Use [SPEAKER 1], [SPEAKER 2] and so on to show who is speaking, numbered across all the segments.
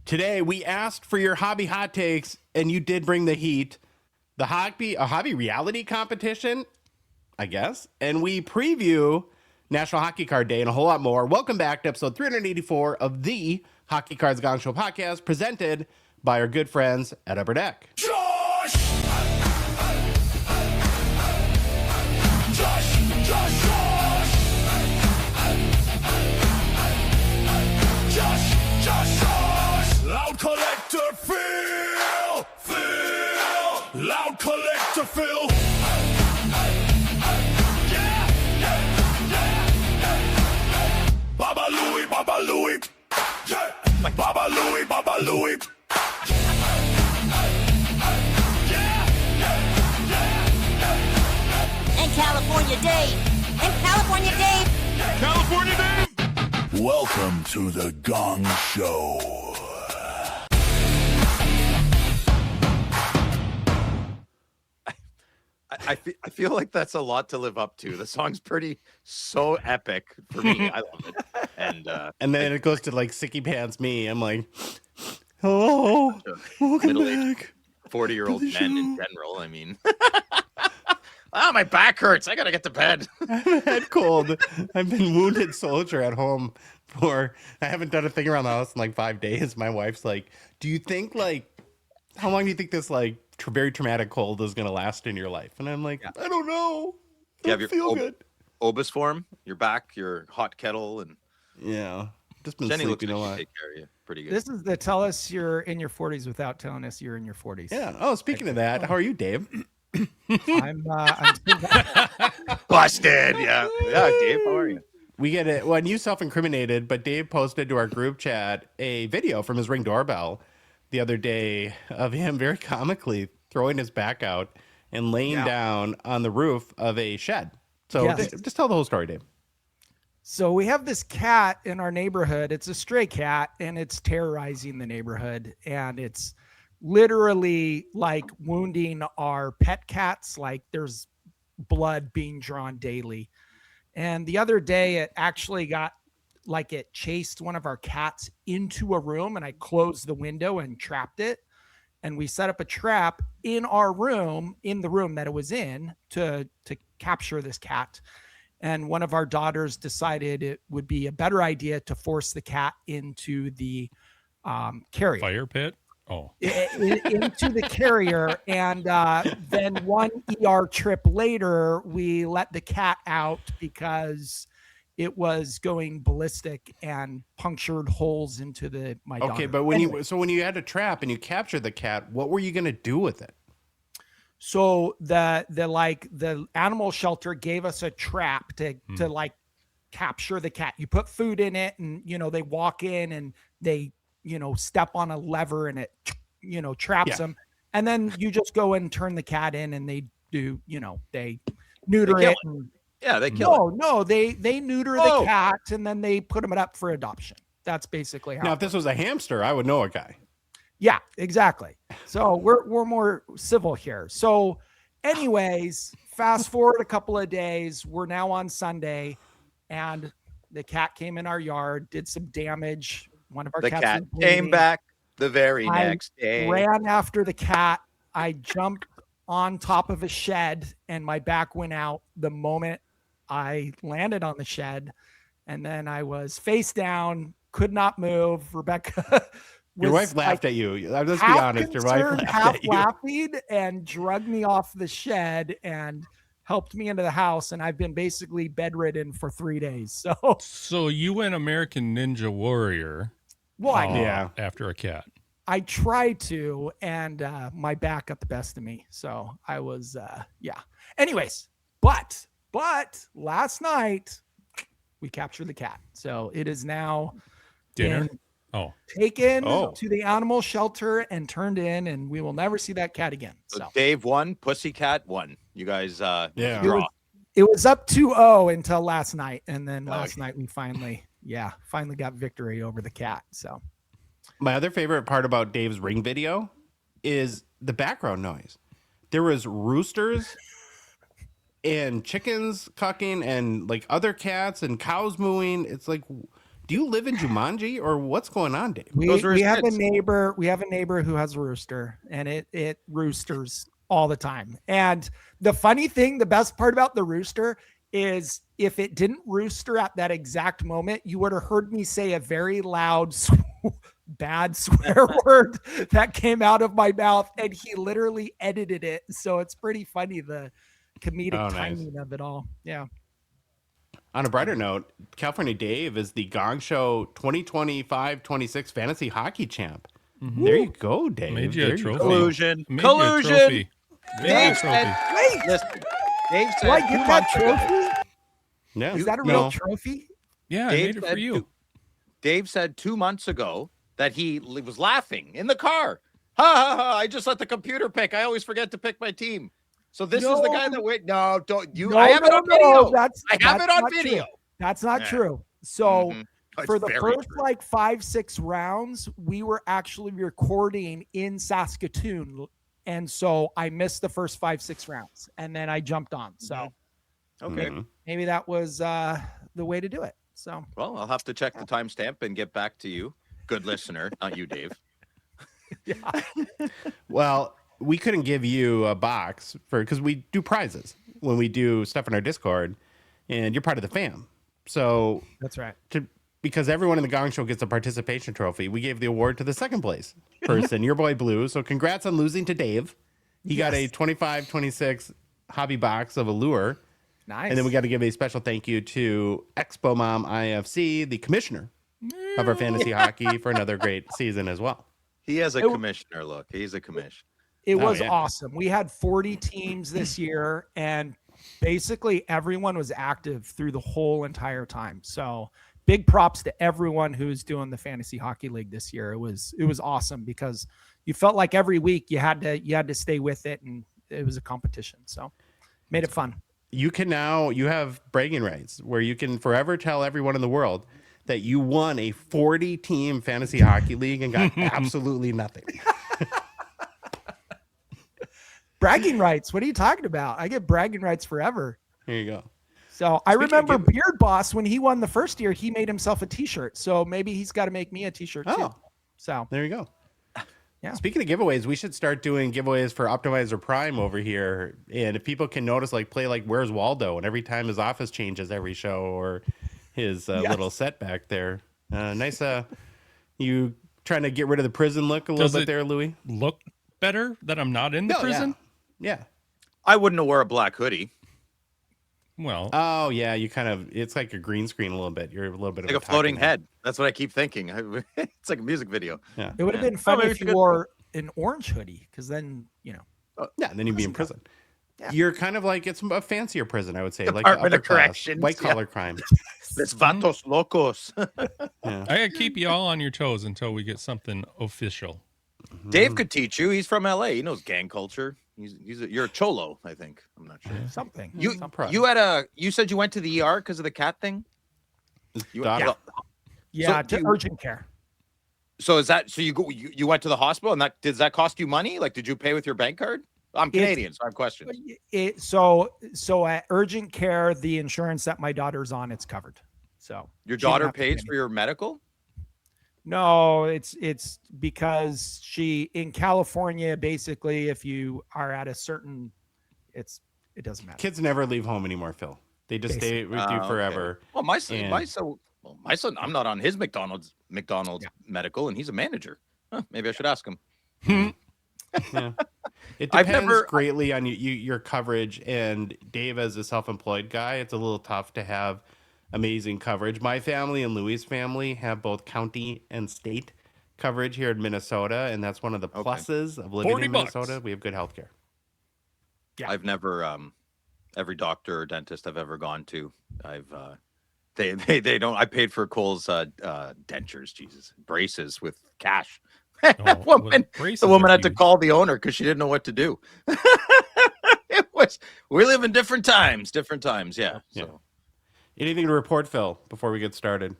[SPEAKER 1] Today, we asked for your hobby hot takes, and you did bring the heat. A hobby reality competition, I guess. And we preview National Hockey Card Day and a whole lot more. Welcome back to episode 384 of the Hockey Cards Gongshow podcast, presented by our good friends at Upper Deck.
[SPEAKER 2] Josh! Loud collector, feel. Loud collector, feel. Baba Louie, Baba Louie. Yeah. Baba Louie, Baba Louie.
[SPEAKER 3] And California Dave. And California Dave.
[SPEAKER 2] California Dave. Welcome to the Gong Show.
[SPEAKER 4] I feel like that's a lot to live up to. The song's so epic for me. I love it.
[SPEAKER 1] And then it goes to like Sicky Pants Me. I'm like, hello, welcome back.
[SPEAKER 4] 40-year-old men in general. I mean, my back hurts. I gotta get to bed.
[SPEAKER 1] I have a head cold. I've been wounded soldier at home I haven't done a thing around the house in like 5 days. My wife's like, do you think how long do you think this very traumatic cold is going to last in your life? And I'm like, I don't know.
[SPEAKER 4] You have your
[SPEAKER 1] feel good.
[SPEAKER 4] Obis form, your back, your hot kettle, and
[SPEAKER 1] just been
[SPEAKER 4] Jenny
[SPEAKER 1] sleeping
[SPEAKER 4] looks
[SPEAKER 1] a
[SPEAKER 4] like
[SPEAKER 1] lot.
[SPEAKER 4] she take care of you pretty good.
[SPEAKER 5] This is the tell us you're in your 40s without telling us you're in your 40s.
[SPEAKER 1] Yeah. Oh, speaking of that, how are you, Dave?
[SPEAKER 5] I'm
[SPEAKER 4] Busted. Yeah, Dave, how are you?
[SPEAKER 1] We get it. Well, you self-incriminated, but Dave posted to our group chat a video from his Ring doorbell the other day of him very comically throwing his back out and laying down on the roof of a shed. So just tell the whole story, Dave.
[SPEAKER 5] So we have this cat in our neighborhood. It's a stray cat, and it's terrorizing the neighborhood. And it's literally like wounding our pet cats. Like there's blood being drawn daily. And the other day, it actually it chased one of our cats into a room, and I closed the window and trapped it. And we set up a trap in our room, in the room that it was in, to capture this cat. And one of our daughters decided it would be a better idea to force the cat into the carrier.
[SPEAKER 6] Fire pit? Oh.
[SPEAKER 5] Into the carrier. And then one ER trip later, we let the cat out because it was going ballistic and punctured holes into my daughter.
[SPEAKER 1] Okay, but when you had a trap and you captured the cat, what were you going to do with it?
[SPEAKER 5] So the animal shelter gave us a trap to capture the cat. You put food in it, and they walk in and they step on a lever and it traps them, and then you just go and turn the cat in, and they do they neuter it.
[SPEAKER 4] They kill it.
[SPEAKER 5] No, they neuter the cat, and then they put them up for adoption. That's basically how.
[SPEAKER 1] Now, if this was a hamster, I would know a guy.
[SPEAKER 5] Yeah, exactly. So we're more civil here. So anyways, fast forward a couple of days, we're now on Sunday, and the cat came in our yard, did some damage. One of our
[SPEAKER 4] The
[SPEAKER 5] cats
[SPEAKER 4] cat
[SPEAKER 5] was
[SPEAKER 4] came
[SPEAKER 5] bleeding.
[SPEAKER 4] back the very next day.
[SPEAKER 5] Ran after the cat. I jumped on top of a shed, and my back went out the moment I landed on the shed. And then I was face down, could not move. Rebecca
[SPEAKER 1] Your wife laughed at you. Let's be honest. Your wife laughed at you.
[SPEAKER 5] laughing and drugged me off the shed and helped me into the house. And I've been basically bedridden for 3 days.
[SPEAKER 6] So you went American Ninja Warrior.
[SPEAKER 5] Well,
[SPEAKER 6] after a cat.
[SPEAKER 5] I tried to, and my back got the best of me. So I was, Anyways, but last night we captured the cat. So it is now
[SPEAKER 6] Dinner?
[SPEAKER 5] taken to the animal shelter and turned in, and we will never see that cat again. So
[SPEAKER 4] Dave won, Pussycat won. You guys
[SPEAKER 1] draw.
[SPEAKER 5] It was up 2-0 until last night, and then last night we finally got victory over the cat. So
[SPEAKER 1] my other favorite part about Dave's Ring video is the background noise. There was roosters and chickens cucking and like other cats and cows mooing. It's like, Do you live in Jumanji or what's going on, Dave?
[SPEAKER 5] We
[SPEAKER 4] Those are his
[SPEAKER 5] have a
[SPEAKER 4] kids.
[SPEAKER 5] neighbor. We have a neighbor who has a rooster, and it roosters all the time. And the funny thing, the best part about the rooster is if it didn't rooster at that exact moment, you would have heard me say a very loud, bad swear word that came out of my mouth, and he literally edited it. So it's pretty funny, the comedic
[SPEAKER 1] Oh, nice.
[SPEAKER 5] timing of it all. Yeah.
[SPEAKER 1] On a brighter note, California Dave is the Gong Show 2025-26 Fantasy Hockey Champ. There you go, Dave.
[SPEAKER 6] Made you a
[SPEAKER 1] There
[SPEAKER 6] trophy.
[SPEAKER 1] go.
[SPEAKER 4] Collusion.
[SPEAKER 6] Made you a
[SPEAKER 4] Collusion.
[SPEAKER 6] trophy. Made you a
[SPEAKER 4] Dave
[SPEAKER 6] trophy.
[SPEAKER 4] said,
[SPEAKER 5] Wait,
[SPEAKER 4] listen, Dave
[SPEAKER 5] do
[SPEAKER 4] said
[SPEAKER 5] I
[SPEAKER 4] 2
[SPEAKER 5] get that
[SPEAKER 4] months ago-
[SPEAKER 5] trophy?
[SPEAKER 1] Yeah.
[SPEAKER 5] Is that a
[SPEAKER 1] No.
[SPEAKER 5] real trophy?
[SPEAKER 6] Yeah, I
[SPEAKER 4] Dave
[SPEAKER 6] made it for
[SPEAKER 4] said
[SPEAKER 6] you.
[SPEAKER 4] Dave said 2 months ago that he was laughing in the car. Ha ha ha! I just let the computer pick. I always forget to pick my team. So this is the guy that wait. No, don't you? I have it on video. I have it on
[SPEAKER 5] not
[SPEAKER 4] video.
[SPEAKER 5] true. That's not
[SPEAKER 4] Yeah.
[SPEAKER 5] true. So
[SPEAKER 4] Mhm. It's
[SPEAKER 5] for the
[SPEAKER 4] very
[SPEAKER 5] first
[SPEAKER 4] true.
[SPEAKER 5] like 5-6 rounds, we were actually recording in Saskatoon. And so I missed the first 5-6 rounds and then I jumped on. So
[SPEAKER 4] Okay.
[SPEAKER 1] Mhm.
[SPEAKER 5] maybe that was the way to do it. So
[SPEAKER 4] Well, I'll have to check the timestamp and get back to you. Good listener, not you, Dave.
[SPEAKER 1] Well, we couldn't give you a box because we do prizes when we do stuff in our Discord, and you're part of the fam. So
[SPEAKER 5] that's right.
[SPEAKER 1] because everyone in the Gong Show gets a participation trophy, we gave the award to the second place person, your boy Blue. So congrats on losing to Dave. He got a 25-26 hobby box of Allure.
[SPEAKER 5] Nice.
[SPEAKER 1] And then we got to give a special thank you to Expo Mom IFC, the commissioner of our fantasy hockey, for another great season as well.
[SPEAKER 4] He has a commissioner look. He's a commish.
[SPEAKER 5] It
[SPEAKER 1] Oh,
[SPEAKER 5] was
[SPEAKER 1] yeah.
[SPEAKER 5] awesome. We had 40 teams this year, and basically everyone was active through the whole entire time. So big props to everyone who's doing the fantasy hockey league this year. It was awesome because you felt like every week you had to stay with it, and it was a competition. So made it fun.
[SPEAKER 1] You have bragging rights where you can forever tell everyone in the world that you won a 40-team fantasy hockey league and got absolutely nothing.
[SPEAKER 5] Bragging rights. What are you talking about? I get bragging rights forever.
[SPEAKER 1] Here you go.
[SPEAKER 5] So I
[SPEAKER 1] Speaking of
[SPEAKER 5] remember
[SPEAKER 1] give-
[SPEAKER 5] Beard Boss, when he won the first year, he made himself a t-shirt. So maybe he's got to make me a t-shirt too.
[SPEAKER 1] Oh.
[SPEAKER 5] So
[SPEAKER 1] There you go.
[SPEAKER 5] Yeah.
[SPEAKER 1] Speaking of giveaways, we should start doing giveaways for Optimizer Prime over here. And if people can notice, play Where's Waldo? And every time his office changes every show or his little setback there. Nice. You trying to get rid of the prison look a little
[SPEAKER 6] Does
[SPEAKER 1] bit
[SPEAKER 6] it-
[SPEAKER 1] there, Louis?
[SPEAKER 6] Look better that I'm not in the prison?
[SPEAKER 1] Yeah.
[SPEAKER 4] I wouldn't have wore a black hoodie.
[SPEAKER 6] Well,
[SPEAKER 1] Oh, yeah. You it's like a green screen a little bit. You're a little bit
[SPEAKER 4] Like
[SPEAKER 1] of
[SPEAKER 4] a floating
[SPEAKER 1] talking
[SPEAKER 4] head. That's what I keep thinking. It's like a music video.
[SPEAKER 1] Yeah.
[SPEAKER 5] it would have
[SPEAKER 4] Yeah.
[SPEAKER 5] been fun
[SPEAKER 4] maybe
[SPEAKER 5] if
[SPEAKER 4] it's a
[SPEAKER 5] you
[SPEAKER 4] good
[SPEAKER 5] wore an orange hoodie, because then,
[SPEAKER 1] Yeah, and then you'd be in prison.
[SPEAKER 5] Yeah.
[SPEAKER 1] You're kind of like, it's a fancier prison, I would say. Like
[SPEAKER 4] Department
[SPEAKER 1] the
[SPEAKER 4] of
[SPEAKER 1] upper class,
[SPEAKER 4] Corrections,
[SPEAKER 1] white collar crime.
[SPEAKER 4] Los vatos locos.
[SPEAKER 1] Yeah.
[SPEAKER 6] I gotta keep you all on your toes until we get something official.
[SPEAKER 4] Dave could teach you. He's from LA. He knows gang culture. You're a cholo, I think. I'm not sure.
[SPEAKER 5] something.
[SPEAKER 4] You said you went to the ER because of the cat thing?
[SPEAKER 1] Daughter.
[SPEAKER 5] Yeah,
[SPEAKER 4] do
[SPEAKER 5] to
[SPEAKER 4] you-
[SPEAKER 5] urgent care.
[SPEAKER 4] So is that so you went to the hospital and does that cost you money? Like, did you pay with your bank card? I'm Canadian, so I have questions.
[SPEAKER 5] So at urgent care, the insurance that my daughter's on, it's covered. So
[SPEAKER 4] Your
[SPEAKER 5] she didn't
[SPEAKER 4] daughter
[SPEAKER 5] have to pay
[SPEAKER 4] pays for your medical?
[SPEAKER 5] No, it's because in California, basically, if you are at a certain, it doesn't matter.
[SPEAKER 1] Kids never leave home anymore, Phil. They just stay with you
[SPEAKER 4] Okay.
[SPEAKER 1] forever.
[SPEAKER 4] Well, my son,
[SPEAKER 1] And-
[SPEAKER 4] I'm not on his McDonald's medical, and he's a manager. Huh, maybe I should ask him.
[SPEAKER 1] Yeah. It
[SPEAKER 4] I've
[SPEAKER 1] depends
[SPEAKER 4] never-
[SPEAKER 1] greatly on your coverage. And Dave, as a self-employed guy, it's a little tough to have amazing coverage. My family and Louis' family have both county and state coverage here in Minnesota, and that's one of the pluses of living in
[SPEAKER 6] $40.
[SPEAKER 1] Minnesota. We have good health care.
[SPEAKER 5] Yeah.
[SPEAKER 4] I've never every doctor or dentist I've ever gone to, they don't. I paid for Cole's dentures, Jesus, braces with cash.
[SPEAKER 6] Oh,
[SPEAKER 4] woman,
[SPEAKER 6] with braces
[SPEAKER 4] the woman
[SPEAKER 6] are
[SPEAKER 4] had to
[SPEAKER 6] huge.
[SPEAKER 4] call the owner because she didn't know what to do. We live in different times. Yeah.
[SPEAKER 1] Yeah.
[SPEAKER 4] So
[SPEAKER 1] Anything to report, Phil, before we get started?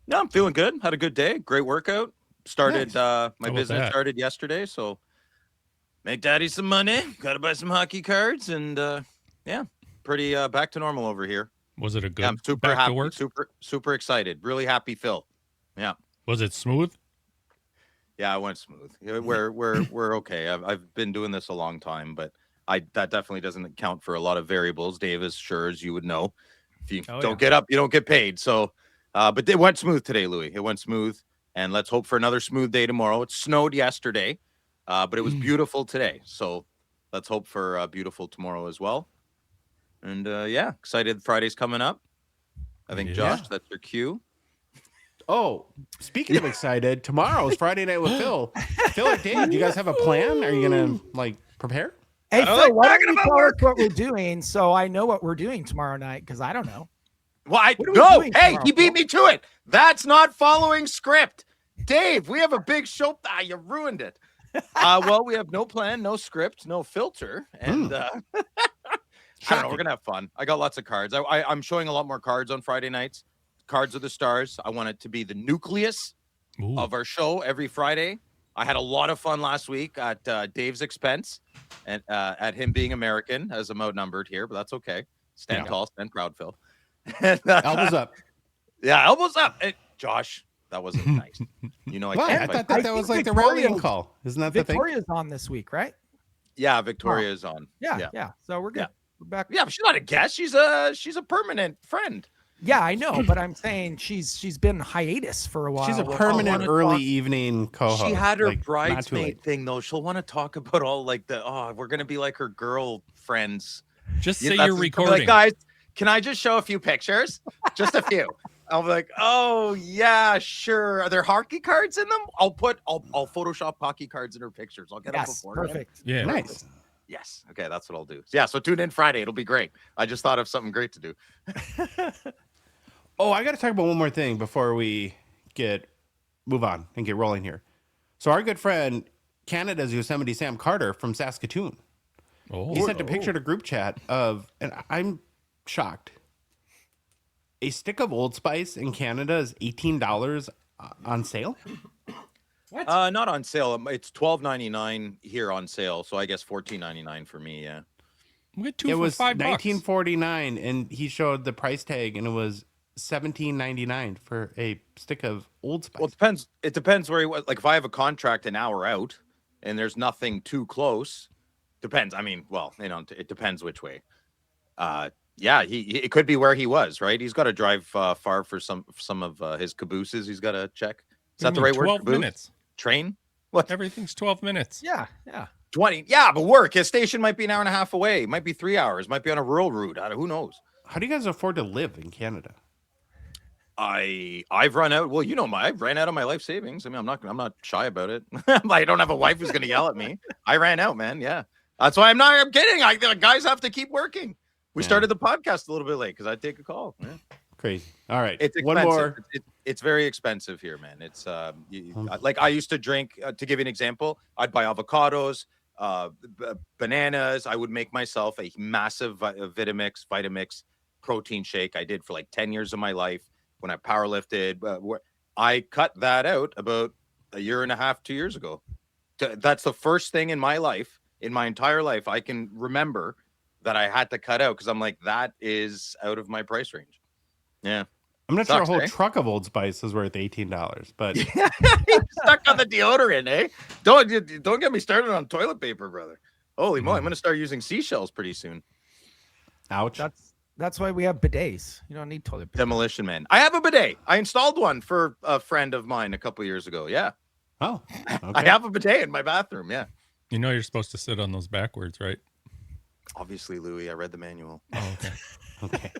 [SPEAKER 4] no, I'm feeling good. Had a good day. Great workout. Started
[SPEAKER 1] Nice.
[SPEAKER 4] my
[SPEAKER 6] How about
[SPEAKER 4] business
[SPEAKER 6] that?
[SPEAKER 4] started yesterday, so make daddy some money. Got to buy some hockey cards, and yeah, pretty back to normal over here.
[SPEAKER 6] Was it a good
[SPEAKER 4] Yeah, I'm super
[SPEAKER 6] back to
[SPEAKER 4] happy,
[SPEAKER 6] work?
[SPEAKER 4] super excited. Really happy, Phil. Yeah.
[SPEAKER 6] Was it smooth?
[SPEAKER 4] Yeah, it went smooth. Yeah, we're okay. I've been doing this a long time, but that definitely doesn't account for a lot of variables. Davis, sure as you would know, if you don't get up, you don't get paid. So, but it went smooth today, Louis. It went smooth, and let's hope for another smooth day tomorrow. It snowed yesterday, but it was beautiful today. So, let's hope for beautiful tomorrow as well. And yeah, excited. Friday's coming up. I think Josh, that's your cue.
[SPEAKER 1] Oh, speaking of excited, tomorrow's Friday night with Phil. Phil or Dave, do you guys have a plan? Are you gonna prepare?
[SPEAKER 5] Hey, Phil,
[SPEAKER 4] like
[SPEAKER 5] why don't
[SPEAKER 4] talking
[SPEAKER 5] you
[SPEAKER 4] about
[SPEAKER 5] tell
[SPEAKER 4] work.
[SPEAKER 5] us what we're doing so I know what we're doing tomorrow night? Because I don't know.
[SPEAKER 4] Well,
[SPEAKER 5] What are we
[SPEAKER 4] no.
[SPEAKER 5] doing
[SPEAKER 4] Hey,
[SPEAKER 5] tomorrow,
[SPEAKER 4] he beat
[SPEAKER 5] Phil?
[SPEAKER 4] me to it. That's not following script. Dave, we have a big show. You ruined it. Well, we have no plan, no script, no filter, and I don't know. We're gonna have fun. I got lots of cards. I'm showing a lot more cards on Friday nights. Cards of the Stars. I want it to be the nucleus of our show every Friday. I had a lot of fun last week at Dave's expense, and at him being American, as I'm outnumbered here, but that's okay. Stand tall, stand proud, Phil.
[SPEAKER 1] Elbows up.
[SPEAKER 4] Yeah, elbows up. Josh, that wasn't nice. You know, I
[SPEAKER 1] Why?
[SPEAKER 4] can't.
[SPEAKER 1] I thought
[SPEAKER 5] I
[SPEAKER 1] that was
[SPEAKER 5] think
[SPEAKER 1] like the
[SPEAKER 5] Victoria's-
[SPEAKER 1] rallying call. Isn't that the thing?
[SPEAKER 5] Victoria's on this week, right?
[SPEAKER 4] Yeah, Victoria is on.
[SPEAKER 5] Yeah. So we're good.
[SPEAKER 4] Yeah.
[SPEAKER 5] We're back.
[SPEAKER 4] Yeah, but she's not a guest. She's a permanent friend.
[SPEAKER 5] Yeah, I know, but I'm saying she's been hiatus for a while.
[SPEAKER 1] She's a
[SPEAKER 5] Well,
[SPEAKER 1] permanent
[SPEAKER 4] wanna
[SPEAKER 1] early
[SPEAKER 4] talk-
[SPEAKER 1] evening co-host.
[SPEAKER 4] She had her
[SPEAKER 1] not too
[SPEAKER 4] bridesmaid
[SPEAKER 1] late.
[SPEAKER 4] thing though. She'll want to talk about all we're gonna be like her girlfriends.
[SPEAKER 6] Just
[SPEAKER 4] Yeah,
[SPEAKER 6] say
[SPEAKER 4] that's
[SPEAKER 6] you're
[SPEAKER 4] just-
[SPEAKER 6] recording.
[SPEAKER 4] Like, guys, can I just show a few pictures? Just a few. I'll be like, oh yeah, sure. Are there hockey cards in them? I'll Photoshop hockey cards in her pictures. I'll get them
[SPEAKER 5] yes,
[SPEAKER 4] before.
[SPEAKER 5] perfect.
[SPEAKER 6] Yeah.
[SPEAKER 1] Nice.
[SPEAKER 4] Yes. Okay, that's what I'll do. Yeah, so tune in Friday. It'll be great. I just thought of something great to do.
[SPEAKER 1] Oh, I got to talk about one more thing before we move on and get rolling here. So our good friend, Canada's Yosemite Sam Carter from Saskatoon, he sent a picture to group chat of, and I'm shocked. A stick of Old Spice in Canada is $18 on sale.
[SPEAKER 4] Not on sale. It's $12.99 here on sale. So I guess $14.99 for me. Yeah.
[SPEAKER 6] We get two
[SPEAKER 1] It
[SPEAKER 6] for
[SPEAKER 1] was
[SPEAKER 6] $5.
[SPEAKER 1] $19.49, and he showed the price tag, and it was $17.99 for a stick of Old Spice.
[SPEAKER 4] Well, it depends. It depends where he was. Like if I have a contract an hour out and there's nothing too close, depends. I mean, well, it depends which way. Yeah, it could be where he was, right? He's got to drive far for some of his cabooses. He's got to check. Is that the right word?
[SPEAKER 6] 12
[SPEAKER 4] Caboose?
[SPEAKER 6] minutes.
[SPEAKER 4] Train? What?
[SPEAKER 6] Everything's 12 minutes.
[SPEAKER 5] Yeah.
[SPEAKER 4] 20? Yeah, but work. His station might be an hour and a half away. Might be 3 hours. Might be on a rural route. Who knows?
[SPEAKER 1] How do you guys afford to live in Canada?
[SPEAKER 4] I've run out. Well, I've ran out of my life savings. I mean, I'm not shy about it. I don't have a wife who's going to yell at me. I ran out, man. Yeah, that's why I'm kidding. The guys have to keep working. We started the podcast a little bit late because I take a call. Yeah.
[SPEAKER 1] Crazy. All right,
[SPEAKER 4] It's
[SPEAKER 1] one
[SPEAKER 4] expensive.
[SPEAKER 1] more.
[SPEAKER 4] It's very expensive here, man. It's like I used to drink. To give you an example, I'd buy avocados, bananas. I would make myself a massive Vitamix protein shake. I did for like 10 years of my life when I powerlifted. I cut that out about a year and a half, 2 years ago. That's the first thing in my life, in my entire life, I can remember that I had to cut out because I'm like, that is out of my price range. Yeah.
[SPEAKER 1] I'm not sure a
[SPEAKER 4] Sucks,
[SPEAKER 1] whole
[SPEAKER 4] eh?
[SPEAKER 1] truck of Old Spice is worth $18, but
[SPEAKER 4] Stuck on the deodorant, eh? Don't get me started on toilet paper, brother. Holy moly, I'm gonna start using seashells pretty soon.
[SPEAKER 1] ouch.
[SPEAKER 5] That's why we have bidets. You don't need toilet paper.
[SPEAKER 4] Demolition man. I have a bidet. I installed one for a friend of mine a couple years ago. Yeah.
[SPEAKER 1] Oh,
[SPEAKER 4] I
[SPEAKER 1] okay.
[SPEAKER 4] have a bidet in my bathroom. Yeah.
[SPEAKER 6] You know you're supposed to sit on those backwards, right?
[SPEAKER 4] Obviously, Louis, I read the manual.
[SPEAKER 6] Oh, okay.
[SPEAKER 1] Okay.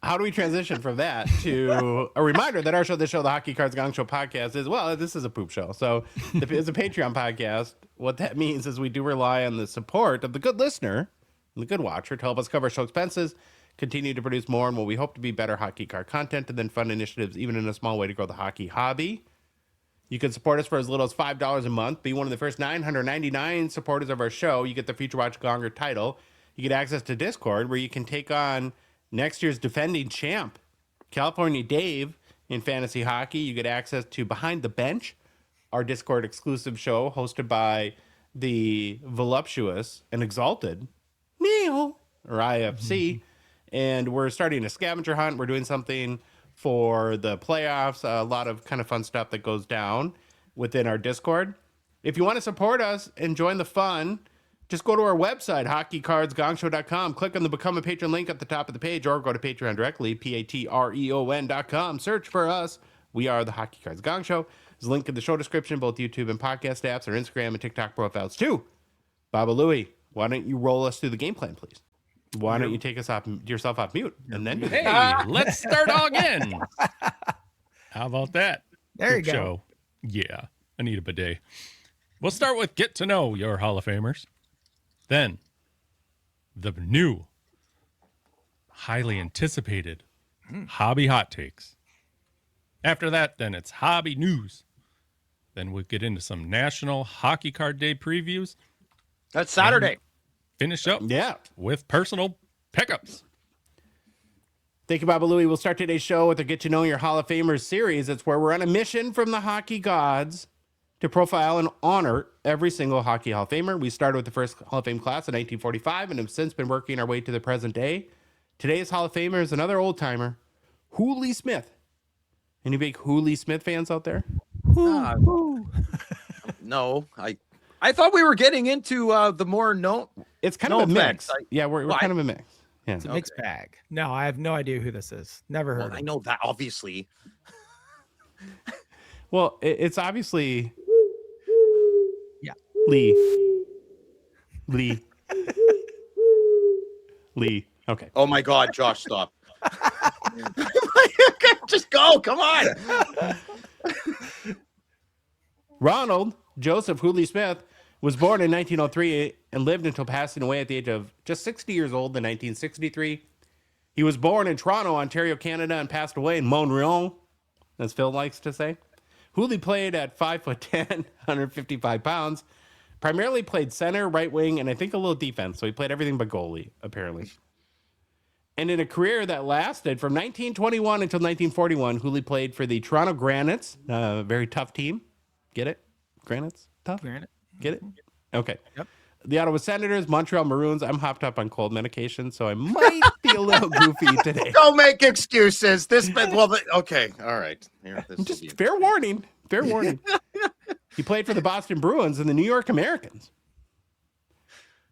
[SPEAKER 1] How do we transition from that to a reminder that our show, the Hockey Cards Gongshow podcast, is, well, this is a poop show. So it's a Patreon podcast. What that means is we do rely on the support of the good listener and the good watcher to help us cover show expenses, continue to produce more and what we hope to be better hockey card content, and then fund initiatives, even in a small way, to grow the hockey hobby. You can support us for as little as $5 a month. Be one of the first 999 supporters of our show. You get the Future Watch Gonger title. You get access to Discord, where you can take on next year's defending champ, California Dave, in fantasy hockey. You get access to Behind the Bench, our Discord exclusive show hosted by the voluptuous and exalted Neil, or IFC. and we're starting a scavenger hunt. We're doing something for the playoffs, a lot of kind of fun stuff that goes down within our Discord. If you want to support us and join the fun, just go to our website, hockeycardsgongshow.com. Click on the Become a Patron link at the top of the page, or go to Patreon directly, patreon.com. Search for us. We are the Hockey Cards Gong Show. There's a link in the show description, both YouTube and podcast apps, our Instagram and TikTok profiles too. Baba Louie, why don't you roll us through the game plan, please? Why don't you take yourself off mute and then
[SPEAKER 6] Hey, let's start all again. How about that?
[SPEAKER 5] There you
[SPEAKER 6] Quick
[SPEAKER 5] go.
[SPEAKER 6] show. Yeah, I need a bidet. We'll start with get to know your Hall of Famers. Then the new, highly anticipated hobby hot takes. After that, then it's hobby news. Then we'll get into some National Hockey Card Day previews.
[SPEAKER 4] That's Saturday.
[SPEAKER 6] Finish up
[SPEAKER 1] Yeah.
[SPEAKER 6] with personal pickups.
[SPEAKER 1] Thank you, Baba Louie. We'll start today's show with the Get to Know Your Hall of Famers series. It's where we're on a mission from the hockey gods to profile and honor every single hockey Hall of Famer. We started with the first Hall of Fame class in 1945 and have since been working our way to the present day. Today's Hall of Famer is another old timer, Hooley Smith. Any big Hooley Smith fans out there?
[SPEAKER 4] No, I thought we were getting into the more known.
[SPEAKER 1] It's kind
[SPEAKER 4] No
[SPEAKER 1] of a mix.
[SPEAKER 4] offense.
[SPEAKER 1] Yeah, we're
[SPEAKER 4] Well,
[SPEAKER 1] kind of a mix. Yeah.
[SPEAKER 5] It's a mixed bag. No, I have no idea who this is. Never heard
[SPEAKER 4] Well,
[SPEAKER 5] of
[SPEAKER 4] I
[SPEAKER 5] him.
[SPEAKER 4] know that obviously.
[SPEAKER 1] Well, it's obviously
[SPEAKER 5] Yeah.
[SPEAKER 1] Lee. Okay.
[SPEAKER 4] Oh my God, Josh, stop. Just go. Come on.
[SPEAKER 1] Ronald Joseph Hooley Smith was born in 1903 and lived until passing away at the age of just 60 years old in 1963. He was born in Toronto, Ontario, Canada, and passed away in Montreal, as Phil likes to say. Hooley played at 5'10", 155 pounds, primarily played center, right wing, and I think a little defense. So he played everything but goalie, apparently. And in a career that lasted from 1921 until 1941, Hooley played for the Toronto Granites, a very tough team. Get it? Granites? Tough?
[SPEAKER 5] Granite.
[SPEAKER 1] Get it? Okay.
[SPEAKER 5] Yep.
[SPEAKER 1] The Ottawa Senators, Montreal Maroons. I'm hopped up on cold medication, so I might be a little goofy today.
[SPEAKER 4] Don't make excuses. Okay, all right. Here, this will
[SPEAKER 1] Just
[SPEAKER 4] be-
[SPEAKER 1] fair warning. Fair warning. He played for the Boston Bruins and the New York Americans.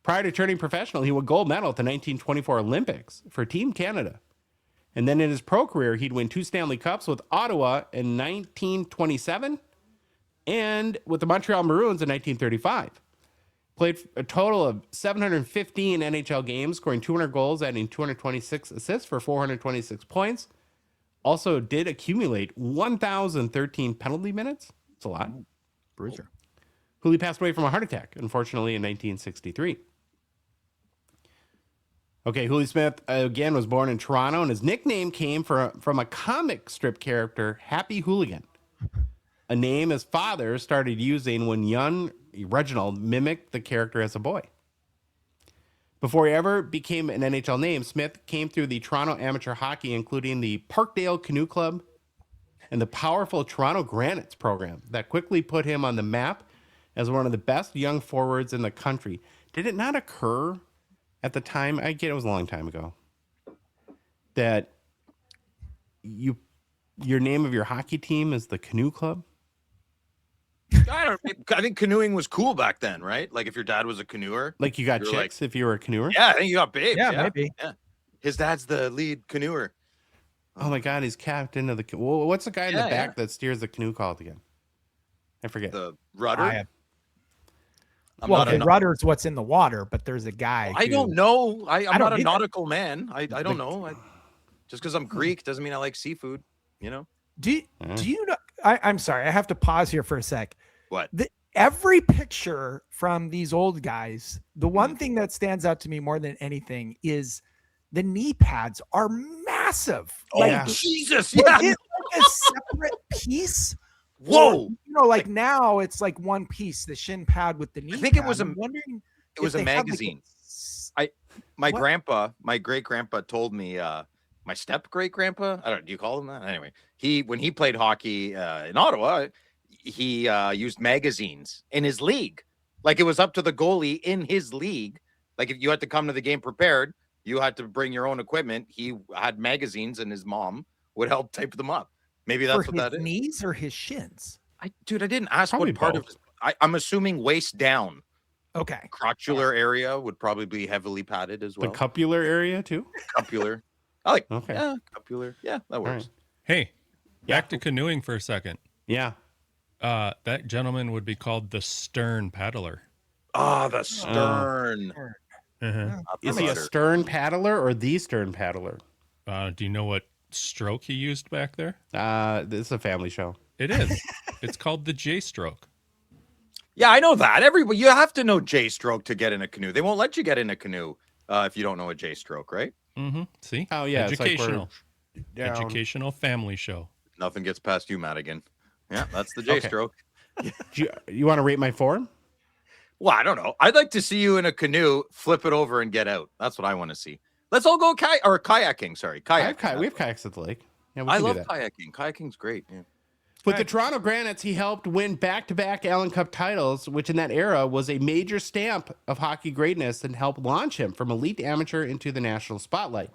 [SPEAKER 1] Prior to turning professional, he won gold medal at the 1924 Olympics for Team Canada. And then in his pro career, he'd win 2 Stanley Cups with Ottawa in 1927 and with the Montreal Maroons in 1935. Played a total of 715 NHL games, scoring 200 goals, adding 226 assists for 426 points. Also did accumulate 1,013 penalty minutes. That's a lot.
[SPEAKER 5] Bruiser.
[SPEAKER 1] Hooley passed away from a heart attack, unfortunately, in 1963. Okay, Hooley Smith, again, was born in Toronto, and his nickname came from a comic strip character, Happy Hooligan, a name his father started using when young Reginald mimicked the character as a boy. Before he ever became an NHL name, Smith came through the Toronto amateur hockey, including the Parkdale Canoe Club and the powerful Toronto Granites program that quickly put him on the map as one of the best young forwards in the country. Did it not occur at the time? I get it was a long time ago. That your name of your hockey team is the Canoe Club?
[SPEAKER 4] I think canoeing was cool back then, right? Like if your dad was a canoeer.
[SPEAKER 1] Like you got
[SPEAKER 4] You're
[SPEAKER 1] chicks if you were a canoeer?
[SPEAKER 4] Yeah, I think you got big.
[SPEAKER 5] Yeah, maybe.
[SPEAKER 4] Yeah. His dad's the lead canoeer.
[SPEAKER 1] Oh my God, he's captain of the. What's the guy in the
[SPEAKER 4] Yeah,
[SPEAKER 1] back that steers the canoe called again? I forget.
[SPEAKER 4] The rudder.
[SPEAKER 5] I have,
[SPEAKER 4] I'm
[SPEAKER 5] well,
[SPEAKER 4] not a
[SPEAKER 5] the
[SPEAKER 4] nau-
[SPEAKER 5] rudder's what's in the water, but there's a guy.
[SPEAKER 4] I
[SPEAKER 5] who-
[SPEAKER 4] don't know. I'm
[SPEAKER 5] don't
[SPEAKER 4] not a
[SPEAKER 5] either.
[SPEAKER 4] nautical man. I don't know. Just because I'm Greek doesn't mean I like seafood. You know
[SPEAKER 5] Do you know? I'm sorry. I have to pause here for a sec.
[SPEAKER 4] what?
[SPEAKER 5] Every picture from these old guys, the one thing that stands out to me more than anything is the knee pads are massive.
[SPEAKER 1] Yeah.
[SPEAKER 4] Jesus!
[SPEAKER 5] was
[SPEAKER 4] Yeah.
[SPEAKER 5] it like a separate piece?
[SPEAKER 4] Whoa!
[SPEAKER 5] Or, like now it's like one piece, the shin pad with the knee.
[SPEAKER 4] think it
[SPEAKER 5] pad.
[SPEAKER 4] was
[SPEAKER 5] I'm wondering.
[SPEAKER 4] It was
[SPEAKER 5] if
[SPEAKER 4] a
[SPEAKER 5] they had, like,
[SPEAKER 4] magazine.
[SPEAKER 5] s-
[SPEAKER 4] My
[SPEAKER 5] What?
[SPEAKER 4] grandpa, my great grandpa told me, my step great grandpa, I don't know, do you call him that? Anyway, when he played hockey in Ottawa, he used magazines in his league. Like it was up to the goalie in his league. Like if you had to come to the game prepared, You had to bring your own equipment. He had magazines, and his mom would help type them up. Maybe that's
[SPEAKER 5] For
[SPEAKER 4] what
[SPEAKER 5] his
[SPEAKER 4] that is.
[SPEAKER 5] knees or his shins?
[SPEAKER 4] I didn't ask
[SPEAKER 1] Probably
[SPEAKER 4] what part
[SPEAKER 1] both.
[SPEAKER 4] of. I'm assuming waist down.
[SPEAKER 5] Okay.
[SPEAKER 4] Crotchular area would probably be heavily padded as
[SPEAKER 1] The
[SPEAKER 4] well.
[SPEAKER 1] cupular area too.
[SPEAKER 4] Cupular. I like.
[SPEAKER 1] Okay.
[SPEAKER 4] Yeah, cupular. Yeah, that
[SPEAKER 1] All
[SPEAKER 4] works.
[SPEAKER 1] right.
[SPEAKER 6] Hey,
[SPEAKER 1] Yeah.
[SPEAKER 6] back to canoeing for a second.
[SPEAKER 1] Yeah.
[SPEAKER 6] That gentleman would be called the stern paddler.
[SPEAKER 4] Ah, the stern.
[SPEAKER 6] Uh-huh.
[SPEAKER 4] Not the
[SPEAKER 1] Is he a
[SPEAKER 4] rudder.
[SPEAKER 1] stern paddler or the stern paddler?
[SPEAKER 6] Do you know what stroke he used back there?
[SPEAKER 1] This is a family show.
[SPEAKER 6] It is. It's called the J stroke.
[SPEAKER 4] Yeah, I know that. Everybody, you have to know J stroke to get in a canoe. They won't let you get in a canoe if you don't know a J stroke, right?
[SPEAKER 6] Mm-hmm. See?
[SPEAKER 1] Oh yeah, it's like we're
[SPEAKER 6] Educational.
[SPEAKER 1] down.
[SPEAKER 6] Educational family show.
[SPEAKER 4] Nothing gets past you, Madigan. Yeah, that's the J
[SPEAKER 1] Okay.
[SPEAKER 4] stroke.
[SPEAKER 1] Do you want to rate my form?
[SPEAKER 4] Well, I don't know. I'd like to see you in a canoe, flip it over, and get out. That's what I want to see. Let's all go kayaking. Sorry, kayaking.
[SPEAKER 1] We have kayaks at the lake. Yeah, we
[SPEAKER 4] I
[SPEAKER 1] can do
[SPEAKER 4] love
[SPEAKER 1] that.
[SPEAKER 4] kayaking. Kayaking's great. Yeah.
[SPEAKER 1] With the Toronto Granites, he helped win back-to-back Allen Cup titles, which in that era was a major stamp of hockey greatness and helped launch him from elite amateur into the national spotlight.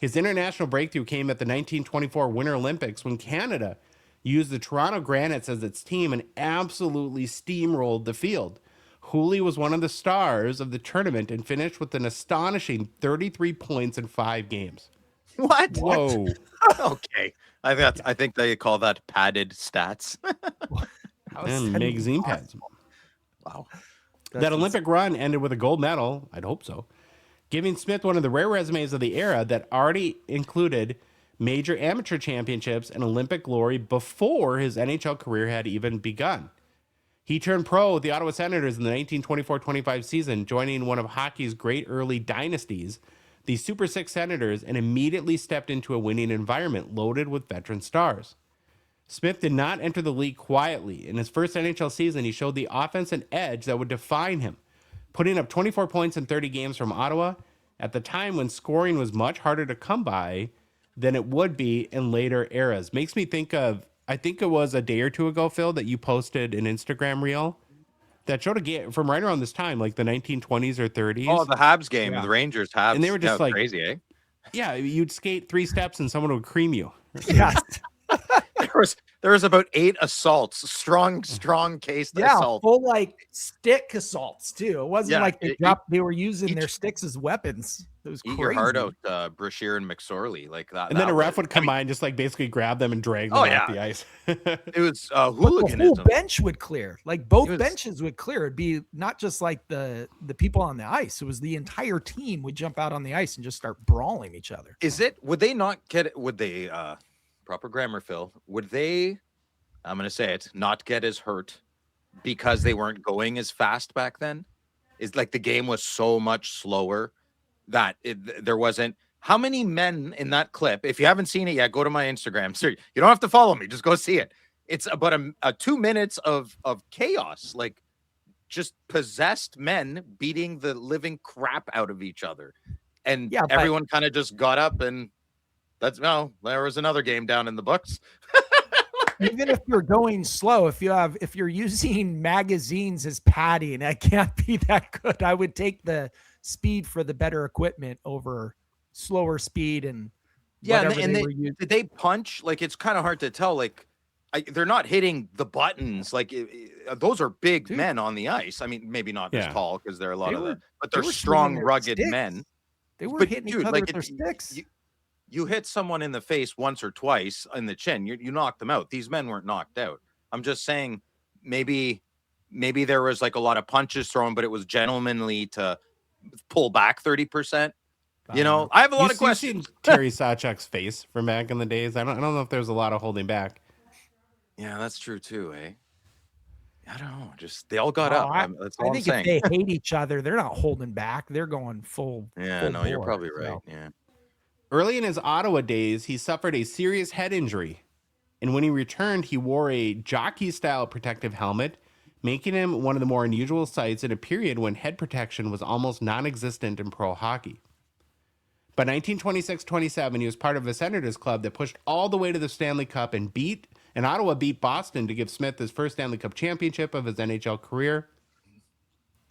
[SPEAKER 1] His international breakthrough came at the 1924 Winter Olympics when Canada used the Toronto Granites as its team and absolutely steamrolled the field. Hooley was one of the stars of the tournament and finished with an astonishing 33 points in 5 games.
[SPEAKER 4] What?
[SPEAKER 1] Whoa.
[SPEAKER 4] Okay. I think they call that padded stats.
[SPEAKER 1] And magazine pads.
[SPEAKER 4] Wow.
[SPEAKER 1] That Olympic run ended with a gold medal. I'd hope so. Giving Smith one of the rare resumes of the era that already included major amateur championships and Olympic glory before his NHL career had even begun. He turned pro with the Ottawa Senators in the 1924-25 season, joining one of hockey's great early dynasties, the Super Six Senators, and immediately stepped into a winning environment loaded with veteran stars. Smith did not enter the league quietly. In his first NHL season, he showed the offense and edge that would define him, putting up 24 points in 30 games from Ottawa at the time when scoring was much harder to come by than it would be in later eras. Makes me think of, I think it was a day or two ago, Phil, that you posted an Instagram reel that showed a game from right around this time, like the 1920s or 30s.
[SPEAKER 4] Oh, the Habs game, the Rangers Habs.
[SPEAKER 1] And they were just
[SPEAKER 4] Yeah,
[SPEAKER 1] like-
[SPEAKER 4] crazy, eh?
[SPEAKER 1] Yeah, you'd skate 3 steps and someone would cream you.
[SPEAKER 5] Yeah.
[SPEAKER 4] There was about 8 assaults, strong case
[SPEAKER 5] Yeah,
[SPEAKER 4] assault.
[SPEAKER 5] full like stick assaults too. It wasn't
[SPEAKER 4] Yeah,
[SPEAKER 5] like
[SPEAKER 4] it-
[SPEAKER 5] they were using their
[SPEAKER 4] each-
[SPEAKER 5] sticks as weapons. It was
[SPEAKER 4] Eat
[SPEAKER 5] crazy.
[SPEAKER 4] your heart out, Brashear and McSorley, like that.
[SPEAKER 1] And then
[SPEAKER 4] that
[SPEAKER 1] a ref
[SPEAKER 4] was-
[SPEAKER 1] would come by and just like basically grab them and drag them
[SPEAKER 4] Oh,
[SPEAKER 1] off
[SPEAKER 4] yeah.
[SPEAKER 1] the ice.
[SPEAKER 4] It was
[SPEAKER 5] But the whole
[SPEAKER 4] hooliganism.
[SPEAKER 5] bench would clear. Like both
[SPEAKER 4] It was-
[SPEAKER 5] benches would clear. It'd be not just like the people on the ice. It was the entire team would jump out on the ice and just start brawling each other.
[SPEAKER 4] Is it? Would they not get it? Would they? Proper grammar, Phil. Would they? I'm going to say it. Not get as hurt because they weren't going as fast back then. Is like the game was so much slower that there wasn't. How many men in that clip? If you haven't seen it yet, go to my Instagram. Seriously, you don't have to follow me. Just go see it. It's about a 2 minutes of chaos, like just possessed men beating the living crap out of each other, and
[SPEAKER 5] Yeah, but-
[SPEAKER 4] everyone kind of just got up and there was another game down in the books.
[SPEAKER 5] Even if you're going slow, if you're using magazines as padding, it can't be that good. I would take the speed for the better equipment over slower speed and whatever
[SPEAKER 4] and
[SPEAKER 5] they were using.
[SPEAKER 4] did they punch? Like it's kind of hard to tell. Like they're not hitting the buttons. Like those are big
[SPEAKER 5] Dude.
[SPEAKER 4] men on the ice. I mean, maybe not
[SPEAKER 1] Yeah.
[SPEAKER 4] as tall because they're a lot
[SPEAKER 5] They
[SPEAKER 4] of
[SPEAKER 5] were-
[SPEAKER 4] them, but
[SPEAKER 5] they
[SPEAKER 4] they're
[SPEAKER 5] were
[SPEAKER 4] strong,
[SPEAKER 5] swinging their
[SPEAKER 4] rugged
[SPEAKER 5] sticks.
[SPEAKER 4] men.
[SPEAKER 5] They were
[SPEAKER 4] But,
[SPEAKER 5] hitting
[SPEAKER 4] dude,
[SPEAKER 5] each other
[SPEAKER 4] like,
[SPEAKER 5] with their sticks.
[SPEAKER 4] You hit someone in the face once or twice in the chin, you knock them out. These men weren't knocked out. I'm just saying maybe there was like a lot of punches thrown, but it was gentlemanly to pull back 30%. You know, I have a lot of
[SPEAKER 1] You've
[SPEAKER 4] questions.
[SPEAKER 1] seen Terry Sawchuk's face from back in the days. I don't know if there's a lot of holding back.
[SPEAKER 4] Yeah, that's true too, eh? I don't know. Just they all got
[SPEAKER 5] No,
[SPEAKER 4] up. That's all
[SPEAKER 5] I
[SPEAKER 4] I'm
[SPEAKER 5] think
[SPEAKER 4] saying.
[SPEAKER 5] if they hate each other, they're not holding back. They're going full.
[SPEAKER 4] Yeah,
[SPEAKER 5] full
[SPEAKER 4] no, you're
[SPEAKER 5] bore,
[SPEAKER 4] probably
[SPEAKER 5] so.
[SPEAKER 4] right. Yeah.
[SPEAKER 1] Early in his Ottawa days, he suffered a serious head injury. And when he returned, he wore a jockey-style protective helmet, making him one of the more unusual sights in a period when head protection was almost non-existent in pro hockey. By 1926-27, he was part of a Senators club that pushed all the way to the Stanley Cup and Ottawa beat Boston to give Smith his first Stanley Cup championship of his NHL career.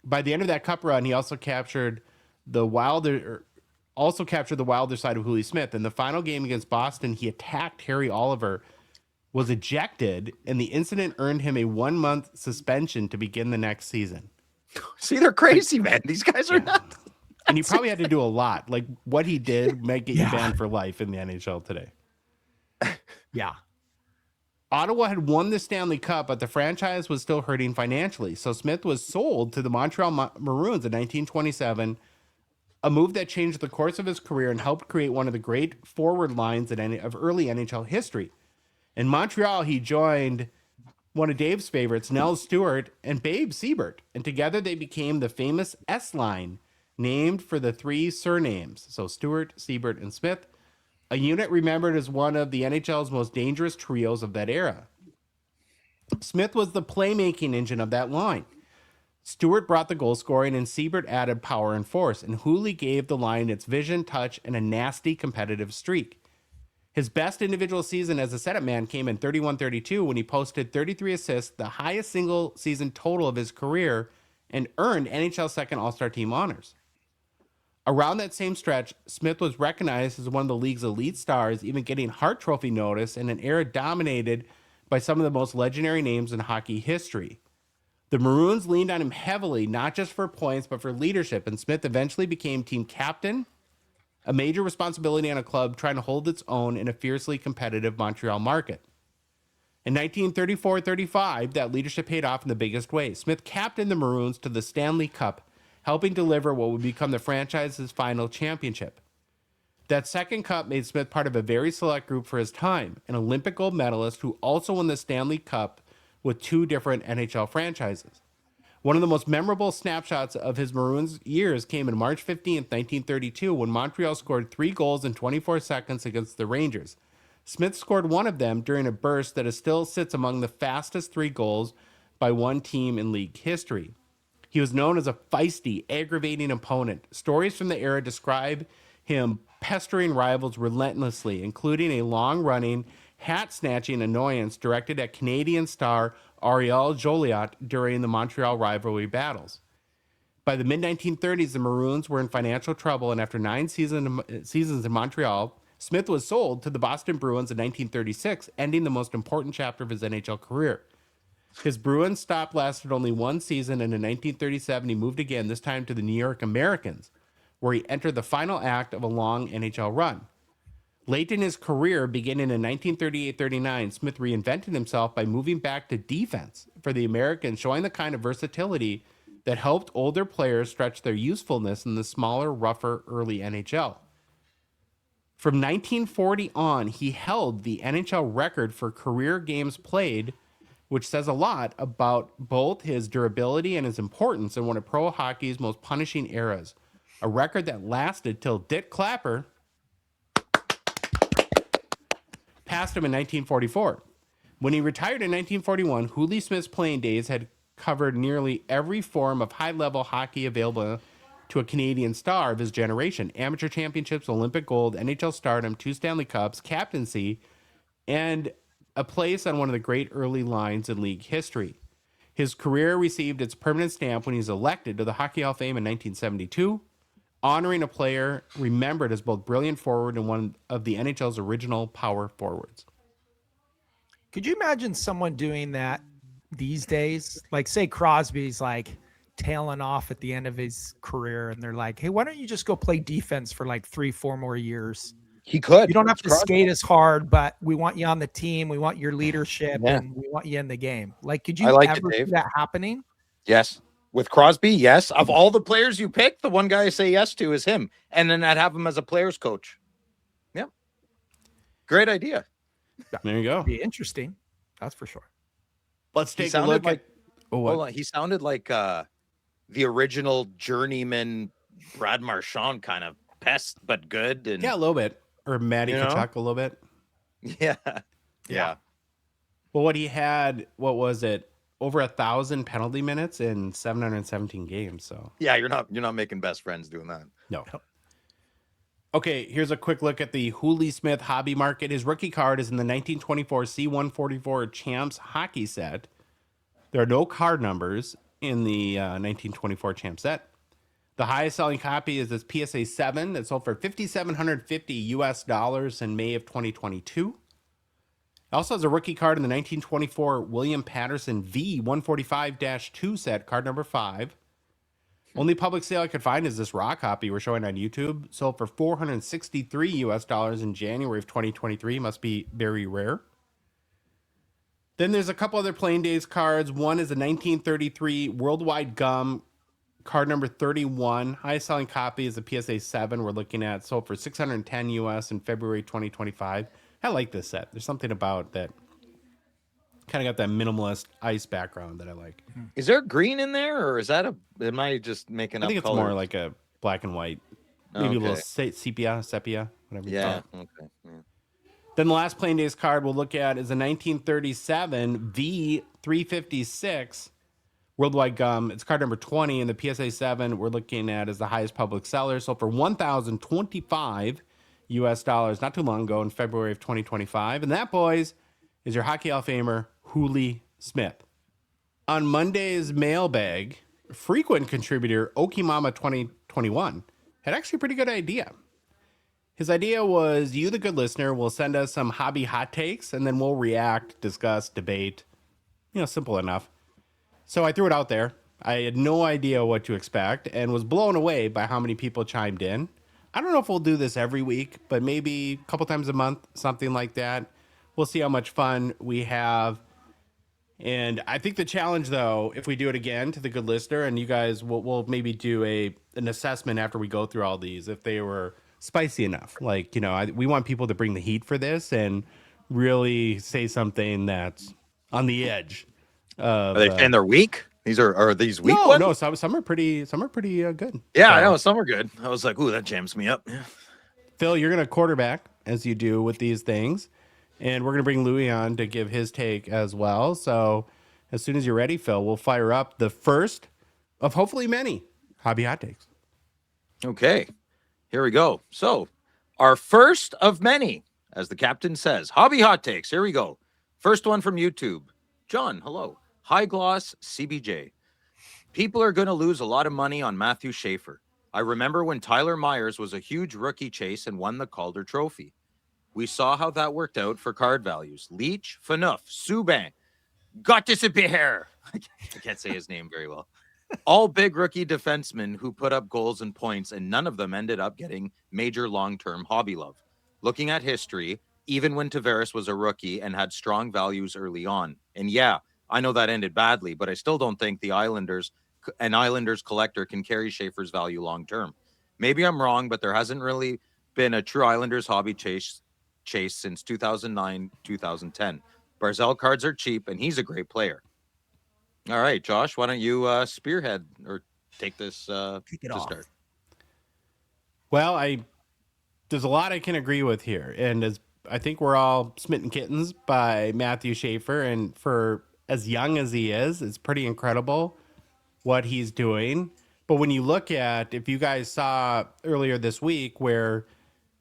[SPEAKER 1] By the end of that cup run, he also captured the also captured the wilder side of Hooley Smith. In the final game against Boston, he attacked Harry Oliver, was ejected, and the incident earned him a 1-month suspension to begin the next season.
[SPEAKER 4] See, they're crazy, man. These guys are nuts.
[SPEAKER 1] And he probably had to do a lot. Like, what he did might get you banned for life in the NHL today.
[SPEAKER 5] Yeah.
[SPEAKER 1] Ottawa had won the Stanley Cup, but the franchise was still hurting financially. So Smith was sold to the Montreal Maroons in 1927, a move that changed the course of his career and helped create one of the great forward lines of early NHL history. In Montreal, he joined one of Dave's favorites, Nels Stewart and Babe Siebert, and together they became the famous S-line, named for the three surnames, so Stewart, Siebert, and Smith, a unit remembered as one of the NHL's most dangerous trios of that era. Smith was the playmaking engine of that line. Stewart brought the goal scoring, and Siebert added power and force, and Hooley gave the line its vision, touch, and a nasty competitive streak. His best individual season as a setup man came in 31-32 when he posted 33 assists, the highest single season total of his career, and earned NHL second All-Star team honors. Around that same stretch, Smith was recognized as one of the league's elite stars, even getting Hart Trophy notice in an era dominated by some of the most legendary names in hockey history. The Maroons leaned on him heavily, not just for points, but for leadership, and Smith eventually became team captain, a major responsibility on a club trying to hold its own in a fiercely competitive Montreal market. In 1934-35, that leadership paid off in the biggest way. Smith captained the Maroons to the Stanley Cup, helping deliver what would become the franchise's final championship. That second cup made Smith part of a very select group for his time, an Olympic gold medalist who also won the Stanley Cup with two different NHL franchises. One of the most memorable snapshots of his Maroons years came in March 15th, 1932, when Montreal scored 3 goals in 24 seconds against the Rangers. Smith scored one of them during a burst that still sits among the fastest 3 goals by one team in league history. He was known as a feisty, aggravating opponent. Stories from the era describe him pestering rivals relentlessly, including a long-running, hat-snatching annoyance directed at Canadian star Ariel Joliot during the Montreal rivalry battles. By the mid-1930s, the Maroons were in financial trouble, and after 9 seasons in Montreal, Smith was sold to the Boston Bruins in 1936, ending the most important chapter of his NHL career. His Bruins stop lasted only 1 season, and in 1937 he moved again, this time to the New York Americans, where he entered the final act of a long NHL run. Late in his career, beginning in 1938-39, Smith reinvented himself by moving back to defense for the Americans, showing the kind of versatility that helped older players stretch their usefulness in the smaller, rougher early NHL. From 1940 on, he held the NHL record for career games played, which says a lot about both his durability and his importance in one of pro hockey's most punishing eras. A record that lasted till Dick Clapper passed him in 1944. When he retired in 1941, Hooley Smith's playing days had covered nearly every form of high-level hockey available to a Canadian star of his generation: amateur championships, Olympic gold, NHL stardom, 2 Stanley Cups, captaincy, and a place on one of the great early lines in league history. His career received its permanent stamp when he was elected to the Hockey Hall of Fame in 1972, honoring a player remembered as both brilliant forward and one of the NHL's original power forwards.
[SPEAKER 5] Could you imagine someone doing that these days? Like, say Crosby's like tailing off at the end of his career, and they're like, hey, why don't you just go play defense for like 3-4 more years?
[SPEAKER 4] He could.
[SPEAKER 5] You don't have to skate as hard, but we want you on the team. We want your leadership, and we want you in the game. Like, could you ever see that happening?
[SPEAKER 4] Yes. With Crosby, yes. Of all the players you pick, the one guy I say yes to is him. And then I'd have him as a player's coach. Yeah. Great idea.
[SPEAKER 1] There you go.
[SPEAKER 5] Be interesting. That's for sure.
[SPEAKER 1] Let's take a look at...
[SPEAKER 4] Hold on. He sounded like the original journeyman Brad Marchand kind of pest, but good. And,
[SPEAKER 1] yeah, a little bit. Or Matty Tkachuk a little bit.
[SPEAKER 4] Yeah.
[SPEAKER 1] Well, what he had, what was it? Over 1,000 penalty minutes in 717 games. So
[SPEAKER 4] yeah, you're not making best friends doing that.
[SPEAKER 1] No. Okay, here's a quick look at the Hooley Smith hobby market. His rookie card is in the 1924 C144 Champs hockey set. There are no card numbers in the 1924 Champs set. The highest selling copy is this PSA 7 that sold for $5,750 in May of 2022. It also has a rookie card in the 1924 William Patterson V 145-2 set, card number 5. Only public sale I could find is this raw copy we're showing on YouTube. Sold for $463 in January of 2023. Must be very rare. Then there's a couple other Playing Days cards. One is a 1933 Worldwide Gum, card number 31. Highest selling copy is a PSA 7 we're looking at. Sold for $610 US in February 2025. I like this set. There's something about that. Kind of got that minimalist ice background that I like.
[SPEAKER 4] Is there green in there, or is that am I just making up?
[SPEAKER 1] I think it's
[SPEAKER 4] colors?
[SPEAKER 1] more like a black and white. Maybe a little
[SPEAKER 4] Okay.
[SPEAKER 1] sepia, whatever you call
[SPEAKER 4] Yeah.
[SPEAKER 1] it.
[SPEAKER 4] Okay. Yeah.
[SPEAKER 1] Then the last Playing Days card we'll look at is a 1937 V356 Worldwide Gum. It's card number 20, and the PSA 7 we're looking at is the highest public seller. Sold for $1,025 US, not too long ago in February of 2025. And that, boys, is your Hockey Hall of Famer, Hooley Smith. On Monday's mailbag, frequent contributor Okimama 2021 had actually a pretty good idea. His idea was you, the good listener, will send us some hobby hot takes, and then we'll react, discuss, debate. Simple enough. So I threw it out there. I had no idea what to expect and was blown away by how many people chimed in. I don't know if we'll do this every week, but maybe a couple times a month, something like that. We'll see how much fun we have. And I think the challenge, though, if we do it again to the good listener, and you guys will maybe do an assessment after we go through all these, if they were spicy enough. Like, we want people to bring the heat for this and really say something that's on the edge.
[SPEAKER 4] Are they saying they're weak? Are these weak ones?
[SPEAKER 1] No, some are pretty good.
[SPEAKER 4] Yeah,
[SPEAKER 1] So,
[SPEAKER 4] I know some are good. I was like, ooh, that jams me up. Yeah.
[SPEAKER 1] Phil, you're going to quarterback as you do with these things. And we're going to bring Louis on to give his take as well. So as soon as you're ready, Phil, we'll fire up the first of hopefully many hobby hot takes.
[SPEAKER 4] Okay, here we go. So our first of many, as the captain says, hobby hot takes. Here we go. First one from YouTube. John, hello. High gloss CBJ. People are going to lose a lot of money on Matthew Schaefer. I remember when Tyler Myers was a huge rookie chase and won the Calder Trophy. We saw how that worked out for card values. Leach, Phaneuf, Subban, got disappear. I can't say his name very well. All big rookie defensemen who put up goals and points, and none of them ended up getting major long-term hobby love. Looking at history, even when Tavares was a rookie and had strong values early on. And yeah, I know that ended badly, but I still don't think an Islanders collector can carry Schaefer's value long-term. Maybe I'm wrong, but there hasn't really been a true Islanders hobby chase since 2009, 2010. Barzell cards are cheap, and he's a great player. All right, Josh, why don't you spearhead or take this to start?
[SPEAKER 1] Well, there's a lot I can agree with here. And as I think we're all smitten kittens by Matthew Schaefer. And for as young as he is, it's pretty incredible what he's doing. But when you look at, if you guys saw earlier this week where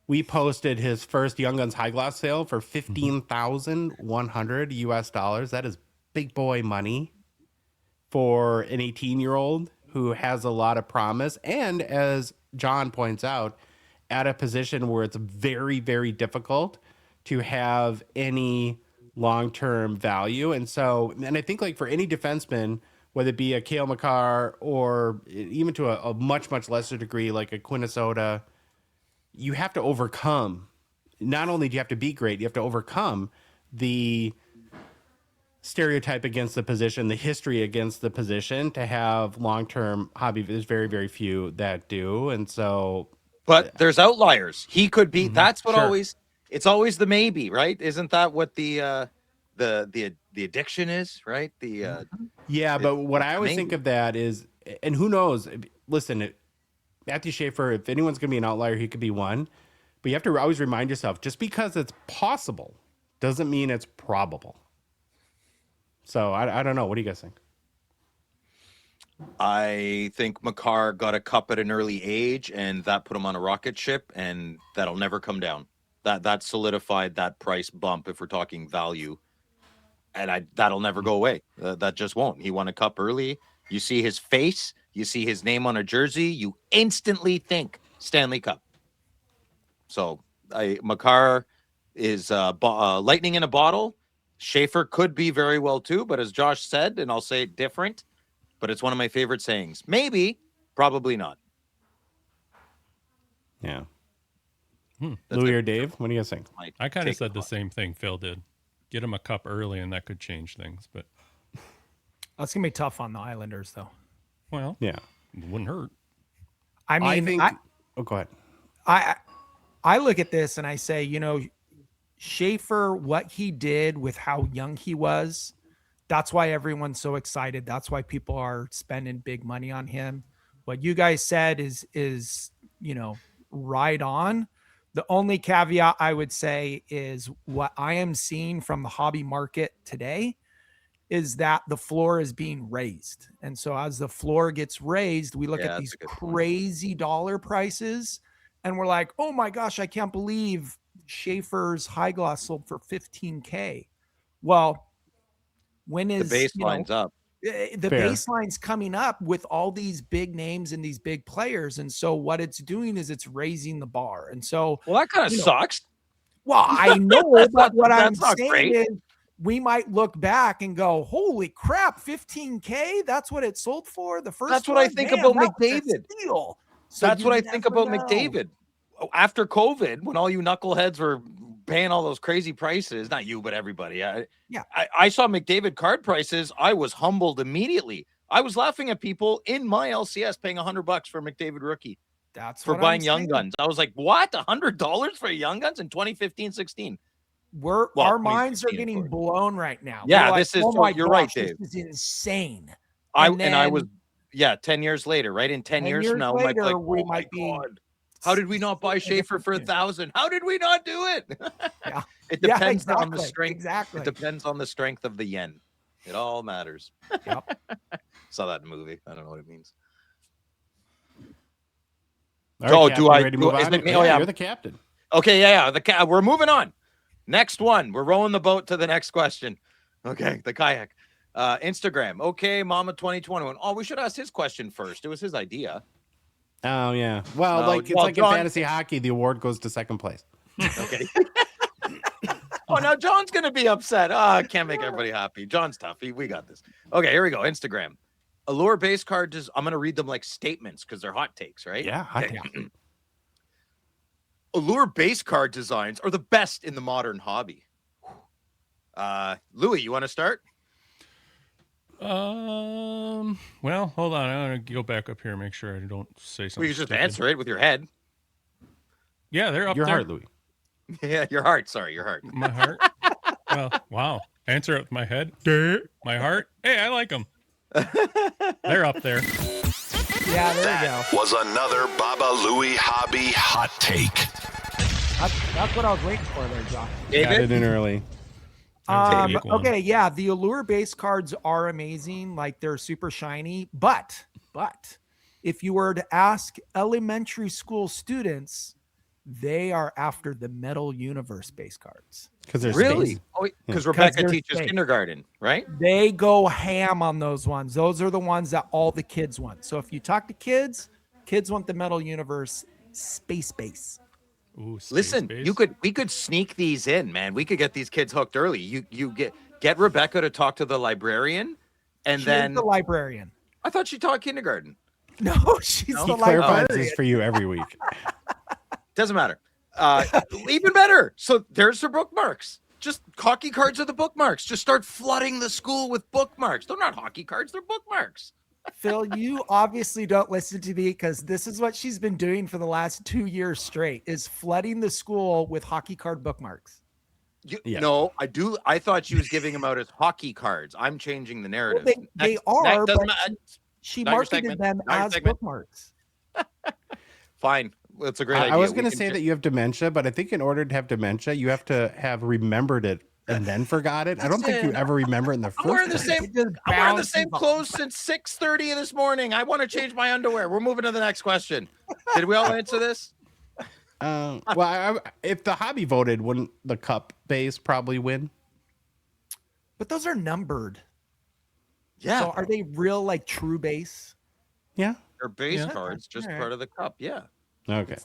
[SPEAKER 1] we posted his first Young Guns high gloss sale for $15,100 US. That is big boy money for an 18-year-old who has a lot of promise. And as John points out, at a position where it's very, very difficult to have any long-term value. And I think like for any defenseman, whether it be a Cale Makar or even to a much, much lesser degree, like a Quinnesota, you have to overcome, not only do you have to be great, you have to overcome the stereotype against the position, the history against the position to have long-term hobby. There's very, very few that do. And so,
[SPEAKER 4] but there's outliers. He could be, that's what
[SPEAKER 1] Sure.
[SPEAKER 4] it's always the maybe, right? Isn't that what the addiction is, right?
[SPEAKER 1] yeah, but what I always
[SPEAKER 4] maybe.
[SPEAKER 1] think of that is, and who knows, listen, Matthew Schaefer, if anyone's going to be an outlier, he could be one. But you have to always remind yourself, just because it's possible doesn't mean it's probable. So I don't know. What do you guys think?
[SPEAKER 4] I think Makar got a cup at an early age, and that put him on a rocket ship, and that'll never come down. That solidified that price bump if we're talking value, and that'll never go away. That just won't. He won a cup early. You see his face. You see his name on a jersey, you instantly think Stanley Cup. So Makar is lightning in a bottle. Schaefer could be very well too, but as Josh said, and I'll say it different, but it's one of my favorite sayings. Maybe, probably not.
[SPEAKER 1] Yeah. Louis or Dave, what do you guys think?
[SPEAKER 6] I kind of said the same thing Phil did. Get him a cup early, and that could change things. But
[SPEAKER 5] That's gonna be tough on the Islanders, though.
[SPEAKER 6] well,
[SPEAKER 1] Yeah.
[SPEAKER 6] it wouldn't hurt.
[SPEAKER 5] I mean,
[SPEAKER 1] think. Oh, go ahead.
[SPEAKER 5] I look at this and I say, you know, Schaefer, what he did with how young he was, that's why everyone's so excited. That's why people are spending big money on him. What you guys said is you know, right on. The only caveat I would say is what I am seeing from the hobby market today is that the floor is being raised. And so as the floor gets raised, we look at these crazy dollar prices and we're like, oh my gosh, I can't believe Schaefer's high gloss sold for $15K. Well, when is
[SPEAKER 4] the baseline's up?
[SPEAKER 5] The baseline's coming up with all these big names and these big players. And so what it's doing is it's raising the bar. And so,
[SPEAKER 4] well, that kind of sucks.
[SPEAKER 5] Well, I know, but what I'm
[SPEAKER 4] not
[SPEAKER 5] saying
[SPEAKER 4] great.
[SPEAKER 5] is we might look back and go, holy crap, $15K. That's what it sold for. The first.
[SPEAKER 4] That's what I think about McDavid.
[SPEAKER 5] So
[SPEAKER 4] that's what I think about McDavid. After COVID, when all you knuckleheads were paying all those crazy prices, not you, but everybody. I saw McDavid card prices. I was humbled immediately. I was laughing at people in my LCS paying $100 for McDavid rookie.
[SPEAKER 5] That's
[SPEAKER 4] for buying Young Guns. I was like, what? $100 for Young Guns in 2015-16?
[SPEAKER 5] Our minds are getting blown right now.
[SPEAKER 4] Yeah, this is. Oh you're right, Dave.
[SPEAKER 5] This is insane.
[SPEAKER 4] I was 10 years later, right? In 10 years from now, we might be. God. How did we not buy Schaefer for 1,000? How did we not do it?
[SPEAKER 5] Yeah.
[SPEAKER 4] It depends on the strength.
[SPEAKER 5] Exactly.
[SPEAKER 4] It depends on the strength of the yen. It all matters.
[SPEAKER 5] Yep.
[SPEAKER 4] Saw that in a movie. I don't know what it means.
[SPEAKER 1] All right, do I? Ready to move on? You're the captain.
[SPEAKER 4] Okay, yeah. We're moving on. Next one. We're rowing the boat to the next question. Okay, the kayak. Instagram. Okay, Mama 2021. Oh, we should ask his question first. It was his idea.
[SPEAKER 1] Oh yeah. Well, it's like John, in fantasy hockey, the award goes to second place.
[SPEAKER 4] Okay. Oh, now John's gonna be upset. Oh, I can't make everybody happy. John's tough. We got this. Okay, here we go. Instagram. Allure base cards. I'm gonna read them like statements because they're hot takes, right?
[SPEAKER 1] Yeah. Hot take.
[SPEAKER 4] Allure base card designs are the best in the modern hobby. Louis, you want to start?
[SPEAKER 6] Well, hold on. I'm gonna go back up here and make sure I don't say something.
[SPEAKER 4] Well, you just answer it with your head.
[SPEAKER 6] Yeah, they're up
[SPEAKER 1] your
[SPEAKER 6] there.
[SPEAKER 1] Heart, Louis.
[SPEAKER 4] Yeah, your heart. Sorry, your heart.
[SPEAKER 6] My heart. Well, wow. Answer it with my head. My heart. Hey, I like them. They're up there.
[SPEAKER 5] Yeah, there you go.
[SPEAKER 2] Was another Baba Louie hobby hot take.
[SPEAKER 5] That's what I was waiting for there, Josh.
[SPEAKER 1] Got it in early.
[SPEAKER 5] Okay, yeah, the Allure base cards are amazing. Like they're super shiny, but if you were to ask elementary school students, they are after the Metal Universe base cards.
[SPEAKER 1] Because they're
[SPEAKER 4] really?
[SPEAKER 1] space.
[SPEAKER 4] Oh, because Rebecca teaches kindergarten, right?
[SPEAKER 5] They go ham on those ones. Those are the ones that all the kids want. So if you talk to kids want the Metal Universe space base.
[SPEAKER 6] Ooh,
[SPEAKER 4] listen,
[SPEAKER 6] space.
[SPEAKER 4] we could sneak these in, man. We could get these kids hooked early. You get Rebecca to talk to the librarian, and then
[SPEAKER 5] the librarian.
[SPEAKER 4] I thought she taught kindergarten.
[SPEAKER 5] No, she's the
[SPEAKER 1] librarian. Clarifies
[SPEAKER 5] librarian.
[SPEAKER 1] this for you every week.
[SPEAKER 4] Doesn't matter. Even better. So there's the bookmarks. Just hockey cards are the bookmarks. Just start flooding the school with bookmarks. They're not hockey cards. They're bookmarks.
[SPEAKER 5] Phil, you obviously don't listen to me because this is what she's been doing for the last 2 years straight, is flooding the school with hockey card bookmarks.
[SPEAKER 4] No, I do. I thought she was giving them out as hockey cards. I'm changing the narrative.
[SPEAKER 5] Well, they are, but she marketed them as bookmarks.
[SPEAKER 4] Fine. That's a great idea.
[SPEAKER 1] I was going to say that you have dementia, but I think in order to have dementia, you have to have remembered it and then forgot it. I don't think you ever remember it in the first place.
[SPEAKER 4] I'm wearing the same clothes since 6:30 this morning. I want to change my underwear. We're moving to the next question. Did we all answer this?
[SPEAKER 1] If the hobby voted, wouldn't the cup base probably win?
[SPEAKER 5] But those are numbered.
[SPEAKER 4] Yeah.
[SPEAKER 5] So are they real like true base?
[SPEAKER 1] Yeah.
[SPEAKER 4] They're base
[SPEAKER 6] Yeah.
[SPEAKER 4] cards, just
[SPEAKER 5] Alright.
[SPEAKER 4] part of the cup. Yeah.
[SPEAKER 1] Okay.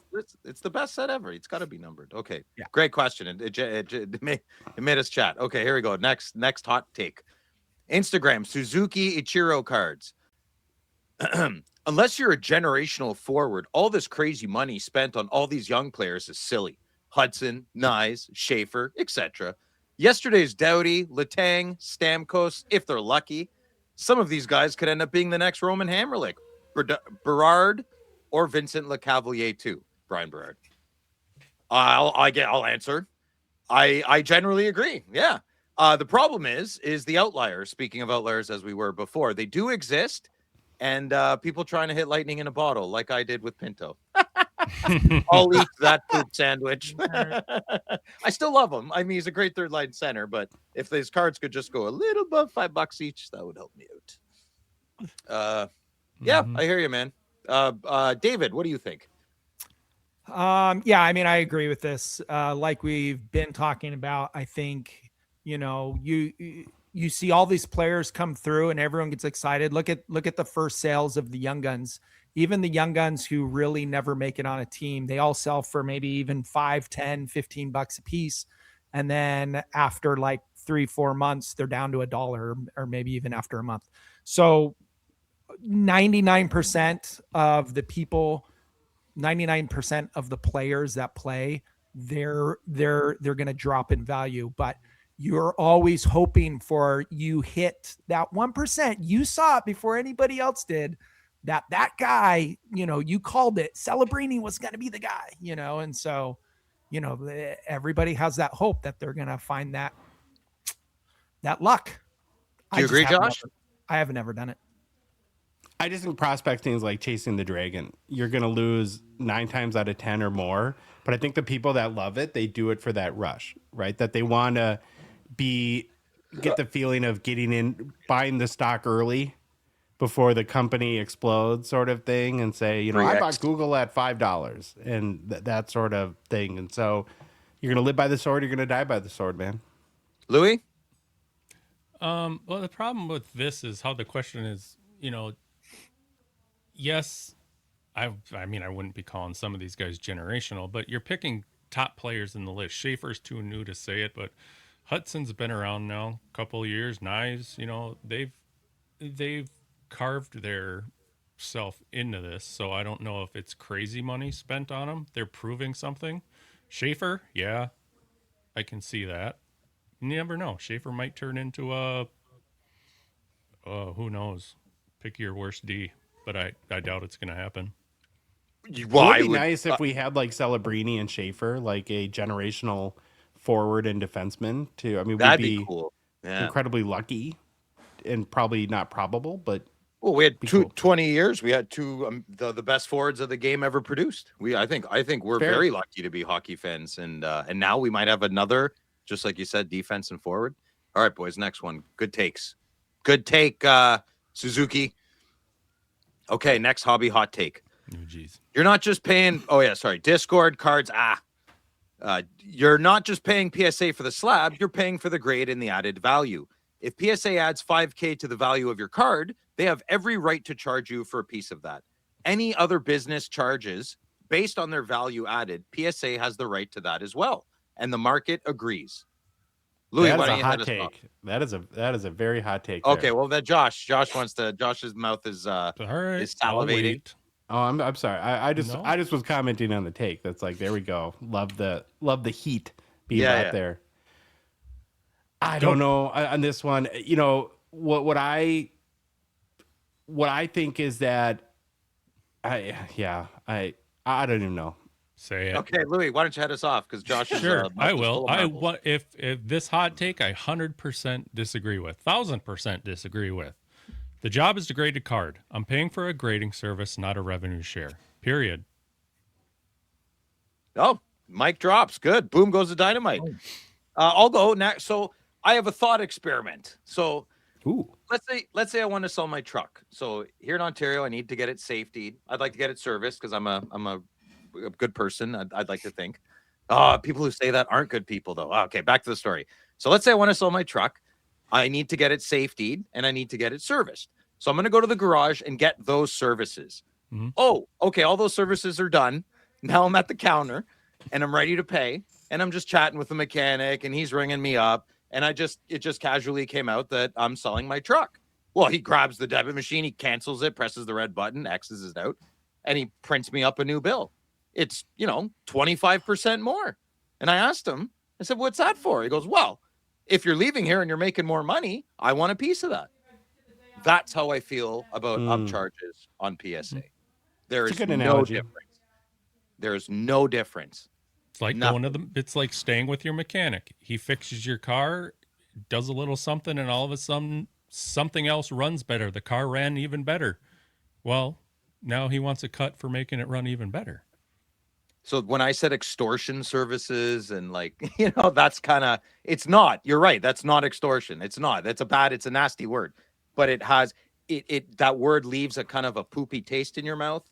[SPEAKER 4] It's the best set ever. It's got to be numbered. Okay.
[SPEAKER 5] Yeah.
[SPEAKER 4] Great question. It made us chat. Okay, here we go. Next hot take. Instagram, Suzuki Ichiro cards. Unless you're a generational forward, all this crazy money spent on all these young players is silly. Hudson, Nyes, Schaefer, etc. Yesterday's Doughty, Letang, Stamkos, if they're lucky. Some of these guys could end up being the next Roman Hamrlik, Berard, or Vincent Lecavalier too. Brian Berard. I'll answer. I generally agree. Yeah. The problem is the outliers. Speaking of outliers, as we were before, they do exist, and people trying to hit lightning in a bottle, like I did with Pinto. I'll eat that poop sandwich. I still love him. I mean, he's a great third line center, but if these cards could just go a little above $5 each, that would help me out. Yeah, I hear you, man. David, what do you think?
[SPEAKER 5] Yeah, I mean, I agree with this. Like we've been talking about, I think, you see all these players come through and everyone gets excited. Look at the first sales of the young guns. Even the young guns who really never make it on a team, they all sell for maybe even $5, $10, $15 a piece. And then after like 3-4 months, they're down to $1, or maybe even after a month. So 99% of the people, 99% of the players that play, they're going to drop in value, but you're always hoping for you hit that 1%. You saw it before anybody else did, that guy, you called it. Celebrini was going to be the guy, and so, everybody has that hope that they're going to find that luck.
[SPEAKER 4] Do you agree, Josh?
[SPEAKER 5] I haven't ever done it.
[SPEAKER 1] I just think prospecting is like chasing the dragon. You're going to lose 9 times out of 10 or more. But I think the people that love it, they do it for that rush, right? That they want to get the feeling of getting in, buying the stock early before the company explodes, sort of thing, and say, I bought Google at $5 and that sort of thing. And so you're going to live by the sword. You're going to die by the sword, man.
[SPEAKER 4] Louis?
[SPEAKER 6] Well, the problem with this is how the question is, yes, I mean, I wouldn't be calling some of these guys generational, but you're picking top players in the list. Schaefer's too new to say it, but Hudson's been around now a couple of years. Knives, they've carved their self into this, so I don't know if it's crazy money spent on them. They're proving something. Schaefer, yeah, I can see that. You never know. Schaefer might turn into who knows? Pick your worst D, but I doubt it's going to happen.
[SPEAKER 1] It would be nice if we had like Celebrini and Schaefer, like a generational forward and defenseman too. I mean,
[SPEAKER 4] that'd
[SPEAKER 1] we'd
[SPEAKER 4] be cool. Yeah.
[SPEAKER 1] Incredibly lucky and probably not probable, but
[SPEAKER 4] we had 20 years. We had two the best forwards of the game ever produced. I think we're very lucky to be hockey fans, and now we might have another, just like you said, defense and forward. All right, boys, next one. Good takes. Good take, Suzuki. Okay, next hobby hot take.
[SPEAKER 6] Oh, geez.
[SPEAKER 4] You're not just paying. Oh yeah, sorry. Discord cards. You're not just paying PSA for the slab. You're paying for the grade and the added value. If PSA adds $5K to the value of your card, they have every right to charge you for a piece of that. Any other business charges based on their value added, PSA has the right to that as well, and the market agrees. Louis,
[SPEAKER 1] that
[SPEAKER 4] why
[SPEAKER 1] is
[SPEAKER 4] don't
[SPEAKER 1] a
[SPEAKER 4] you
[SPEAKER 1] hot
[SPEAKER 4] head us off?
[SPEAKER 1] take. That is a very hot take.
[SPEAKER 4] Okay,
[SPEAKER 1] there.
[SPEAKER 4] well then Josh wants to. Josh's mouth is
[SPEAKER 6] All right,
[SPEAKER 4] is salivating.
[SPEAKER 1] Oh, I'm sorry. I just was commenting on the take. That's like, there we go. Love the heat being out there. I don't know on this one. What I think is that I don't even know.
[SPEAKER 6] Say it.
[SPEAKER 4] Okay, Louis, why don't you head us off? Because Josh is
[SPEAKER 6] Sure, I will.
[SPEAKER 4] I
[SPEAKER 6] if this hot take, I 100% disagree with, 1000% disagree with. The job is to grade a card. I'm paying for a grading service, not a revenue share. Period.
[SPEAKER 4] Oh, mic drops. Good. Boom goes the dynamite. I'll go next. So I have a thought experiment. So let's say I want to sell my truck. So here in Ontario, I need to get it safetied. I'd like to get it serviced because I'm a good person. I'd like to think. People who say that aren't good people, though. Okay, back to the story. So let's say I want to sell my truck. I need to get it safetied and I need to get it serviced. So I'm going to go to the garage and get those services. Oh, okay. All those services are done. Now I'm at the counter and I'm ready to pay. And I'm just chatting with the mechanic and he's ringing me up. And it just casually came out that I'm selling my truck. Well, he grabs the debit machine, he cancels it, presses the red button, X's it out, and he prints me up a new bill. It's, 25% more. And I asked him, I said, what's that for? He goes, well, if you're leaving here and you're making more money, I want a piece of that. That's how I feel about upcharges on PSA. There is no difference. There's no difference.
[SPEAKER 6] It's like it's like staying with your mechanic. He fixes your car, does a little something, and all of a sudden something else runs better. The car ran even better. Well, now he wants a cut for making it run even better.
[SPEAKER 4] So when I said extortion services and that's kind of, it's not, you're right. That's not extortion. It's not, it's a nasty word, but it has, that word leaves a kind of a poopy taste in your mouth,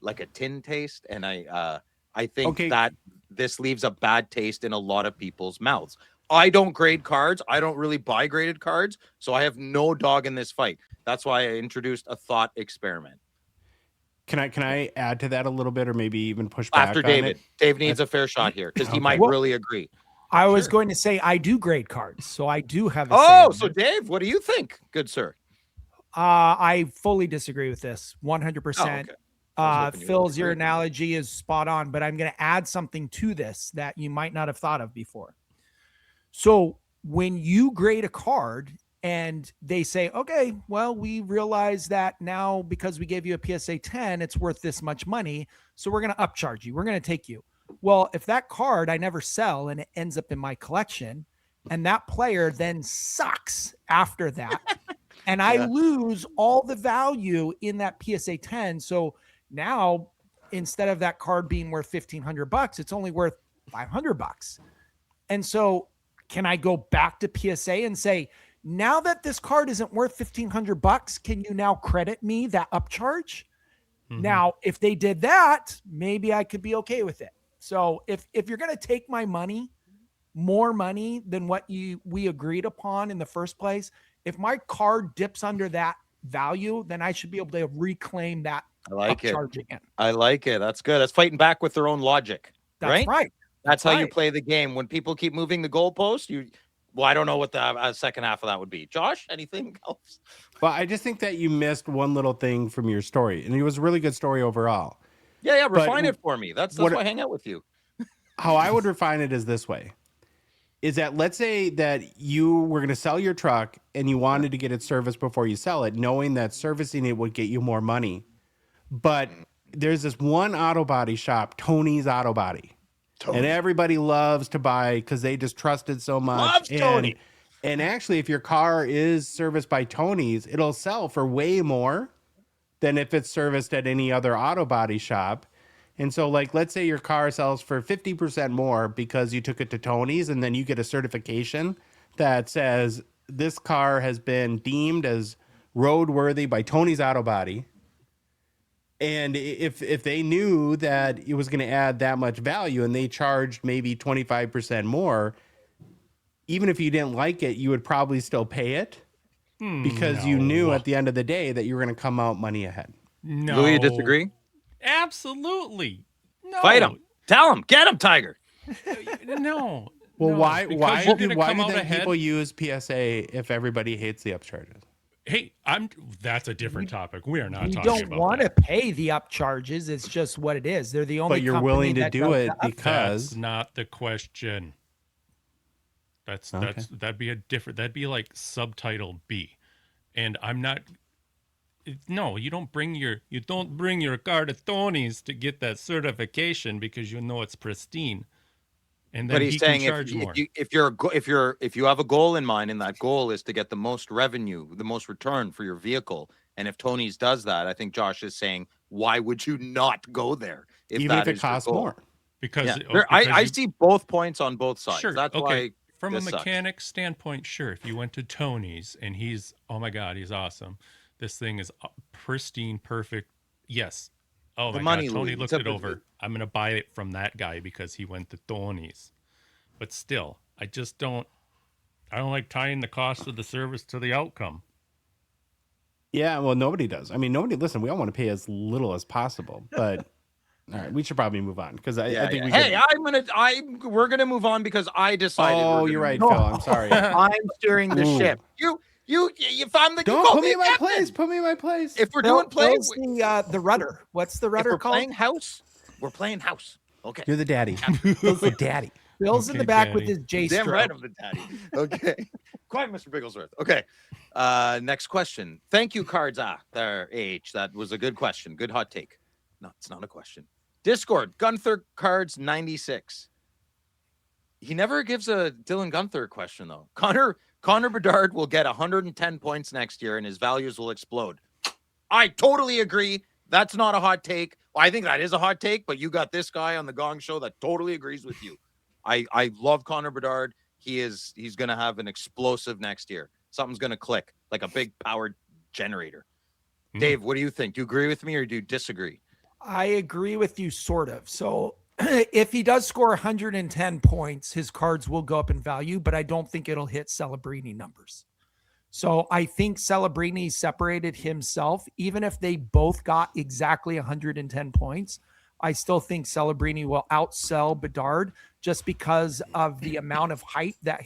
[SPEAKER 4] like a tin taste. And I think that this leaves a bad taste in a lot of people's mouths. I don't grade cards. I don't really buy graded cards. So I have no dog in this fight. That's why I introduced a thought experiment.
[SPEAKER 1] Can I add to that a little bit, or maybe even push back
[SPEAKER 4] after
[SPEAKER 1] on
[SPEAKER 4] David?
[SPEAKER 1] it?
[SPEAKER 4] Dave needs a fair shot here because he might really agree.
[SPEAKER 5] I was going to say I do grade cards, so I do have.
[SPEAKER 4] So Dave, what do you think, good sir?
[SPEAKER 5] I fully disagree with this 100%. Phil's your analogy is spot on, but I'm going to add something to this that you might not have thought of before. So when you grade a card and they say, okay, well, we realize that now because we gave you a PSA 10, it's worth this much money. So we're going to upcharge you. We're going to take you. Well, if that card I never sell and it ends up in my collection and that player then sucks after that and I lose all the value in that PSA 10. So now instead of that card being worth $1,500, it's only worth $500. And so can I go back to PSA and say, now that this card isn't worth $1,500, can you now credit me that upcharge? Now, if they did that, maybe I could be okay with it. So if you're going to take my money, more money than what we agreed upon in the first place, if my card dips under that value, then I should be able to reclaim that.
[SPEAKER 4] I like it.
[SPEAKER 5] Again.
[SPEAKER 4] I like it. That's good. That's fighting back with their own logic.
[SPEAKER 5] That's right.
[SPEAKER 4] That's how you play the game. When people keep moving the goalpost, I don't know what the second half of that would be. Josh, anything else?
[SPEAKER 1] Well, I just think that you missed one little thing from your story, and it was a really good story overall.
[SPEAKER 4] Yeah, refine it for me. That's why I hang out with you.
[SPEAKER 1] How I would refine it is this way. Is that, let's say that you were going to sell your truck and you wanted to get it serviced before you sell it, knowing that servicing it would get you more money. But there's this one auto body shop, Tony's Auto Body. And everybody loves to buy because they just trust it so much.
[SPEAKER 4] Loves Tony.
[SPEAKER 1] And actually, if your car is serviced by Tony's, it'll sell for way more than if it's serviced at any other auto body shop. And so, let's say your car sells for 50% more because you took it to Tony's, and then you get a certification that says this car has been deemed as roadworthy by Tony's Auto Body. And if they knew that it was going to add that much value and they charged maybe 25% more, even if you didn't like it, you would probably still pay it because you knew at the end of the day that you were going to come out money ahead.
[SPEAKER 6] No.
[SPEAKER 4] Louis, you disagree?
[SPEAKER 6] Absolutely. No.
[SPEAKER 4] Fight him. Tell him. Get him, Tiger.
[SPEAKER 6] No.
[SPEAKER 1] Well, why do
[SPEAKER 6] then
[SPEAKER 1] people use PSA if everybody hates the upcharges?
[SPEAKER 6] Hey, that's a different topic. We are not talking about
[SPEAKER 5] that. You don't want to pay the upcharges. It's just what it is. They're the only
[SPEAKER 1] But you're willing to do it because
[SPEAKER 6] that's not the question. That'd be like subtitle B. And I'm not. No, you don't bring your car to Tony's to get that certification because you know it's pristine. And then
[SPEAKER 4] but he's saying if you have a goal in mind, and that goal is to get the most revenue, the most return for your vehicle, and if Tony's does that, I think Josh is saying, why would you not go there
[SPEAKER 1] even if it costs more?
[SPEAKER 6] Because
[SPEAKER 4] I see both points on both sides.
[SPEAKER 6] Sure,
[SPEAKER 4] that's why.
[SPEAKER 6] From a mechanic standpoint, sure. If you went to Tony's and he's, oh my God, he's awesome. This thing is pristine, perfect. Yes. Oh my God, Tony looked it over. I'm going to buy it from that guy because he went to Tony's. But still, I don't like tying the cost of the service to the outcome.
[SPEAKER 1] Yeah, well, nobody does. I mean, nobody. Listen, we all want to pay as little as possible, but all right, we should probably move on because I think we.
[SPEAKER 4] Hey,
[SPEAKER 1] could...
[SPEAKER 4] we're gonna move on because I decided.
[SPEAKER 1] Oh,
[SPEAKER 4] we're
[SPEAKER 1] you're
[SPEAKER 4] gonna
[SPEAKER 1] right,
[SPEAKER 4] move
[SPEAKER 1] Phil.
[SPEAKER 4] on.
[SPEAKER 1] I'm sorry.
[SPEAKER 4] I'm steering the
[SPEAKER 1] Ooh.
[SPEAKER 4] ship. If I'm the
[SPEAKER 1] Don't
[SPEAKER 4] you
[SPEAKER 1] put me in my place. Put me in my place.
[SPEAKER 4] If we're
[SPEAKER 5] Phil-
[SPEAKER 4] doing play,
[SPEAKER 5] Phil's the rudder. What's the
[SPEAKER 4] if
[SPEAKER 5] rudder
[SPEAKER 4] we're
[SPEAKER 5] called?
[SPEAKER 4] playing house, we're playing house. Okay.
[SPEAKER 1] You're the daddy. Phil's the daddy.
[SPEAKER 5] Phil's in
[SPEAKER 6] Okay,
[SPEAKER 5] the back with
[SPEAKER 6] Daddy.
[SPEAKER 5] his J
[SPEAKER 4] Damn
[SPEAKER 5] stroke.
[SPEAKER 4] right, I'm the daddy. Okay. Quiet, Mr. Bigglesworth. Okay. Next question. Thank you, Cards. There, AH. That was a good question. Good hot take. No, it's not a question. Discord, Gunther Cards 96. He never gives a Dylan Gunther question, though. Connor Bedard will get 110 points next year and his values will explode. I totally agree. That's not a hot take. Well, I think that is a hot take, but you got this guy on the Gong Show that totally agrees with you. I love Connor Bedard. He's going to have an explosive next year. Something's going to click like a big powered generator. Dave, what do you think? Do you agree with me or do you disagree?
[SPEAKER 5] I agree with you, sort of. So if he does score 110 points, his cards will go up in value, but I don't think it'll hit Celebrini numbers. So I think Celebrini separated himself. Even if they both got exactly 110 points, I still think Celebrini will outsell Bedard just because of the amount of hype that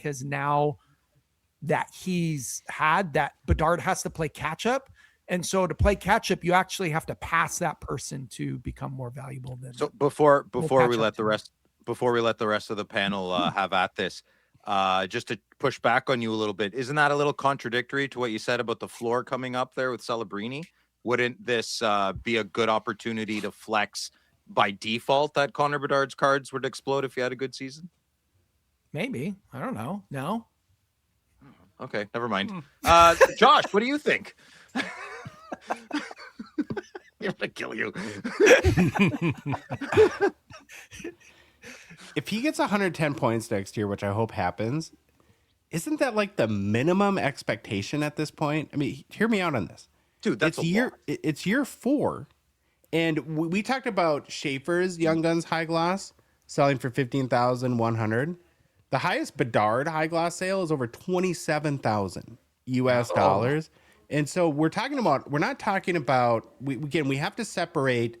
[SPEAKER 5] he's had, that Bedard has to play catch up. And so to play catch up, you actually have to pass that person to become more valuable than.
[SPEAKER 4] So before we
[SPEAKER 5] catch
[SPEAKER 4] let
[SPEAKER 5] up
[SPEAKER 4] the
[SPEAKER 5] to
[SPEAKER 4] rest of the panel have at this, just to push back on you a little bit, isn't that a little contradictory to what you said about the floor coming up there with Celebrini? Wouldn't this be a good opportunity to flex by default that Connor Bedard's cards would explode if he had a good season?
[SPEAKER 5] Maybe. I don't know. No.
[SPEAKER 4] Okay, never mind. Josh, what do you think? I'm gonna kill you.
[SPEAKER 1] If he gets 110 points next year, which I hope happens, isn't that like the minimum expectation at this point? I mean, hear me out on this.
[SPEAKER 4] Dude, that's
[SPEAKER 1] it's year 4. And we talked about Schaefer's Young Guns High Gloss selling for $15,100. The highest Bedard High Gloss sale is over $27,000 US dollars. And so we're not talking about, we have to separate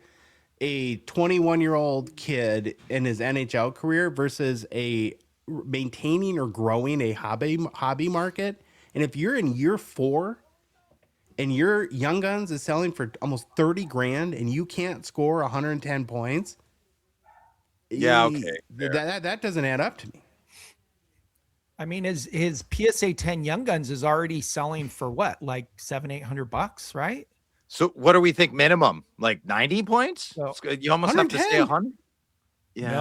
[SPEAKER 1] a 21-year-old kid in his NHL career versus a maintaining or growing a hobby market. And if you're in year 4 and your Young Guns is selling for almost 30 grand and you can't score 110 points.
[SPEAKER 4] Yeah. Okay.
[SPEAKER 1] That doesn't add up to me.
[SPEAKER 5] I mean, his PSA 10 Young Guns is already selling for what, like $700-800, right?
[SPEAKER 4] So what do we think minimum? Like 90 points?
[SPEAKER 5] So,
[SPEAKER 4] you almost have to say 100. Yeah.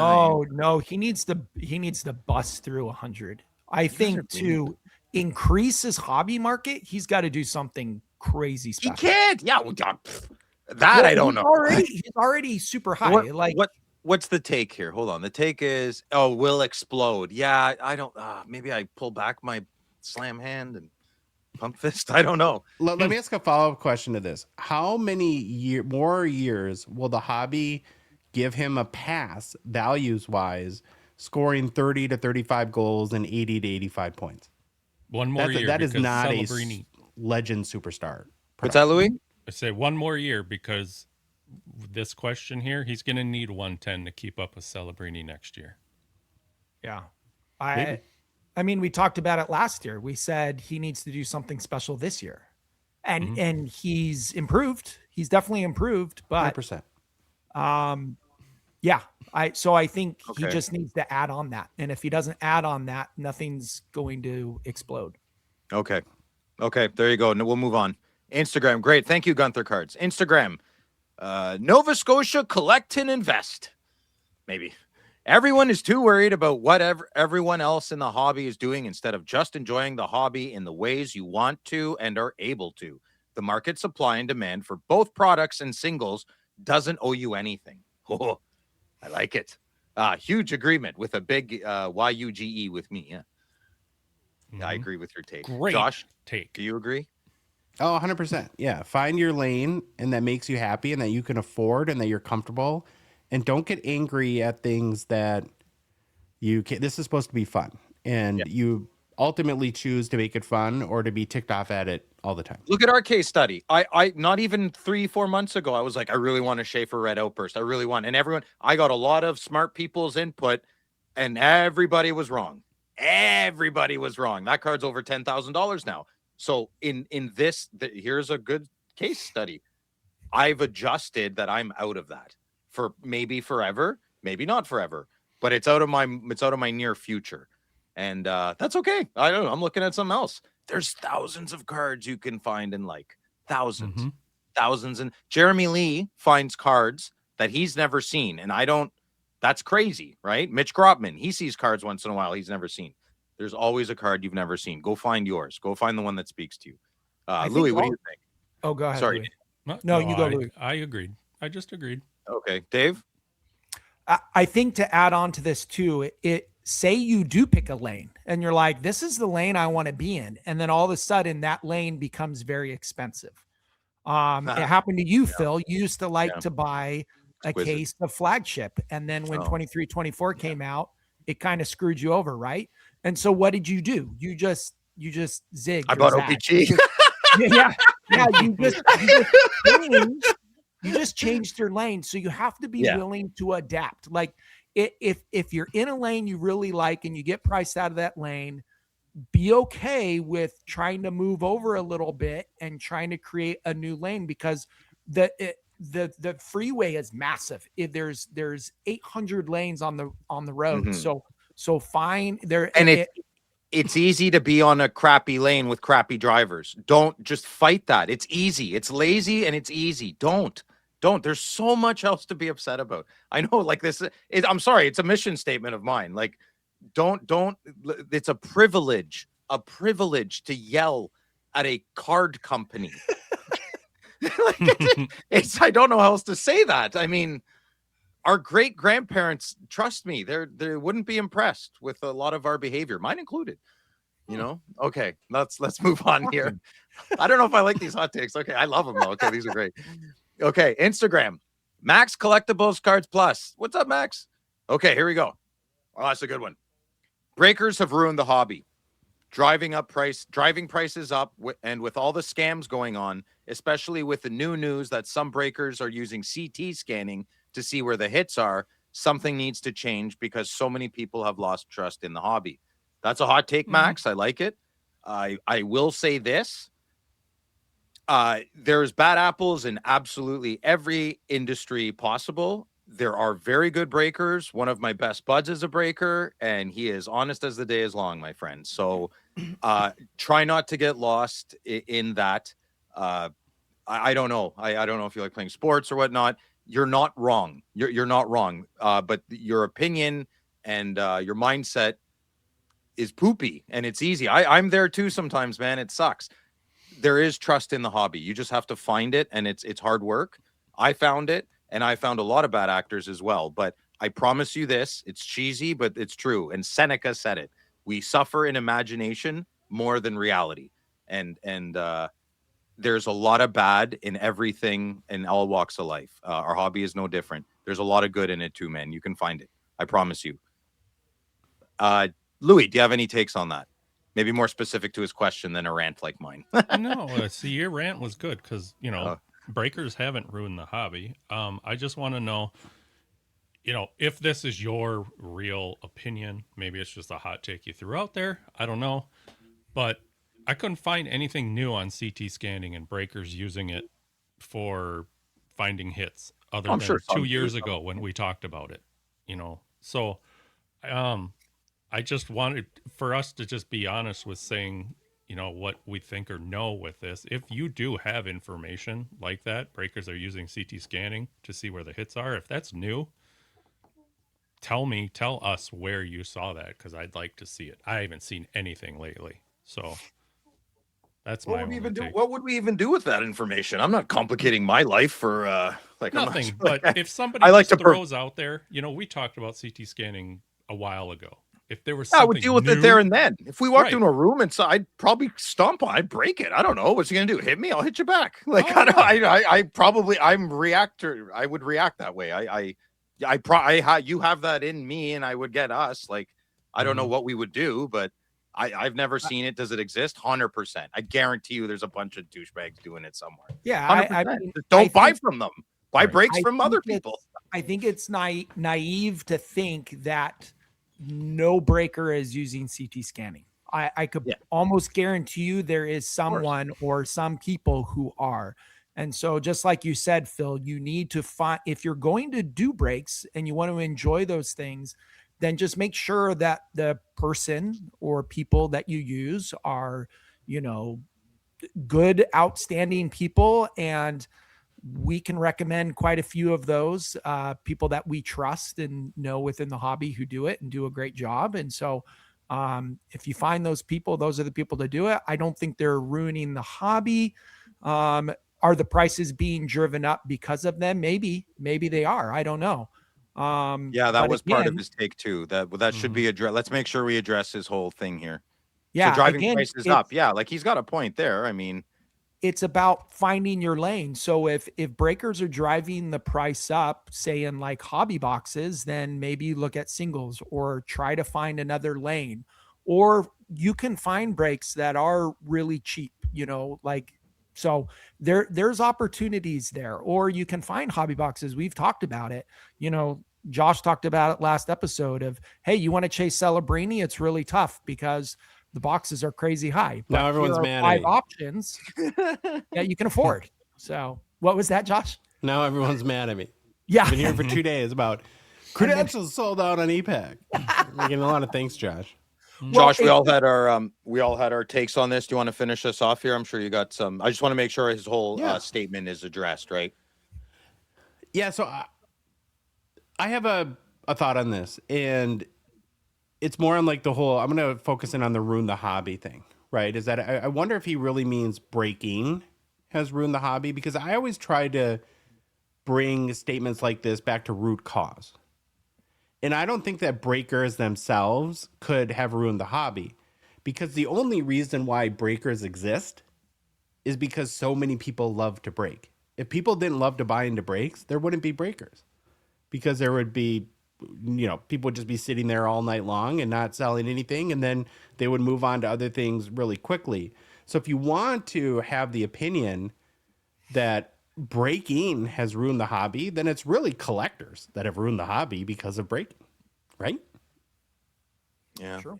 [SPEAKER 5] No, he needs to bust through 100. I think to increase his hobby market, he's got to do something crazy special.
[SPEAKER 4] He can't. Yeah. I don't know.
[SPEAKER 5] He's already super high.
[SPEAKER 4] What's the take here? Hold on. The take is, will explode. Yeah, I don't. Maybe I pull back my slam hand and pump fist. I don't know.
[SPEAKER 1] Let me ask a follow-up question to this. How many more years will the hobby give him a pass, values-wise, scoring 30 to 35 goals and 80 to 85 points?
[SPEAKER 6] One more year.
[SPEAKER 1] That is not
[SPEAKER 6] Celebrini.
[SPEAKER 1] a legend superstar.
[SPEAKER 4] What's that, Louis?
[SPEAKER 6] I say one more year because this question here, he's going to need 110 to keep up with Celebrini next year.
[SPEAKER 5] Yeah. I mean, we talked about it last year. We said he needs to do something special this year. And he's improved. He's definitely improved, but
[SPEAKER 1] 100%.
[SPEAKER 5] yeah. I think he just needs to add on that. And if he doesn't add on that, nothing's going to explode.
[SPEAKER 4] Okay. There you go. We'll move on. Instagram. Great. Thank you, Gunther Cards. Instagram. Nova Scotia collect and invest. Maybe. Everyone is too worried about whatever everyone else in the hobby is doing instead of just enjoying the hobby in the ways you want to and are able to. The market supply and demand for both products and singles doesn't owe you anything. Oh, I like it. Huge agreement with a big YUGE with me. Yeah. I agree with your take.
[SPEAKER 6] Great
[SPEAKER 4] Josh,
[SPEAKER 6] take.
[SPEAKER 4] do you agree?
[SPEAKER 1] Oh, 100%. Yeah. Find your lane and that makes you happy and that you can afford and that you're comfortable. And don't get angry at things that you can. This is supposed to be fun. And you ultimately choose to make it fun or to be ticked off at it all the time.
[SPEAKER 4] Look at our case study. I not even 3-4 months ago, I was like, I really want a Schaefer Red Outburst. I really want, and everyone, I got a lot of smart people's input, and everybody was wrong. Everybody was wrong. That card's over $10,000 now. So in this, here's a good case study. I've adjusted that I'm out of that for maybe forever, maybe not forever, but it's out of my near future. And that's okay. I don't know. I'm looking at something else. There's thousands of cards you can find and like thousands. And Jeremy Lee finds cards that he's never seen. And that's crazy, right? Mitch Grotman, he sees cards once in a while he's never seen. There's always a card you've never seen. Go find yours. Go find the one that speaks to you. Louis, what do you think?
[SPEAKER 5] Oh, go ahead.
[SPEAKER 4] Sorry.
[SPEAKER 5] Louis. No, you go, Louis.
[SPEAKER 6] I agreed. I just agreed.
[SPEAKER 4] Okay. Dave?
[SPEAKER 5] I think to add on to this too, say you do pick a lane and you're like, this is the lane I want to be in. And then all of a sudden that lane becomes very expensive. It happened to you, Phil. You used to like to buy a case of Flagship. And then when 23-24 came out, it kind of screwed you over, right? And so what did you do? You just zigged.
[SPEAKER 4] I bought O-Pee-Chee.
[SPEAKER 5] Yeah. You just changed your lane. So you have to be willing to adapt. Like if you're in a lane you really like and you get priced out of that lane, be okay with trying to move over a little bit and trying to create a new lane, because the freeway is massive. There's 800 lanes on the road. So fine there.
[SPEAKER 4] And it's easy to be on a crappy lane with crappy drivers. Don't just fight that. It's easy. It's lazy and it's easy. Don't. There's so much else to be upset about. I know, like this. I'm sorry. It's a mission statement of mine. Like, don't. It's a privilege to yell at a card company. I don't know how else to say that. I mean, our great grandparents, trust me, they wouldn't be impressed with a lot of our behavior, mine included. You know? Okay, let's move on here. I don't know if I like these hot takes. Okay, I love them though. Okay, these are great. Okay, Instagram, Max Collectibles Cards Plus. What's up, Max? Okay, here we go. Oh, that's a good one. Breakers have ruined the hobby. Driving prices up, and with all the scams going on, especially with the new news that some breakers are using CT scanning to see where the hits are, something needs to change because so many people have lost trust in the hobby. That's a hot take, Max. I like it. I will say this. There's bad apples in absolutely every industry possible. There are very good breakers. One of my best buds is a breaker, and he is honest as the day is long, my friend. So try not to get lost in that. I don't know. I don't know if you like playing sports or whatnot. You're not wrong. You're not wrong. But your opinion and your mindset is poopy, and it's easy. I'm there too sometimes, man. It sucks. There is trust in the hobby. You just have to find it, and it's hard work. I found it, and I found a lot of bad actors as well. But I promise you this, it's cheesy, but it's true. And Seneca said it. We suffer in imagination more than reality. And there's a lot of bad in everything in all walks of life. Our hobby is no different. There's a lot of good in it too, man. You can find it. I promise you. Louis, do you have any takes on that? Maybe more specific to his question than a rant like mine.
[SPEAKER 6] No, see, your rant was good because, breakers haven't ruined the hobby. I just want to know, if this is your real opinion, maybe it's just a hot take you threw out there. I don't know. But I couldn't find anything new on CT scanning and breakers using it for finding hits other than 2 years ago when we talked about it, So I just wanted for us to just be honest with saying, what we think or know with this. If you do have information like that, breakers are using CT scanning to see where the hits are. If that's new, tell us where you saw that, because I'd like to see it. I haven't seen anything lately. So that's
[SPEAKER 4] what would we even do with that information? I'm not complicating my life for
[SPEAKER 6] nothing. But if somebody throws out there, we talked about CT scanning a while ago. If there was something
[SPEAKER 4] I would deal with it there and then. If we walked into a room and saw, I'd probably stomp on, I'd break it. I don't know. What's he gonna do? Hit me? I'll hit you back. I'm reactor. I would react that way. You have that in me, and I would get us. I don't know what we would do, but I've never seen it. Does it exist? 100%. I guarantee you, there's a bunch of douchebags doing it somewhere.
[SPEAKER 5] Yeah,
[SPEAKER 4] 100%.
[SPEAKER 5] mean,
[SPEAKER 4] Just don't buy from them. Buy breaks
[SPEAKER 5] I
[SPEAKER 4] from
[SPEAKER 5] think
[SPEAKER 4] other people.
[SPEAKER 5] I think it's naive to think that no breaker is using CT scanning. I could almost guarantee you there is someone or some people who are. And so just like you said, Phil, you need to find, if you're going to do breaks and you want to enjoy those things, then just make sure that the person or people that you use are, good, outstanding people. And we can recommend quite a few of those people that we trust and know within the hobby who do it and do a great job. And so if you find those people, those are the people to do it. I don't think they're ruining the hobby. Are the prices being driven up because of them? Maybe they are. I don't know.
[SPEAKER 4] That was part of his take too. That should be addressed. Let's make sure we address his whole thing here.
[SPEAKER 5] Yeah,
[SPEAKER 4] so driving prices up. Yeah, like he's got a point there. I mean,
[SPEAKER 5] it's about finding your lane. So if breakers are driving the price up, say in like hobby boxes, then maybe look at singles or try to find another lane. Or you can find breaks that are really cheap, so there's opportunities there. Or you can find hobby boxes. We've talked about it. Josh talked about it last episode of, hey, you want to chase Celebrini? It's really tough because the boxes are crazy high.
[SPEAKER 1] But now everyone's mad at
[SPEAKER 5] 5
[SPEAKER 1] me.
[SPEAKER 5] options that you can afford. So what was that, Josh?
[SPEAKER 1] Now everyone's mad at me.
[SPEAKER 5] Yeah.
[SPEAKER 1] I've been here for 2 days about credentials sold out on EPAC. We're getting a lot of thanks, Josh.
[SPEAKER 4] Josh, we all had our takes on this. Do you want to finish us off here? I'm sure you got some. I just want to make sure his whole statement is addressed, right?
[SPEAKER 1] Yeah. So I have a thought on this, and it's more on like the whole. I'm going to focus in on the ruin the hobby thing, right? Is that I wonder if he really means breaking has ruined the hobby, because I always try to bring statements like this back to root cause. And I don't think that breakers themselves could have ruined the hobby, because the only reason why breakers exist is because so many people love to break. If people didn't love to buy into breaks, there wouldn't be breakers, because there would be, people would just be sitting there all night long and not selling anything. And then they would move on to other things really quickly. So if you want to have the opinion that breaking has ruined the hobby, then it's really collectors that have ruined the hobby because of breaking, right?
[SPEAKER 4] Yeah. True.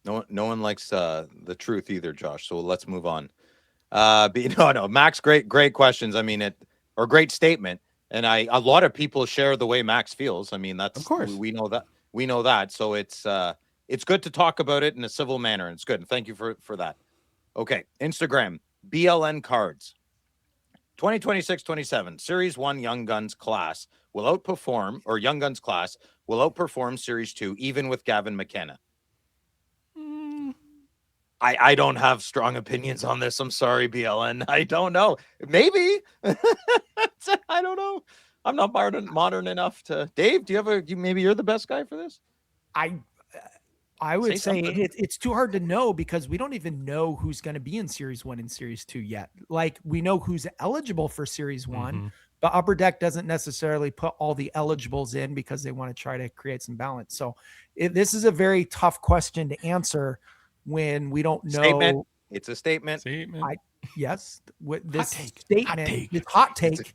[SPEAKER 4] No one likes the truth either, Josh. So let's move on. Max, great questions. I mean, great statement. And a lot of people share the way Max feels. I mean, that's, of course, we know that. So it's good to talk about it in a civil manner. And it's good. And thank you for that. Okay. Instagram, BLN Cards. 2026-27 Series 1 Young Guns class will outperform Series 2, even with Gavin McKenna. I don't have strong opinions on this. I'm sorry, BLN. I don't know. Maybe. I don't know. I'm not modern enough to. Dave, do you have maybe you're the best guy for this?
[SPEAKER 5] I would say it's too hard to know, because we don't even know who's going to be in Series 1 and Series 2 yet. Like, we know who's eligible for Series 1, but Upper Deck doesn't necessarily put all the eligibles in because they want to try to create some balance. So this is a very tough question to answer when we don't know.
[SPEAKER 4] Statement. It's a statement.
[SPEAKER 5] Yes. This
[SPEAKER 4] hot take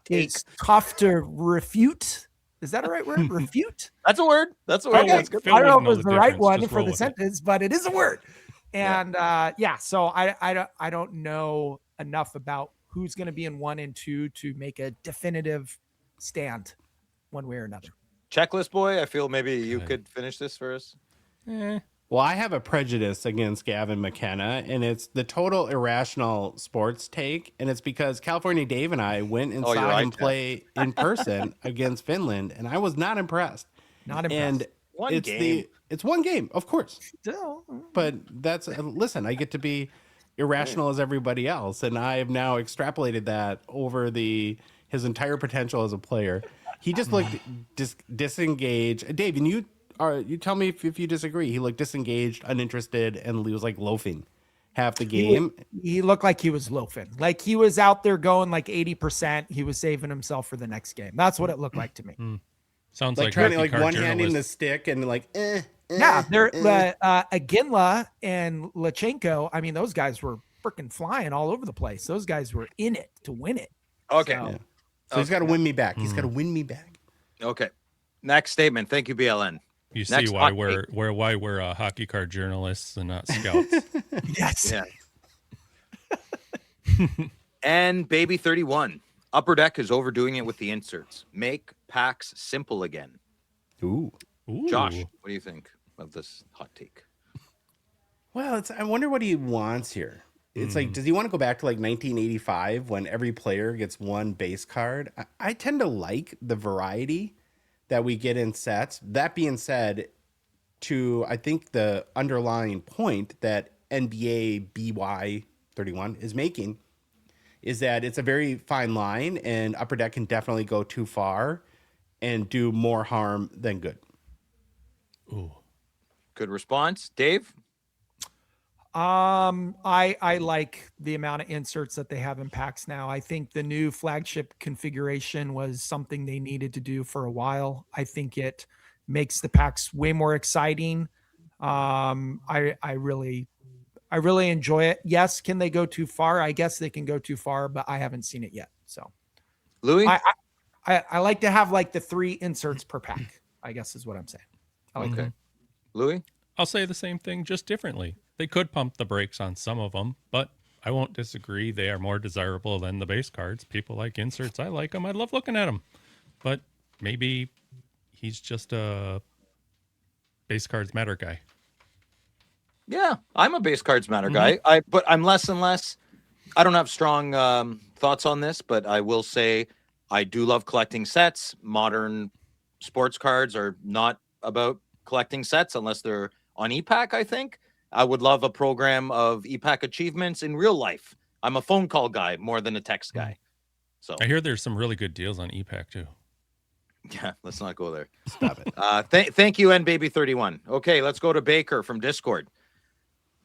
[SPEAKER 5] is tough to refute. Is that a right word? Refute?
[SPEAKER 4] That's a word. That's a word.
[SPEAKER 5] Okay.
[SPEAKER 4] That's good.
[SPEAKER 5] I don't know if it was the right one for the sentence, but it is a word. And so I don't know enough about who's going to be in 1 and 2 to make a definitive stand one way or another.
[SPEAKER 4] Checklist boy, I feel maybe you could finish this for us.
[SPEAKER 1] Well, I have a prejudice against Gavin McKenna, and it's the total irrational sports take. And it's because California Dave and I went and saw him play in person against Finland, and I was not impressed. And it's one game, of course. But that's, listen, I get to be irrational as everybody else, and I have now extrapolated that over his entire potential as a player. He just looked disengaged. Dave, and you tell me if you disagree. He looked disengaged, uninterested, and he was like loafing half the game.
[SPEAKER 5] He looked like he was loafing. Like he was out there going like 80%. He was saving himself for the next game. That's what it looked like to me.
[SPEAKER 6] Sounds
[SPEAKER 1] like trying to like one-handing the stick and like,
[SPEAKER 5] Yeah, they're Aginla and Lachenko. I mean, those guys were freaking flying all over the place. Those guys were in it to win it.
[SPEAKER 4] Okay.
[SPEAKER 5] So,
[SPEAKER 1] Yeah. So he's got to win me back. He's got to win me back.
[SPEAKER 4] Okay. Next statement. Thank you, BLN.
[SPEAKER 6] You
[SPEAKER 4] Next
[SPEAKER 6] see why
[SPEAKER 4] hot
[SPEAKER 6] we're hockey card journalists and not scouts.
[SPEAKER 5] yes.
[SPEAKER 4] Yeah. And Baby 31. Upper Deck is overdoing it with the inserts. Make packs simple again.
[SPEAKER 1] Ooh.
[SPEAKER 6] Ooh.
[SPEAKER 4] Josh, what do you think of this hot take?
[SPEAKER 1] Well, I wonder what he wants here. It's like, does he want to go back to like 1985 when every player gets one base card? I tend to like the variety that we get in sets. That being said, I think the underlying point that NBA BY 31 is making is that it's a very fine line, and Upper Deck can definitely go too far and do more harm than good.
[SPEAKER 6] Ooh.
[SPEAKER 4] Good response. Dave?
[SPEAKER 5] I like the amount of inserts that they have in packs now. I think the new flagship configuration was something they needed to do for a while. I think it makes the packs way more exciting. I really enjoy it. Yes, can they go too far? I guess they can go too far, but I haven't seen it yet. So,
[SPEAKER 4] Louis?
[SPEAKER 5] I like to have like the 3 inserts per pack, I guess is what I'm saying. I like that.
[SPEAKER 4] Louis?
[SPEAKER 6] I'll say the same thing, just differently. They could pump the brakes on some of them, but I won't disagree. They are more desirable than the base cards. People like inserts. I like them. I love looking at them. But maybe he's just a base cards matter guy.
[SPEAKER 4] Yeah, I'm a base cards matter guy. But I'm less and less. I don't have strong thoughts on this, but I will say I do love collecting sets. Modern sports cards are not about collecting sets unless they're on EPAC, I think. I would love a program of EPAC achievements in real life. I'm a phone call guy more than a text guy. So
[SPEAKER 6] I hear there's some really good deals on EPAC too.
[SPEAKER 4] yeah, let's not go there.
[SPEAKER 1] Stop it.
[SPEAKER 4] Thank you, NBaby31. Okay, let's go to Baker from Discord.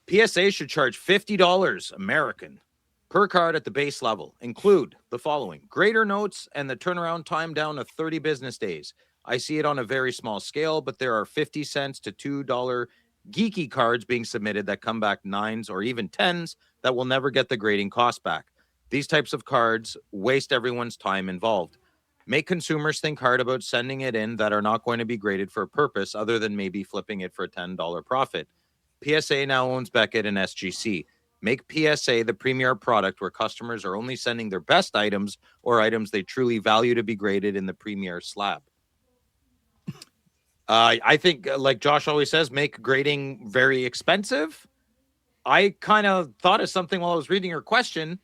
[SPEAKER 4] PSA should charge $50 American per card at the base level. Include the following: greater notes and the turnaround time down to 30 business days. I see it on a very small scale, but there are 50 cents to $2 geeky cards being submitted that come back 9s or even 10s that will never get the grading cost back. These types of cards waste everyone's time involved. Make consumers think hard about sending it in that are not going to be graded for a purpose other than maybe flipping it for a $10 profit. PSA now owns Beckett and SGC. Make PSA the premier product where customers are only sending their best items or items they truly value to be graded in the premier slab. I think, like Josh always says, make grading very expensive. I kind of thought of something while I was reading your question.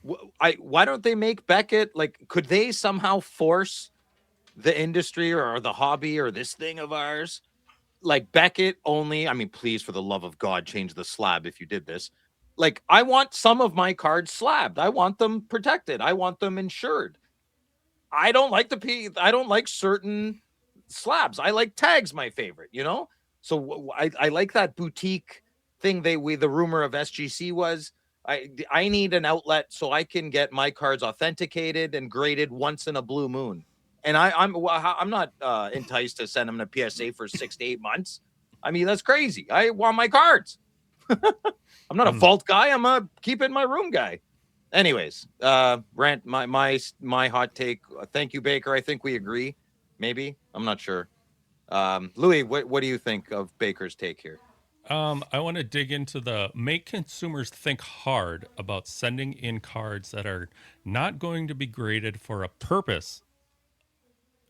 [SPEAKER 4] Why don't they make Beckett, like, could they somehow force the industry or the hobby or this thing of ours, like Beckett only? I mean, please, for the love of God, change the slab if you did this. Like, I want some of my cards slabbed. I want them protected. I want them insured. I don't like certain slabs. I like tags, my favorite, you know? So I like that boutique thing. The rumor of SGC was, I need an outlet so I can get my cards authenticated and graded once in a blue moon. And I'm not enticed to send them to PSA for 6 to 8 months. I mean, that's crazy. I want my cards. I'm not a vault guy. I'm a keep it in my room guy. Anyways, rant my hot take. Thank you, Baker. I think we agree. Maybe, I'm not sure. Louis, what do you think of Baker's take here?
[SPEAKER 6] I want to dig into the make consumers think hard about sending in cards that are not going to be graded for a purpose.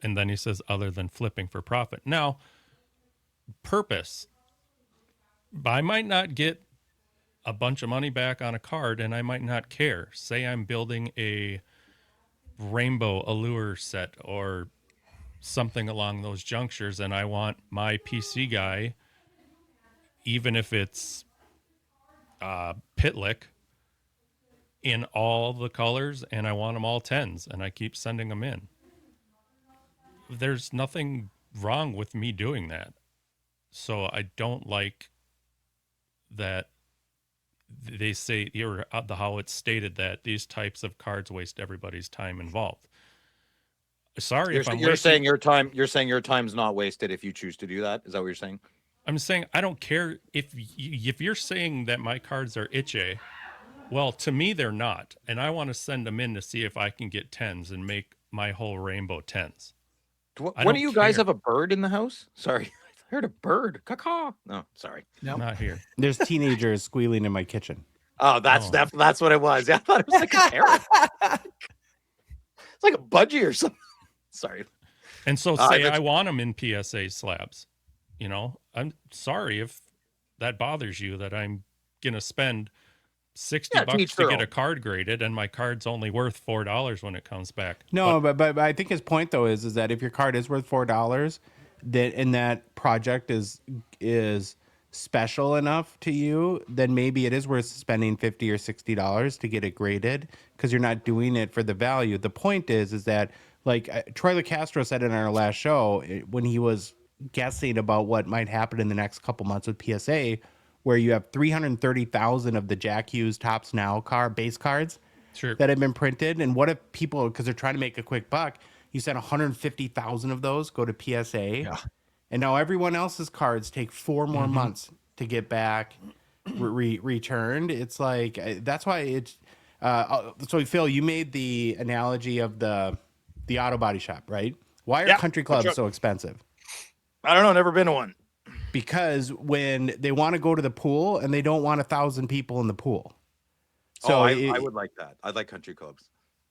[SPEAKER 6] And then he says, other than flipping for profit. Now, purpose. I might not get a bunch of money back on a card and I might not care. Say I'm building a rainbow allure set or something along those junctures and I want my PC guy, even if it's Pitlick, in all the colors and I want them all 10s and I keep sending them in. There's nothing wrong with me doing that. So I don't like that they say, or how it's stated that these types of cards waste everybody's time involved. Sorry if I'm
[SPEAKER 4] you're saying your time. You're saying your time's not wasted if you choose to do that. Is that what you're saying?
[SPEAKER 6] I'm saying I don't care if you're saying that my cards are itchy. Well, to me they're not, and I want to send them in to see if I can get 10s and make my whole rainbow 10s.
[SPEAKER 4] One
[SPEAKER 6] don't
[SPEAKER 4] of you guys
[SPEAKER 6] care.
[SPEAKER 4] have a bird in the house? Sorry, I heard a bird. Caw. No, sorry.
[SPEAKER 6] Not here.
[SPEAKER 1] There's teenagers squealing in my kitchen.
[SPEAKER 4] Oh, that's what it was. Yeah, I thought it was like a parrot. It's like a budgie or something. Sorry.
[SPEAKER 6] And so say I want them in PSA slabs. You know, I'm sorry if that bothers you that I'm going to spend $60 to get a card graded and my card's only worth $4 when it comes back.
[SPEAKER 1] No, but I think his point though is that if your card is worth $4, that project is special enough to you, then maybe it is worth spending $50 or $60 to get it graded because you're not doing it for the value. The point is that like Troy LeCastro said in our last show when he was guessing about what might happen in the next couple months with PSA, where you have 330,000 of the Jack Hughes Topps Now base cards that have been printed. And what if people, because they're trying to make a quick buck, you said 150,000 of those go to PSA. Yeah. And now everyone else's cards take 4 more months to get back returned. It's like, that's why it's, so Phil, you made the analogy of the auto body shop, right? Why are country clubs so expensive?
[SPEAKER 4] I don't know. Never been to one.
[SPEAKER 1] Because when they want to go to the pool and they don't want 1,000 people in the pool.
[SPEAKER 4] So I would like that. I'd like country clubs.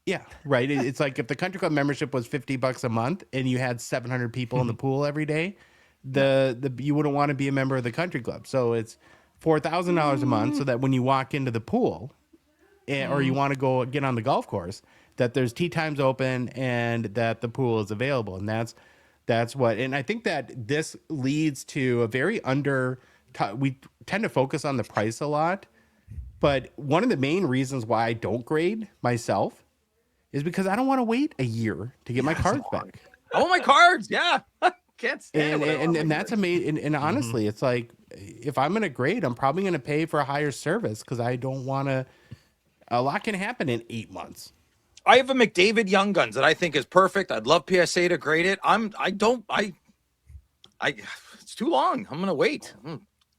[SPEAKER 1] Yeah, right. It's like if the country club membership was $50 a month and you had 700 people in the pool every day, you wouldn't want to be a member of the country club. So it's $4,000 a month so that when you walk into the pool or you want to go get on the golf course, that there's tee times open and that the pool is available. And that's what, and I think that this leads to a very we tend to focus on the price a lot, but one of the main reasons why I don't grade myself is because I don't want to wait a year to get my cards back.
[SPEAKER 4] I want my cards. Yeah. Can't stand it.
[SPEAKER 1] And that's amazing. And honestly, it's like, if I'm going to grade, I'm probably going to pay for a higher service because I don't want to, a lot can happen in 8 months.
[SPEAKER 4] I have a McDavid Young Guns that I think is perfect. I'd love PSA to grade it. It's too long. I'm going to wait.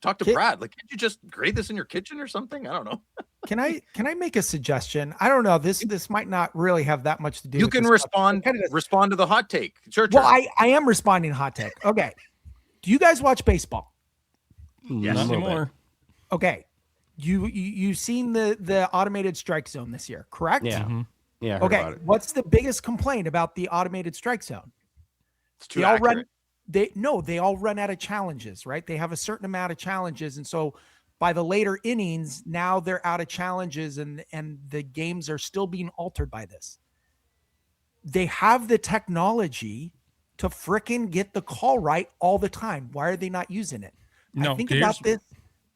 [SPEAKER 4] Talk to Brad. Like, can't you just grade this in your kitchen or something? I don't know.
[SPEAKER 5] Can I make a suggestion? I don't know. This might not really have that much to do.
[SPEAKER 4] You can respond to the hot take. Sure.
[SPEAKER 5] Well, I am responding to hot take. Okay. Do you guys watch baseball?
[SPEAKER 6] Yes. Not anymore.
[SPEAKER 5] Okay. You've seen the automated strike zone this year, correct?
[SPEAKER 1] Yeah.
[SPEAKER 6] Mm-hmm.
[SPEAKER 1] Yeah. I heard
[SPEAKER 5] Okay.
[SPEAKER 1] about it.
[SPEAKER 5] What's the biggest complaint about the automated strike zone?
[SPEAKER 4] It's too accurate.
[SPEAKER 5] They all run out of challenges, right? They have a certain amount of challenges. And so by the later innings, now they're out of challenges and the games are still being altered by this. They have the technology to fricking get the call right all the time. Why are they not using it?
[SPEAKER 6] No,
[SPEAKER 5] I think about this.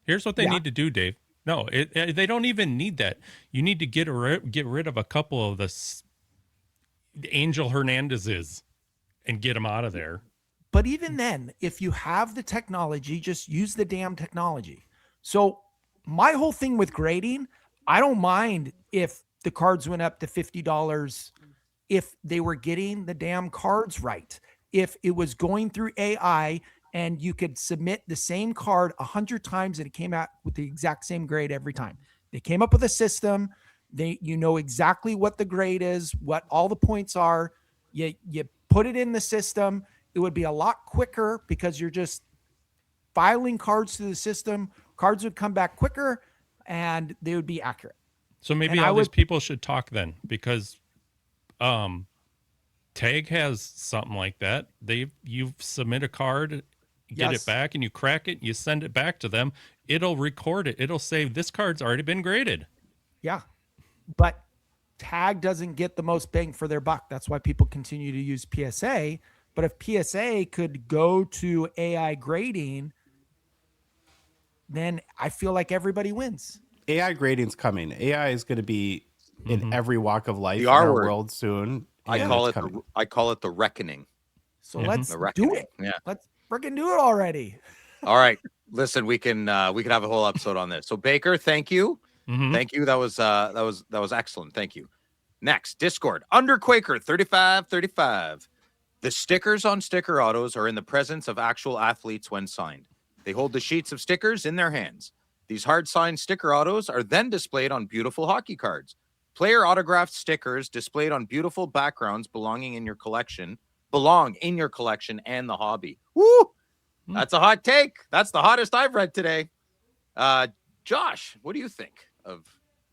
[SPEAKER 6] Here's what they need to do, Dave. No, they don't even need that. You need to get rid of a couple of the Angel Hernandez's and get them out of there.
[SPEAKER 5] But even then, if you have the technology, just use the damn technology. So my whole thing with grading, I don't mind if the cards went up to $50 if they were getting the damn cards right. If it was going through AI and you could submit the same card 100 times and it came out with the exact same grade every time. They came up with a system. You know exactly what the grade is, what all the points are. You put it in the system. It would be a lot quicker because you're just filing cards to the system. Cards would come back quicker and they would be accurate.
[SPEAKER 6] So maybe all these people should talk then, because Tag has something like that. You submit a card, get it back, and you crack it, you send it back to them. It'll record it. It'll say this card's already been graded.
[SPEAKER 5] Yeah. But Tag doesn't get the most bang for their buck. That's why people continue to use PSA. But if PSA could go to AI grading, then I feel like everybody wins.
[SPEAKER 1] AI grading's coming. AI is going to be in every walk of life in our world soon.
[SPEAKER 4] I call it the reckoning.
[SPEAKER 5] So let's do it.
[SPEAKER 4] Yeah.
[SPEAKER 5] Let's freaking do it already.
[SPEAKER 4] All right. Listen, we can have a whole episode on this. So Baker, thank you. Thank you. That was excellent. Thank you. Next, Discord. Under Quaker 3535. The stickers on sticker autos are in the presence of actual athletes when signed. They hold the sheets of stickers in their hands. These hard-signed sticker autos are then displayed on beautiful hockey cards. Player autographed stickers displayed on beautiful backgrounds belong in your collection and the hobby. Woo! That's a hot take. That's the hottest I've read today. Josh, what do you think of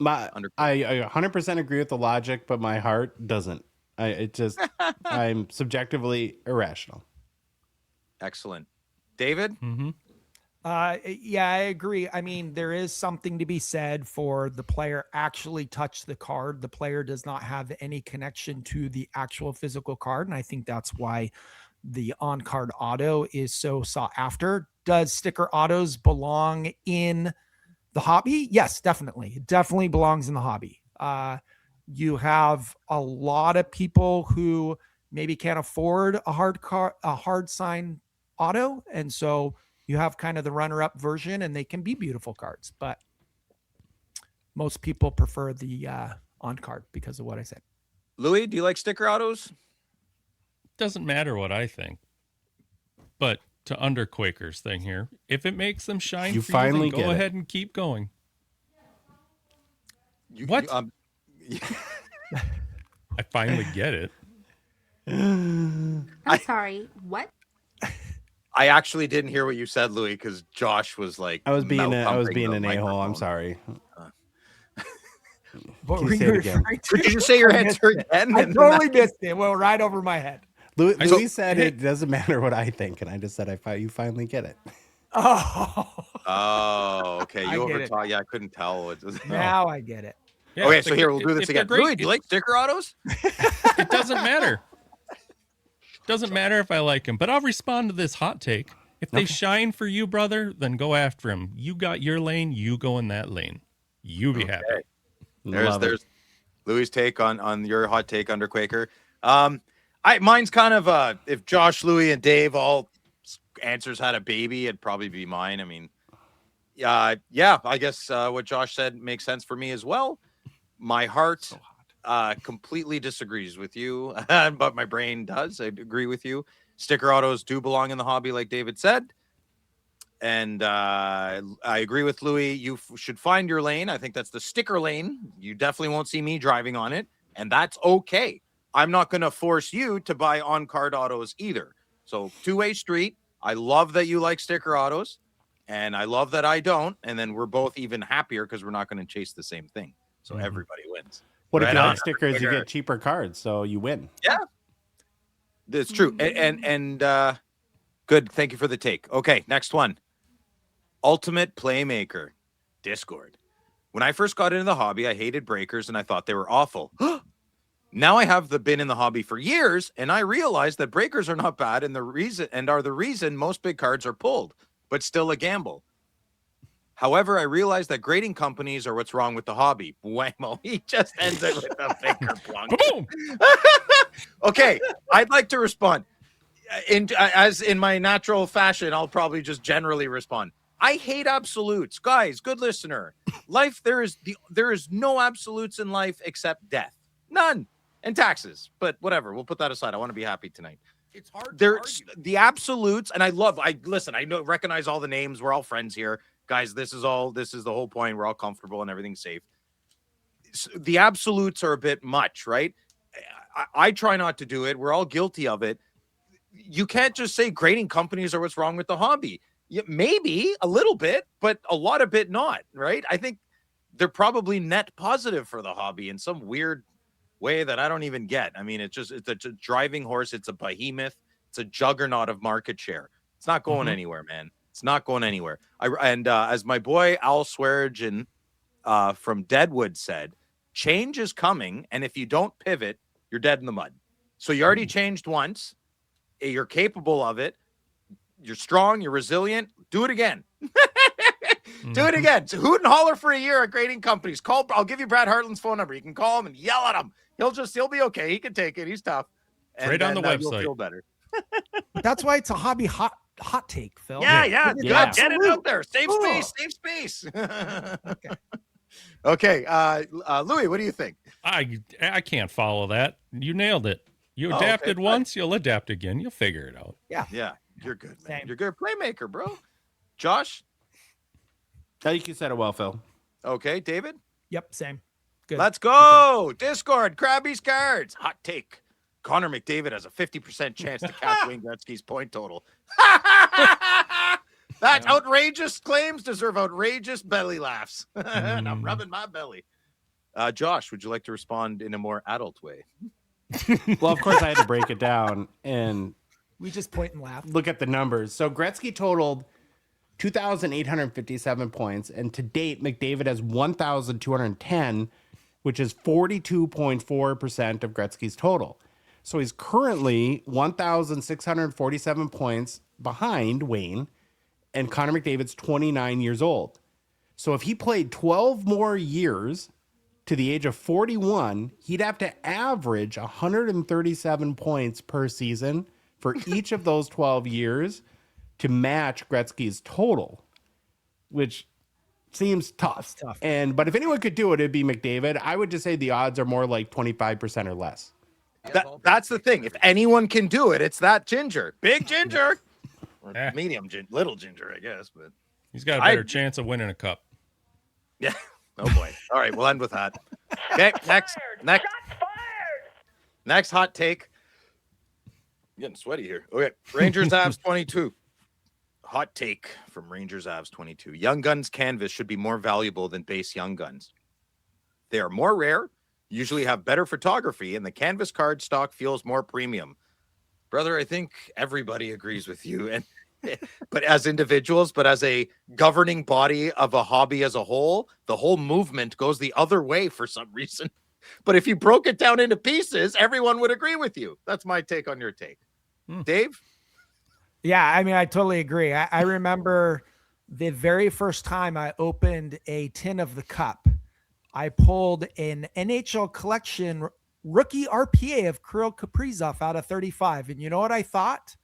[SPEAKER 1] I 100% agree with the logic, but my heart doesn't. I'm subjectively irrational.
[SPEAKER 4] Excellent. David?
[SPEAKER 5] Yeah, I agree. I mean, there is something to be said for the player actually touch the card. The player does not have any connection to the actual physical card. And I think that's why the on-card auto is so sought after. Does sticker autos belong in the hobby? Yes, definitely. It definitely belongs in the hobby. You have a lot of people who maybe can't afford a hard sign auto. And so you have kind of the runner-up version, and they can be beautiful cards, but most people prefer the on-card because of what I said.
[SPEAKER 4] Louis, do you like sticker autos?
[SPEAKER 6] Doesn't matter what I think. But to Underquaker's thing here, if it makes them shine,
[SPEAKER 1] You
[SPEAKER 6] for
[SPEAKER 1] finally
[SPEAKER 6] you, then
[SPEAKER 1] get
[SPEAKER 6] go
[SPEAKER 1] it.
[SPEAKER 6] ahead and keep going. What? I finally get it.
[SPEAKER 3] I'm sorry. What?
[SPEAKER 4] I actually didn't hear what you said, Louis, because Josh was like,
[SPEAKER 1] I was being an
[SPEAKER 4] mouth-humping the
[SPEAKER 1] a-hole. I'm
[SPEAKER 4] microphone.
[SPEAKER 1] sorry.
[SPEAKER 5] What
[SPEAKER 1] Can you
[SPEAKER 5] were
[SPEAKER 1] say
[SPEAKER 5] you
[SPEAKER 1] it again?
[SPEAKER 5] referring to?
[SPEAKER 4] Did you say your
[SPEAKER 5] I
[SPEAKER 4] answer
[SPEAKER 5] missed it.
[SPEAKER 4] again?
[SPEAKER 5] I totally missed it. Well, right over my head.
[SPEAKER 1] Louis said it doesn't matter what I think, and I just said you finally get it.
[SPEAKER 5] Oh,
[SPEAKER 4] Oh, okay.
[SPEAKER 5] I
[SPEAKER 4] You
[SPEAKER 5] get it.
[SPEAKER 4] overtalked. Yeah, I couldn't tell.
[SPEAKER 5] now I get it.
[SPEAKER 6] Yeah,
[SPEAKER 4] Okay,
[SPEAKER 6] if
[SPEAKER 4] so
[SPEAKER 6] the-
[SPEAKER 4] here, we'll do this
[SPEAKER 6] if they're
[SPEAKER 4] again.
[SPEAKER 6] great,
[SPEAKER 4] Louis, do you like sticker autos?
[SPEAKER 6] it doesn't matter. Doesn't matter if I like them, but I'll respond to this hot take. If they shine for you, brother, then go after them. You got your lane. You go in that lane. You be happy.
[SPEAKER 4] There's Louis' take on your hot take, Underquaker. Mine's kind of if Josh, Louis, and Dave all answers had a baby, it'd probably be mine. I mean, yeah, I guess what Josh said makes sense for me as well. My heart completely disagrees with you, but my brain does. I agree with you. Sticker autos do belong in the hobby, like David said. And I agree with Louis. You should find your lane. I think that's the sticker lane. You definitely won't see me driving on it, and that's okay. I'm not going to force you to buy on-card autos either. So two-way street. I love that you like sticker autos, and I love that I don't. And then we're both even happier because we're not going to chase the same thing. So everybody wins.
[SPEAKER 1] What if
[SPEAKER 4] Right
[SPEAKER 1] you
[SPEAKER 4] on,
[SPEAKER 1] like stickers? You
[SPEAKER 4] Underquaker.
[SPEAKER 1] get cheaper cards, so you win.
[SPEAKER 4] Yeah, that's true. And good. Thank you for the take. Okay, next one. Ultimate Playmaker, Discord. When I first got into the hobby, I hated breakers and I thought they were awful. Now I have been in the hobby for years, and I realize that breakers are not bad and are the reason most big cards are pulled, but still a gamble. However, I realize that grading companies are what's wrong with the hobby. Whammo, he just ends it with a finger plunk.
[SPEAKER 6] Boom!
[SPEAKER 4] Okay, I'd like to respond. As in my natural fashion, I'll probably just generally respond. I hate absolutes. Guys, good listener. Life, there is no absolutes in life except death. None. And taxes. But whatever, we'll put that aside. I want to be happy tonight.
[SPEAKER 5] It's hard.
[SPEAKER 4] There's the absolutes, and I recognize all the names. We're all friends here. Guys, this is the whole point. We're all comfortable and everything's safe. The absolutes are a bit much, right? I try not to do it. We're all guilty of it. You can't just say grading companies are what's wrong with the hobby. Maybe a little bit, but a lot of it not, right? I think they're probably net positive for the hobby in some weird way that I don't even get. I mean, it's a driving horse. It's a behemoth. It's a juggernaut of market share. It's not going anywhere, man. It's not going anywhere. As my boy Al Swearigan from Deadwood said, change is coming, and if you don't pivot, you're dead in the mud. So you already changed once. You're capable of it. You're strong. You're resilient. Do it again. Do it again. So hoot and holler for a year at grading companies. I'll give you Brad Hartland's phone number. You can call him and yell at him. He'll be okay. He can take it. He's tough. And
[SPEAKER 6] right on the
[SPEAKER 4] you'll
[SPEAKER 6] website.
[SPEAKER 4] feel better.
[SPEAKER 5] That's why it's a hobby hot take, Phil.
[SPEAKER 4] Yeah.
[SPEAKER 1] Yeah.
[SPEAKER 4] Get it out there. Save space. Okay. Louis, what do you think?
[SPEAKER 6] I can't follow that. You nailed it. You
[SPEAKER 4] Oh,
[SPEAKER 6] adapted
[SPEAKER 4] okay.
[SPEAKER 6] once, you'll adapt again. You'll figure it out.
[SPEAKER 4] Yeah, you're good, man.
[SPEAKER 5] Same.
[SPEAKER 4] You're good playmaker, bro. Josh?
[SPEAKER 1] I think you said it well, Phil.
[SPEAKER 4] Okay, David?
[SPEAKER 5] Yep, same. Good.
[SPEAKER 4] Let's go. Discord, Krabby's Cards. Hot take. Connor McDavid has a 50% chance to catch Wayne Gretzky's point total. That outrageous claims deserve outrageous belly laughs. And I'm rubbing my belly. Josh, would you like to respond in a more adult way?
[SPEAKER 1] Well, of course, I had to break it down and
[SPEAKER 5] We just point and laugh.
[SPEAKER 1] look at the numbers. So Gretzky totaled 2,857 points, and to date, McDavid has 1,210, which is 42.4% of Gretzky's total. So he's currently 1,647 points behind Wayne, and Connor McDavid's 29 years old. So if he played 12 more years to the age of 41, he'd have to average 137 points per season for each of those 12 years to match Gretzky's total, which seems tough. But if anyone could do it, it'd be McDavid. I would just say the odds are more like 25% or less.
[SPEAKER 4] That's the thing. If anyone can do it, it's that Ginger. Big Ginger. Or medium, little Ginger, I guess. But
[SPEAKER 6] he's got a better chance of winning a cup.
[SPEAKER 4] Yeah. Oh, boy. All right, we'll end with that. Okay, next hot take. I'm getting sweaty here. Okay, Rangers Avs 22. Hot take from Rangers Avs 22. Young Guns canvas should be more valuable than base Young Guns. They are more rare, usually have better photography, and the canvas card stock feels more premium. Brother, I think everybody agrees with you, and but as individuals, but as a governing body of a hobby as a whole, the whole movement goes the other way for some reason. But if you broke it down into pieces, everyone would agree with you. That's my take on your take. Dave?
[SPEAKER 5] Yeah, I mean, I totally agree. I remember the very first time I opened a tin of the cup, I pulled an NHL collection rookie RPA of Kirill Kaprizov out of 35. And you know what I thought?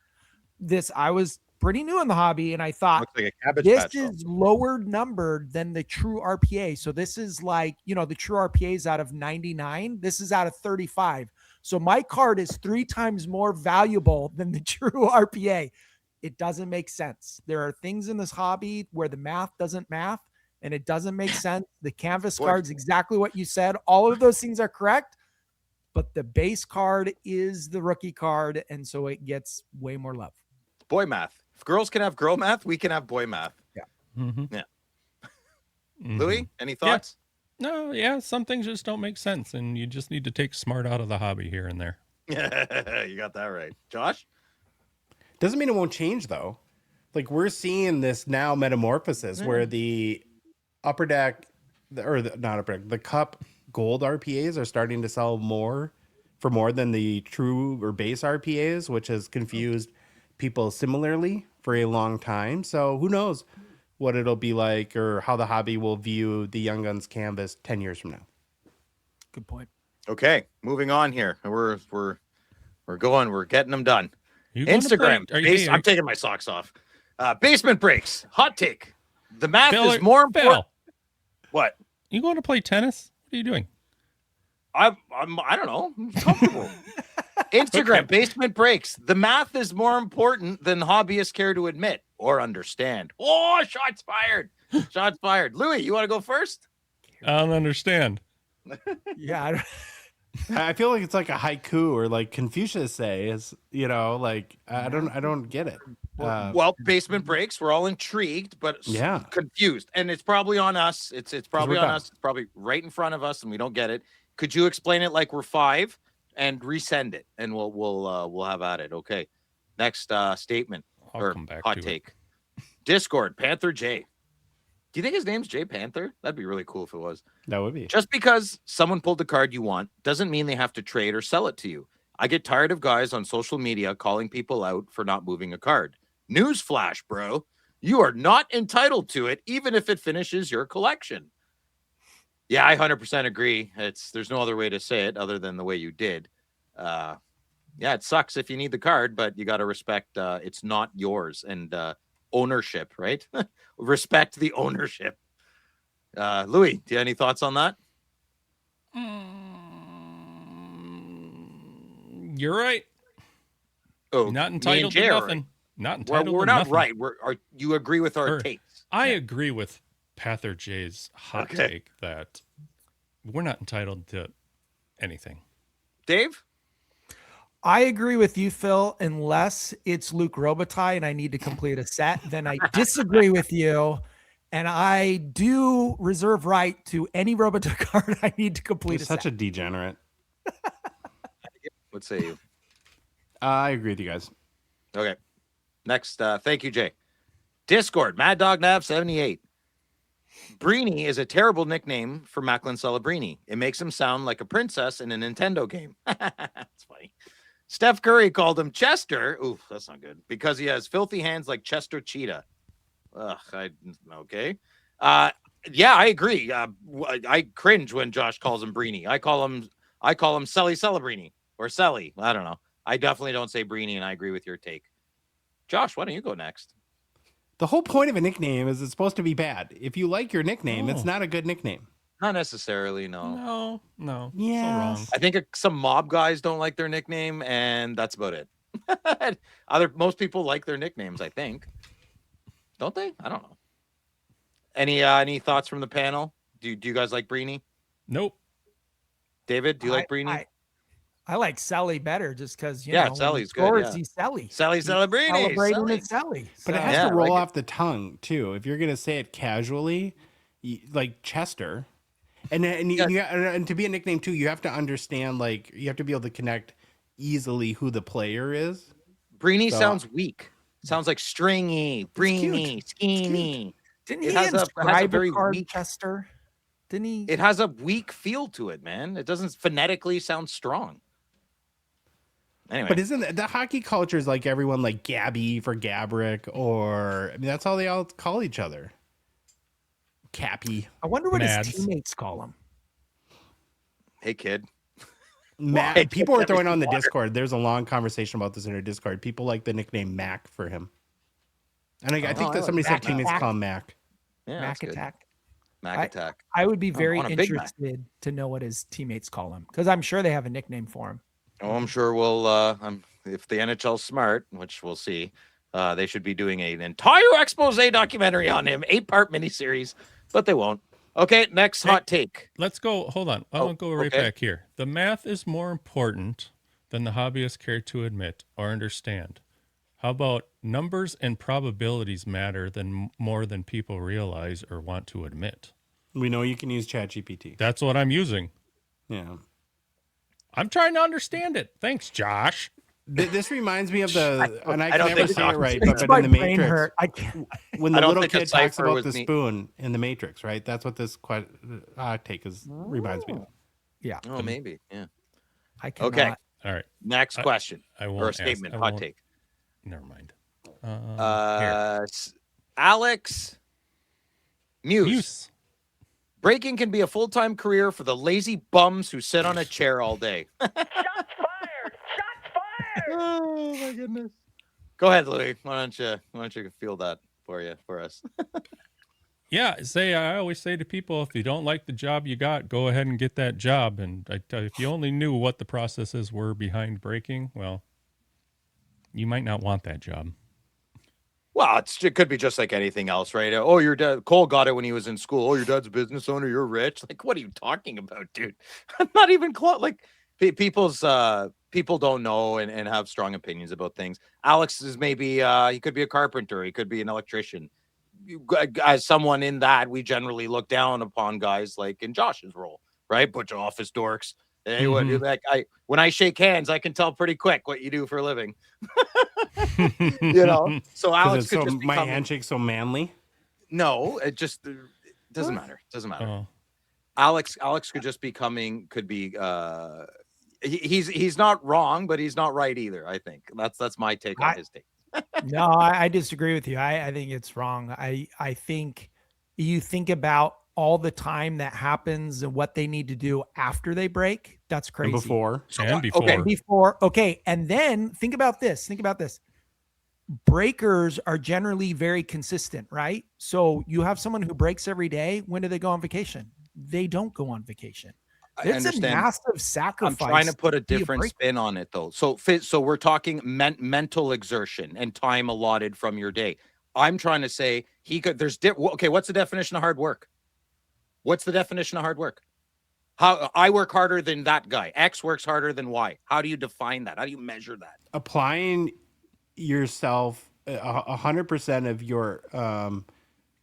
[SPEAKER 5] I was pretty new in the hobby, and I thought,
[SPEAKER 4] looks like a Cabbage
[SPEAKER 5] this
[SPEAKER 4] Patch
[SPEAKER 5] is lower numbered than the true RPA. So this is like, the true RPA is out of 99. This is out of 35. So my card is 3 times more valuable than the true RPA. It doesn't make sense. There are things in this hobby where the math doesn't math, and it doesn't make sense. The canvas card's exactly what you said. All of those things are correct, but the base card is the rookie card, and so it gets way more love.
[SPEAKER 4] Boy math. If girls can have girl math, we can have boy math.
[SPEAKER 5] Yeah.
[SPEAKER 6] Mm-hmm.
[SPEAKER 4] Yeah. Louis, any thoughts?
[SPEAKER 6] No, yeah, some things just don't make sense, and you just need to take smart out of the hobby here and there.
[SPEAKER 4] Yeah, you got that right. Josh?
[SPEAKER 1] Doesn't mean it won't change, though. Like, we're seeing this now metamorphosis where the upper deck, not upper deck, the cup gold RPAs are starting to sell for more than the true or base RPAs, which has confused people similarly for a long time. So who knows what it'll be like or how the hobby will view the Young Guns canvas 10 years from now.
[SPEAKER 5] Good point.
[SPEAKER 4] Okay, moving on here. We're getting them done. Instagram. I'm taking my socks off. Basement breaks. Hot take. The math is more important. What?
[SPEAKER 6] You going to play tennis? What are you doing?
[SPEAKER 4] I don't know. I'm comfortable. Instagram. Basement breaks. The math is more important than hobbyists care to admit or understand. Oh, shots fired. Shots fired. Louis, you want to go first?
[SPEAKER 6] I don't understand.
[SPEAKER 5] Yeah.
[SPEAKER 1] I feel like it's like a haiku or like Confucius says, like I don't get it.
[SPEAKER 4] Well, basement breaks. We're all intrigued, but confused, and it's probably on us. It's probably on us. It's probably right in front of us, and we don't get it. Could you explain it like we're 5 and resend it, and we'll have at it. Okay. Next statement or hot take. Discord Panther J. Do you think his name's Jay Panther? That'd be really cool if it was.
[SPEAKER 1] That would be.
[SPEAKER 4] Just because someone pulled the card you want doesn't mean they have to trade or sell it to you. I get tired of guys on social media calling people out for not moving a card. Newsflash, bro. You are not entitled to it, even if it finishes your collection. Yeah, I 100% agree. There's no other way to say it other than the way you did. Yeah, it sucks if you need the card, but you got to respect it's not yours and ownership, right? Respect the ownership. Louis, do you have any thoughts on that?
[SPEAKER 6] You're right.
[SPEAKER 4] Oh,
[SPEAKER 6] not entitled to nothing. not entitled
[SPEAKER 4] We're
[SPEAKER 6] to
[SPEAKER 4] not
[SPEAKER 6] nothing.
[SPEAKER 4] right. You agree with our
[SPEAKER 6] Or,
[SPEAKER 4] takes?
[SPEAKER 6] I agree with Pather J's hot
[SPEAKER 4] Okay.
[SPEAKER 6] take that we're not entitled to anything.
[SPEAKER 4] Dave?
[SPEAKER 5] I agree with you, Phil, unless it's Luke Robitaille and I need to complete a set. Then I disagree with you. And I do reserve right to any Robitaille card I need to complete
[SPEAKER 1] You're
[SPEAKER 5] a
[SPEAKER 1] such
[SPEAKER 5] set.
[SPEAKER 1] a degenerate.
[SPEAKER 4] What say you?
[SPEAKER 1] I agree with you guys.
[SPEAKER 4] Okay. Next, thank you, Jay. Discord, Mad Dog Nav 78. Breenie is a terrible nickname for Macklin Celebrini. It makes him sound like a princess in a Nintendo game. That's funny. Steph Curry called him Chester. Ooh, that's not good. Because he has filthy hands like Chester Cheetah. Ugh, okay. Yeah, I agree. I cringe when Josh calls him Breenie. I call him Selly Celebrini or Selly. I don't know. I definitely don't say Breenie, and I agree with your take. Josh, why don't you go next?
[SPEAKER 1] The whole point of a nickname is it's supposed to be bad. If you like your nickname, it's not a good nickname.
[SPEAKER 4] Not necessarily, no.
[SPEAKER 6] No.
[SPEAKER 1] Yeah.
[SPEAKER 6] So wrong.
[SPEAKER 4] I think some mob guys don't like their nickname, and that's about it. Most people like their nicknames, I think. Don't they? I don't know. Any thoughts from the panel? Do you guys like Breenie?
[SPEAKER 6] Nope.
[SPEAKER 4] David, do you like Breenie?
[SPEAKER 5] I like Sally better just because,
[SPEAKER 4] Yeah,
[SPEAKER 5] know,
[SPEAKER 4] Sally's
[SPEAKER 5] when he
[SPEAKER 4] good,
[SPEAKER 5] scores,
[SPEAKER 4] yeah.
[SPEAKER 5] he's Sally.
[SPEAKER 4] Sally Celebrini.
[SPEAKER 5] Celebrating
[SPEAKER 4] Sally.
[SPEAKER 5] with Sally.
[SPEAKER 1] But it
[SPEAKER 5] So-
[SPEAKER 1] has
[SPEAKER 4] Yeah,
[SPEAKER 1] to roll
[SPEAKER 4] like it.
[SPEAKER 1] off the tongue too. If you're gonna say it casually, like Chester, and to be a nickname too, you have to understand. Like you have to be able to connect easily who the player is.
[SPEAKER 4] Breenie
[SPEAKER 1] So-
[SPEAKER 4] sounds weak. Sounds like stringy, breeny, skinny.
[SPEAKER 5] Didn't
[SPEAKER 4] It
[SPEAKER 5] he
[SPEAKER 4] has a
[SPEAKER 5] inscribe
[SPEAKER 4] very
[SPEAKER 5] a card
[SPEAKER 4] weak-
[SPEAKER 5] Chester? Didn't he?
[SPEAKER 4] It has a weak feel to it, man. It doesn't phonetically sound strong. Anyway,
[SPEAKER 1] But isn't the hockey culture is like everyone like Gabby for Gabrick, or I mean that's all they all call each other. Cappy,
[SPEAKER 5] I wonder what
[SPEAKER 6] Mads.
[SPEAKER 5] his teammates call him.
[SPEAKER 4] hey kid.
[SPEAKER 1] Mac.
[SPEAKER 4] Why?
[SPEAKER 1] People were throwing on the
[SPEAKER 4] Water.
[SPEAKER 1] Discord. There's a long conversation about this in our Discord. People like the nickname Mac for him. And I think that somebody said
[SPEAKER 5] Mac
[SPEAKER 1] teammates
[SPEAKER 5] Attack.
[SPEAKER 1] call him Mac.
[SPEAKER 4] Yeah,
[SPEAKER 5] Mac
[SPEAKER 4] that's good.
[SPEAKER 5] Attack.
[SPEAKER 4] Mac Attack.
[SPEAKER 5] I would be very
[SPEAKER 4] on a Big Mac.
[SPEAKER 5] interested to know what his teammates call him because I'm sure they have a nickname for him.
[SPEAKER 4] Oh, I'm sure we'll. If the NHL's smart, which we'll see, they should be doing an entire expose documentary on him, 8-part miniseries, but they won't. Okay, next hot take.
[SPEAKER 6] Let's go. Hold on. I want to go right
[SPEAKER 4] okay.
[SPEAKER 6] back here. The math is more important than the hobbyists care to admit or understand. How about numbers and probabilities matter more than people realize or want to admit?
[SPEAKER 1] We know you can use ChatGPT.
[SPEAKER 6] That's what I'm using.
[SPEAKER 1] Yeah.
[SPEAKER 6] I'm trying to understand it. Thanks, Josh.
[SPEAKER 1] This reminds me of the, and I
[SPEAKER 4] I
[SPEAKER 1] can
[SPEAKER 4] don't
[SPEAKER 1] never
[SPEAKER 4] think
[SPEAKER 1] say
[SPEAKER 4] Doc
[SPEAKER 1] it right,
[SPEAKER 4] was
[SPEAKER 1] but,
[SPEAKER 5] My
[SPEAKER 1] in the
[SPEAKER 5] brain
[SPEAKER 1] Matrix,
[SPEAKER 5] hurt. I can't.
[SPEAKER 1] when
[SPEAKER 4] I
[SPEAKER 1] the
[SPEAKER 4] don't
[SPEAKER 1] little
[SPEAKER 4] think a
[SPEAKER 1] kid talks
[SPEAKER 4] cipher
[SPEAKER 1] about
[SPEAKER 4] was
[SPEAKER 1] the
[SPEAKER 4] neat.
[SPEAKER 1] spoon in the Matrix, right? That's what this take reminds me of.
[SPEAKER 5] Yeah,
[SPEAKER 4] Oh, maybe. Yeah.
[SPEAKER 5] I cannot.
[SPEAKER 4] Okay.
[SPEAKER 6] All right.
[SPEAKER 4] Next question
[SPEAKER 6] I won't
[SPEAKER 4] or a
[SPEAKER 6] ask-
[SPEAKER 4] statement.
[SPEAKER 6] I
[SPEAKER 4] Hot
[SPEAKER 6] won't-
[SPEAKER 4] take.
[SPEAKER 6] Never mind. Here.
[SPEAKER 4] Alex Muse.
[SPEAKER 6] Muse.
[SPEAKER 4] Breaking can be a full-time career for the lazy bums who sit on a chair all day.
[SPEAKER 3] Shots fired! Shots fired!
[SPEAKER 4] Oh my goodness. Go ahead, Louis. Why don't you feel that for us?
[SPEAKER 6] Yeah, I always say to people, if you don't like the job you got, go ahead and get that job. And if you only knew what the processes were behind breaking, well, you might not want that job.
[SPEAKER 4] Well, it could be just like anything else, right? Oh, your dad, Cole got it when he was in school. Oh, your dad's a business owner. You're rich. Like, what are you talking about, dude? I'm not even close. Like, people don't know and have strong opinions about things. Alex is maybe he could be a carpenter. He could be an electrician. As someone in that, we generally look down upon guys like in Josh's role, right? Bunch of office dorks. Hey, what do that? When I shake hands, I can tell pretty quick what you do for a living. So Alex could just
[SPEAKER 1] my
[SPEAKER 4] become,
[SPEAKER 1] handshake's so manly.
[SPEAKER 4] No, it just doesn't matter. Doesn't matter.
[SPEAKER 6] Oh,
[SPEAKER 4] Alex could just be he's not wrong, but he's not right either. I think that's my take on his take.
[SPEAKER 5] No, I disagree with you. I think it's wrong. I think you think about all the time that happens and what they need to do after they break. That's crazy.
[SPEAKER 1] And before.
[SPEAKER 6] and before.
[SPEAKER 4] Okay.
[SPEAKER 5] Before. Okay. And then think about this. Breakers are generally very consistent, right? So you have someone who breaks every day. When do they go on vacation? They don't go on vacation.
[SPEAKER 4] I
[SPEAKER 5] It's a
[SPEAKER 4] understand.
[SPEAKER 5] massive
[SPEAKER 4] I'm
[SPEAKER 5] sacrifice.
[SPEAKER 4] trying to put a
[SPEAKER 5] be a
[SPEAKER 4] different
[SPEAKER 5] break-
[SPEAKER 4] spin on it though. So we're talking mental exertion and time allotted from your day. I'm trying to say okay, what's the definition of hard work? What's the definition of hard work? How I work harder than that guy. X works harder than Y. How do you define that? How do you measure that?
[SPEAKER 1] Applying yourself 100% of your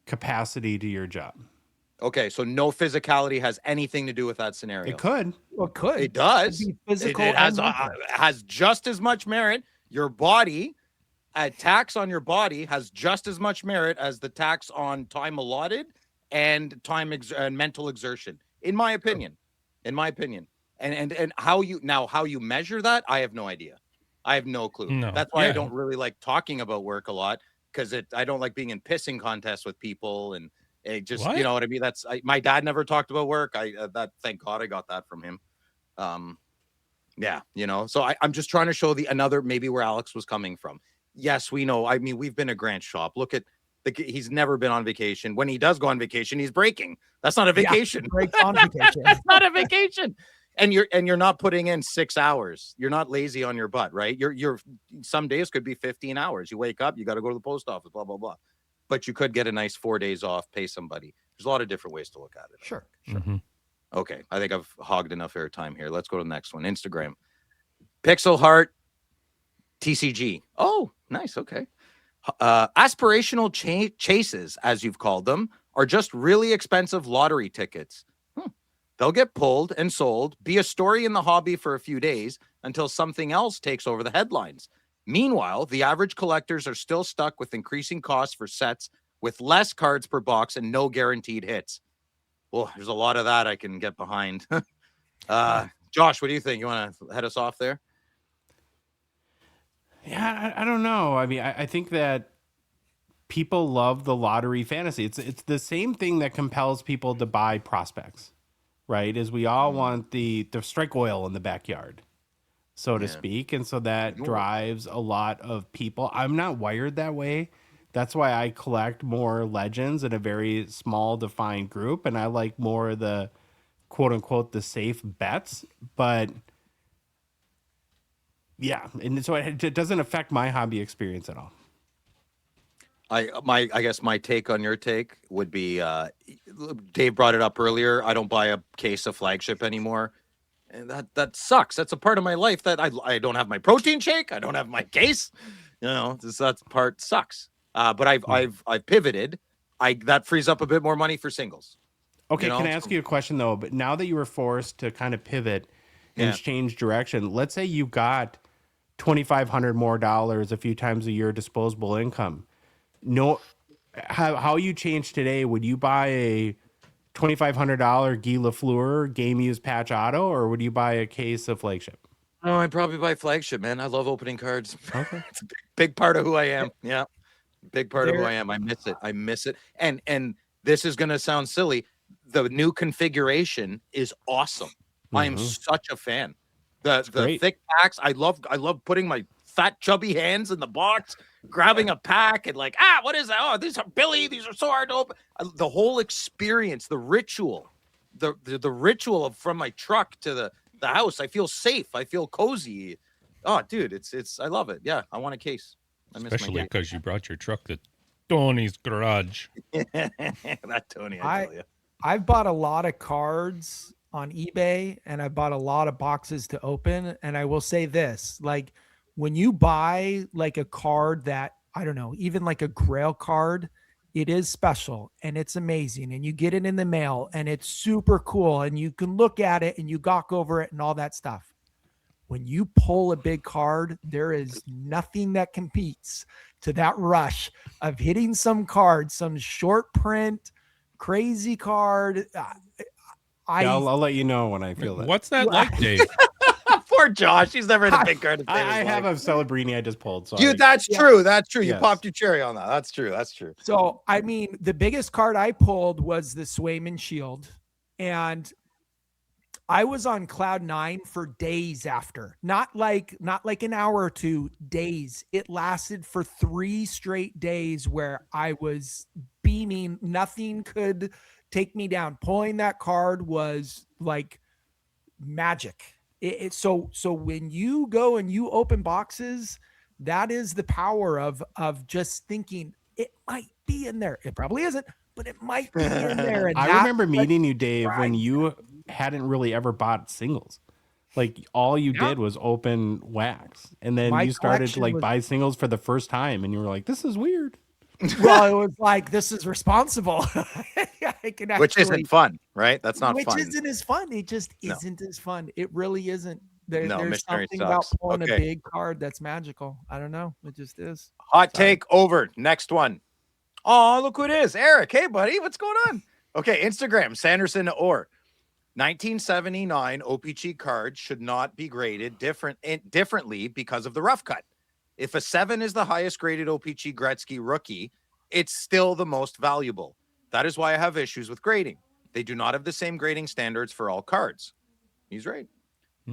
[SPEAKER 1] capacity to your job.
[SPEAKER 4] Okay, so no physicality has anything to do with that scenario.
[SPEAKER 1] It could.
[SPEAKER 5] Well, it could.
[SPEAKER 4] It does.
[SPEAKER 5] Could be physical.
[SPEAKER 4] It has
[SPEAKER 5] and mental.
[SPEAKER 4] has just as much merit. Your body, a tax on your body has just as much merit as the tax on time allotted and and mental exertion, in my opinion. In my opinion. And how you measure that, I have no idea. I have no clue.
[SPEAKER 6] No.
[SPEAKER 4] That's why I
[SPEAKER 6] Yeah.
[SPEAKER 4] don't really like talking about work a lot, because I don't like being in pissing contests with people, and it just
[SPEAKER 6] What?
[SPEAKER 4] you know what I mean. My dad never talked about work. Thank God I got that from him. Yeah, So I'm just trying to show maybe where Alex was coming from. Yes, we know. I mean, we've been a Grant shop. Look at he's never been on vacation. When he does go on vacation, he's breaking. That's not a vacation.
[SPEAKER 5] Break on vacation.
[SPEAKER 4] That's not a vacation. And you're not putting in 6 hours. You're not lazy on your butt, right? You're some days could be 15 hours. You wake up, you got to go to the post office, blah, blah, blah. But you could get a nice 4 days off, pay somebody. There's a lot of different ways to look at it.
[SPEAKER 5] Sure.
[SPEAKER 6] Mhm.
[SPEAKER 4] Okay. I think I've hogged enough airtime here. Let's go to the next one. Instagram. Pixel Heart TCG. Oh, nice. Okay. Aspirational chases, as you've called them, are just really expensive lottery tickets. They'll get pulled and sold, be a story in the hobby for a few days until something else takes over the headlines. Meanwhile, the average collectors are still stuck with increasing costs for sets with less cards per box and no guaranteed hits. Well, there's a lot of that I can get behind. Josh, what do you think? You want to head us off there?
[SPEAKER 1] Yeah, I don't know. I mean, I think that people love the lottery fantasy. It's the same thing that compels people to buy prospects, right? Is we all want the strike oil in the backyard, so to speak. And so that drives a lot of people. I'm not wired that way. That's why I collect more legends in a very small defined group. And I like more of the quote unquote, the safe bets, but yeah. And so it doesn't affect my hobby experience at all.
[SPEAKER 4] I guess my take on your take would be, Dave brought it up earlier. I don't buy a case of Flagship anymore. And that sucks. That's a part of my life that I don't have my protein shake. I don't have my case. That part sucks. But I've pivoted. That frees up a bit more money for singles.
[SPEAKER 1] Okay, can I ask you a question though? But now that you were forced to kind of pivot and change direction, let's say you got $2,500 more a few times a year disposable income. No, how you change today? Would you buy a $2,500 Guy Lafleur game used patch auto, or would you buy a case of Flagship?
[SPEAKER 4] No, I'd probably buy Flagship, man. I love opening cards.
[SPEAKER 1] Okay,
[SPEAKER 4] it's a big part of who I am. Yeah, big part of who I am. I miss it. And this is gonna sound silly. The new configuration is awesome. I am such a fan. The thick packs. I love putting my fat chubby hands in the box, grabbing a pack and like, what is that? Oh, these are Billy. These are so hard to open. The whole experience, the ritual, the ritual of from my truck to the house. I feel safe. I feel cozy. Oh, dude, it's I love it. Yeah, I want a case.
[SPEAKER 6] Especially because you brought your truck to Tony's garage.
[SPEAKER 4] That Tony, I tell you.
[SPEAKER 5] I've bought a lot of cards on eBay and I bought a lot of boxes to open. And I will say this, like when you buy like a card that, I don't know, even like a Grail card, it is special and it's amazing. And you get it in the mail and it's super cool. And you can look at it and you gawk over it and all that stuff. When you pull a big card, there is nothing that competes to that rush of hitting some card, some short print, crazy card.
[SPEAKER 1] I'll let you know when I feel that.
[SPEAKER 6] What's that like, Dave?
[SPEAKER 4] Poor Josh. He's never had a big card.
[SPEAKER 1] I have a Celebrini I just pulled. So
[SPEAKER 4] that's true. That's true. You
[SPEAKER 1] Yes.
[SPEAKER 4] popped your cherry on that. That's true. That's true.
[SPEAKER 5] So, I mean, the biggest card I pulled was the Swayman Shield. And I was on cloud 9 for days after, not like an hour or 2 days. It lasted for 3 straight days where I was beaming. Nothing could take me down. Pulling that card was like magic. So when you go and you open boxes, that is the power of just thinking it might be in there. It probably isn't, but it might be in there. And
[SPEAKER 1] I remember meeting you, Dave, when you hadn't really ever bought singles. Like all you did was open wax, and then
[SPEAKER 5] My
[SPEAKER 1] you started to
[SPEAKER 5] collection was-
[SPEAKER 1] buy singles for the first time, and you were like, "This is weird."
[SPEAKER 5] Well, it was like, this is responsible. I can
[SPEAKER 4] Which isn't
[SPEAKER 5] actually-
[SPEAKER 4] fun, right? That's not
[SPEAKER 5] which
[SPEAKER 4] fun.
[SPEAKER 5] isn't as fun. It just
[SPEAKER 4] No.
[SPEAKER 5] isn't as fun. It really isn't.
[SPEAKER 4] No,
[SPEAKER 5] There's
[SPEAKER 4] missionary
[SPEAKER 5] something about
[SPEAKER 4] sucks.
[SPEAKER 5] pulling
[SPEAKER 4] Okay.
[SPEAKER 5] a big card that's magical. I don't know. It just is.
[SPEAKER 4] Hot take over. Next one. Oh, look who it is. Eric. Hey, buddy. What's going on? Okay. Instagram. Sanderson or 1979 O-Pee-Chee cards should not be graded differently because of the rough cut. If a 7 is the highest graded O-Pee-Chee Gretzky rookie, it's still the most valuable. That is why I have issues with grading. They do not have the same grading standards for all cards. He's right.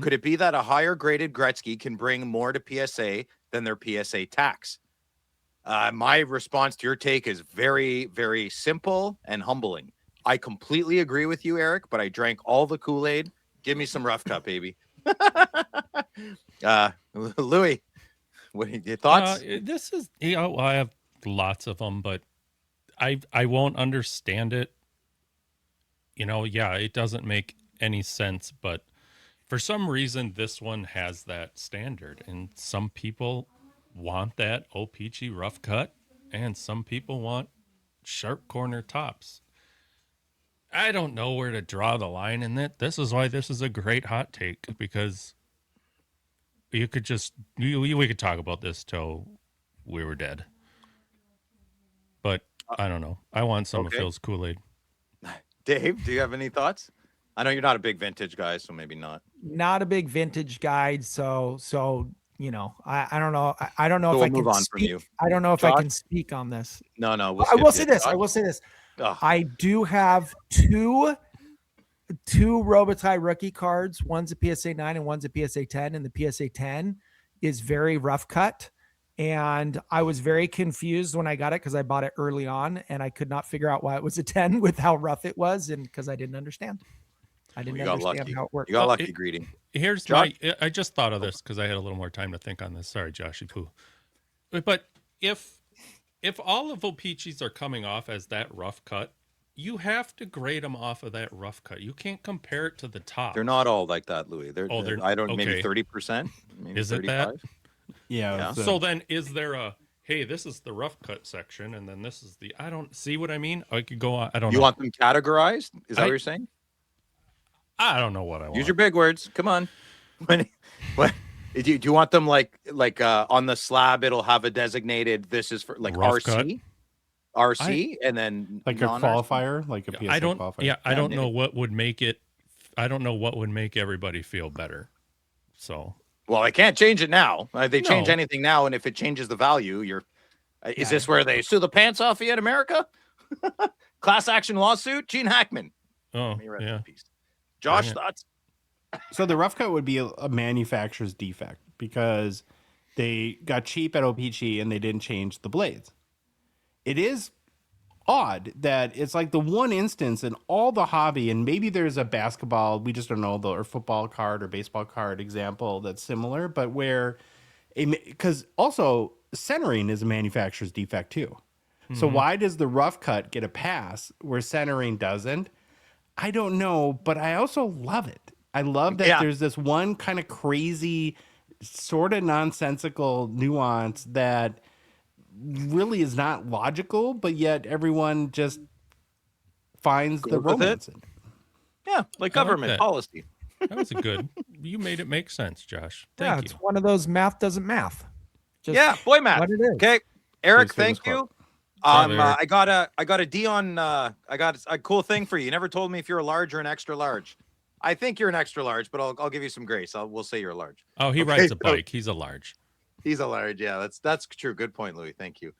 [SPEAKER 4] Could it be that a higher graded Gretzky can bring more to PSA than their PSA tax? My response to your take is very, very simple and humbling. I completely agree with you, Eric, but I drank all the Kool-Aid. Give me some rough cut, baby. Louis, what are your thoughts?
[SPEAKER 6] This is, I have lots of them, but I won't understand it. It doesn't make any sense, but for some reason, this one has that standard, and some people want that O-Pee-Chee rough cut, and some people want sharp corner tops. I don't know where to draw the line in it. This is why this is a great hot take, because you could just we could talk about this till we were dead. But I don't know. I want some of Phil's Kool-Aid.
[SPEAKER 4] Dave, do you have any thoughts? I know you're not a big vintage guy, so maybe not.
[SPEAKER 5] Not a big vintage guide. So I don't know. I don't know
[SPEAKER 4] So
[SPEAKER 5] if
[SPEAKER 4] we'll
[SPEAKER 5] I can
[SPEAKER 4] move on
[SPEAKER 5] speak.
[SPEAKER 4] from you.
[SPEAKER 5] I don't know if
[SPEAKER 4] Josh?
[SPEAKER 5] I can speak on this.
[SPEAKER 4] No.
[SPEAKER 5] I will
[SPEAKER 4] skip
[SPEAKER 5] say
[SPEAKER 4] it.
[SPEAKER 5] this. I
[SPEAKER 4] Josh?
[SPEAKER 5] will say this.
[SPEAKER 4] Ugh.
[SPEAKER 5] I do have two Robitaille rookie cards. One's a PSA 9 and one's a PSA 10. And the PSA 10 is very rough cut. And I was very confused when I got it because I bought it early on and I could not figure out why it was a 10 with how rough it was. And because I didn't understand. I didn't
[SPEAKER 4] You got
[SPEAKER 5] understand
[SPEAKER 4] lucky.
[SPEAKER 5] how it worked.
[SPEAKER 4] You got lucky, greedy.
[SPEAKER 6] Here's
[SPEAKER 4] Josh?
[SPEAKER 6] I just thought of this because I had a little more time to think on this. Sorry, Joshy Poo. But if all of O-Pee-Chees are coming off as that rough cut, you have to grade them off of that rough cut. You can't compare it to the top.
[SPEAKER 4] They're not all like that, Louis. They're maybe 30%. Maybe
[SPEAKER 6] Is it
[SPEAKER 4] 35.
[SPEAKER 6] that?
[SPEAKER 1] Yeah.
[SPEAKER 6] So then is there a, hey, this is the rough cut section, and then this is the, I don't see what I mean. I could go on. I don't know.
[SPEAKER 4] You want them categorized? Is that what you're saying?
[SPEAKER 6] I don't know what I want.
[SPEAKER 4] Use your big words. Come on. What? Do you want them like on the slab? It'll have a designated. This is for like
[SPEAKER 6] Rough
[SPEAKER 4] RC,
[SPEAKER 6] cut?
[SPEAKER 4] RC, and then
[SPEAKER 1] like a qualifier, like a PSA
[SPEAKER 6] I don't.
[SPEAKER 1] qualifier.
[SPEAKER 6] Yeah, I don't know what would make it. I don't know what would make everybody feel better. So.
[SPEAKER 4] Well, I can't change it now. They change
[SPEAKER 6] No.
[SPEAKER 4] anything now, and if it changes the value, you're. Is this where they sue the pants off you in America? Class action lawsuit. Gene Hackman.
[SPEAKER 6] Oh,
[SPEAKER 4] May rest
[SPEAKER 6] yeah.
[SPEAKER 4] in peace. Josh,
[SPEAKER 6] Bring it.
[SPEAKER 4] thoughts?
[SPEAKER 1] So the rough cut would be a manufacturer's defect because they got cheap at O-Pee-Chee and they didn't change the blades. It is odd that it's like the one instance in all the hobby, and maybe there's a basketball, we just don't know, or football card or baseball card example that's similar, but where, because also centering is a manufacturer's defect too. So why does the rough cut get a pass where centering doesn't? I don't know, but I also love it. I love that there's this one kind of crazy, sort of nonsensical nuance that really is not logical, but yet everyone just finds the
[SPEAKER 4] Goes with
[SPEAKER 1] romance
[SPEAKER 4] it.
[SPEAKER 1] in it.
[SPEAKER 4] Yeah, like
[SPEAKER 6] I like
[SPEAKER 4] government
[SPEAKER 6] that.
[SPEAKER 4] policy.
[SPEAKER 6] That was a good. You made it make sense, Josh.
[SPEAKER 5] Yeah,
[SPEAKER 6] Thank
[SPEAKER 5] it's
[SPEAKER 6] you.
[SPEAKER 5] one of those math doesn't math. Just
[SPEAKER 4] Yeah, boy math.
[SPEAKER 5] what it is.
[SPEAKER 4] Okay, Eric,
[SPEAKER 1] Please finish
[SPEAKER 4] thank you.
[SPEAKER 6] Sorry, Eric.
[SPEAKER 4] I got a D on. I got a cool thing for you. You never told me if you're a large or an extra large. I think you're an extra large, but I'll give you some grace. We'll say you're a large.
[SPEAKER 6] Oh, he
[SPEAKER 4] Okay,
[SPEAKER 6] rides a
[SPEAKER 4] so-
[SPEAKER 6] bike. He's a large.
[SPEAKER 4] He's a large. Yeah, that's true. Good point, Louis. Thank you.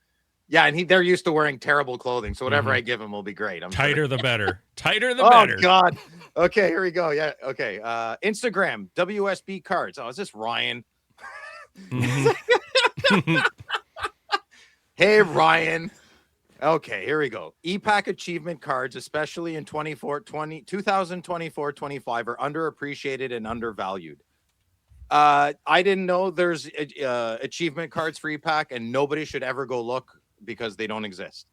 [SPEAKER 4] Yeah, and they're used to wearing terrible clothing, so whatever I give him will be great. I'm
[SPEAKER 6] Tighter
[SPEAKER 4] sure.
[SPEAKER 6] the better. Tighter the
[SPEAKER 4] Oh
[SPEAKER 6] better.
[SPEAKER 4] God. Okay, here we go. Yeah. Okay. Instagram WSB cards. Oh, is this Ryan?
[SPEAKER 6] Mhm.
[SPEAKER 4] Hey Ryan. Okay, here we go. EPAC achievement cards, especially in 2024-25, are underappreciated and undervalued. I didn't know there's achievement cards for EPAC, and nobody should ever go look because they don't exist.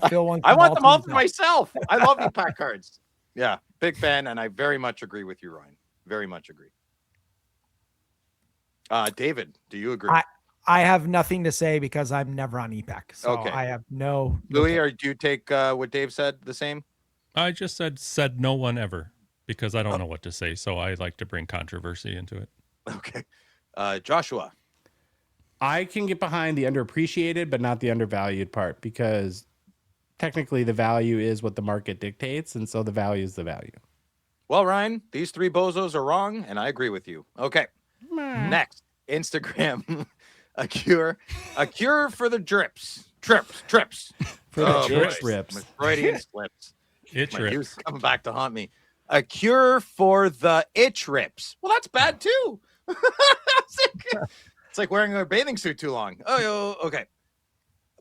[SPEAKER 5] Phil wants
[SPEAKER 4] I want them all
[SPEAKER 5] to
[SPEAKER 4] for myself. I love EPAC cards. Yeah, big fan, and I very much agree with you, Ryan. Very much agree. David, do you agree?
[SPEAKER 5] I have nothing to say because I'm never on EPAC. So
[SPEAKER 4] Okay.
[SPEAKER 5] I have no
[SPEAKER 4] Louis,
[SPEAKER 5] take.
[SPEAKER 4] or do you take what Dave said the same?
[SPEAKER 6] I just said no one ever because I don't know what to say. So I like to bring controversy into it.
[SPEAKER 4] Okay. Joshua.
[SPEAKER 1] I can get behind the underappreciated, but not the undervalued part, because technically the value is what the market dictates. And so the value is the value.
[SPEAKER 4] Well, Ryan, these three bozos are wrong, and I agree with you. Okay. Next, Instagram. A cure for the trips.
[SPEAKER 1] For the
[SPEAKER 4] boy.
[SPEAKER 1] trips.
[SPEAKER 4] My Freudian slips.
[SPEAKER 6] Itch
[SPEAKER 4] My
[SPEAKER 6] rips.
[SPEAKER 4] youth's coming back to haunt me. A cure for the itch rips. Well, that's bad too. It's like wearing a bathing suit too long. Oh, okay.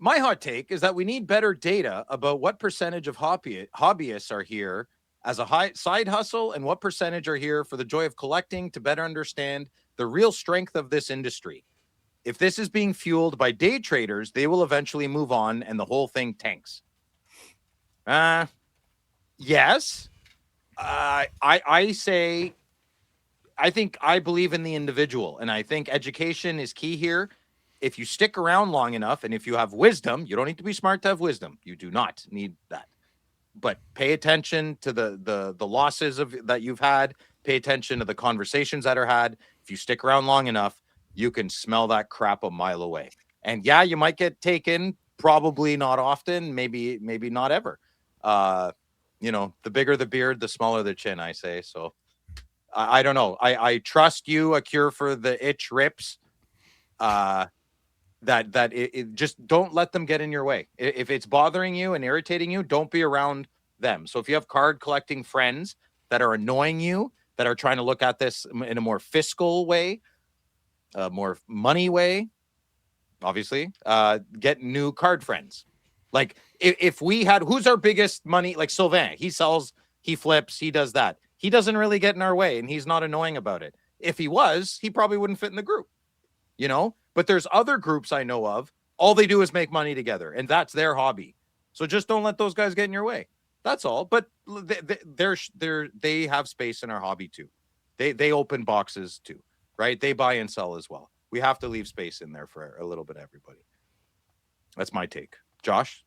[SPEAKER 4] My hot take is that we need better data about what percentage of hobbyists are here as a side hustle and what percentage are here for the joy of collecting to better understand the real strength of this industry. If this is being fueled by day traders, they will eventually move on and the whole thing tanks. Yes. I say, I believe in the individual, and I think education is key here. If you stick around long enough, and if you have wisdom, you don't need to be smart to have wisdom. You do not need that. But pay attention to the losses that you've had. Pay attention to the conversations that are had. If you stick around long enough, you can smell that crap a mile away. And yeah, you might get taken, probably not often, maybe not ever. The bigger the beard, the smaller the chin, I say. So I don't know. I trust you, a cure for the itch rips. That it just don't let them get in your way. If it's bothering you and irritating you, don't be around them. So if you have card collecting friends that are annoying you, that are trying to look at this in a more fiscal way, more money way, obviously, get new card friends. Like if we had, who's our biggest money? Like Sylvain, he sells, he flips, he does that. He doesn't really get in our way, and he's not annoying about it. If he was, he probably wouldn't fit in the group, But there's other groups I know of. All they do is make money together, and that's their hobby. So just don't let those guys get in your way. That's all. But they have space in our hobby too. They open boxes too, right? They buy and sell as well. We have to leave space in there for a little bit of everybody. That's my take. Josh?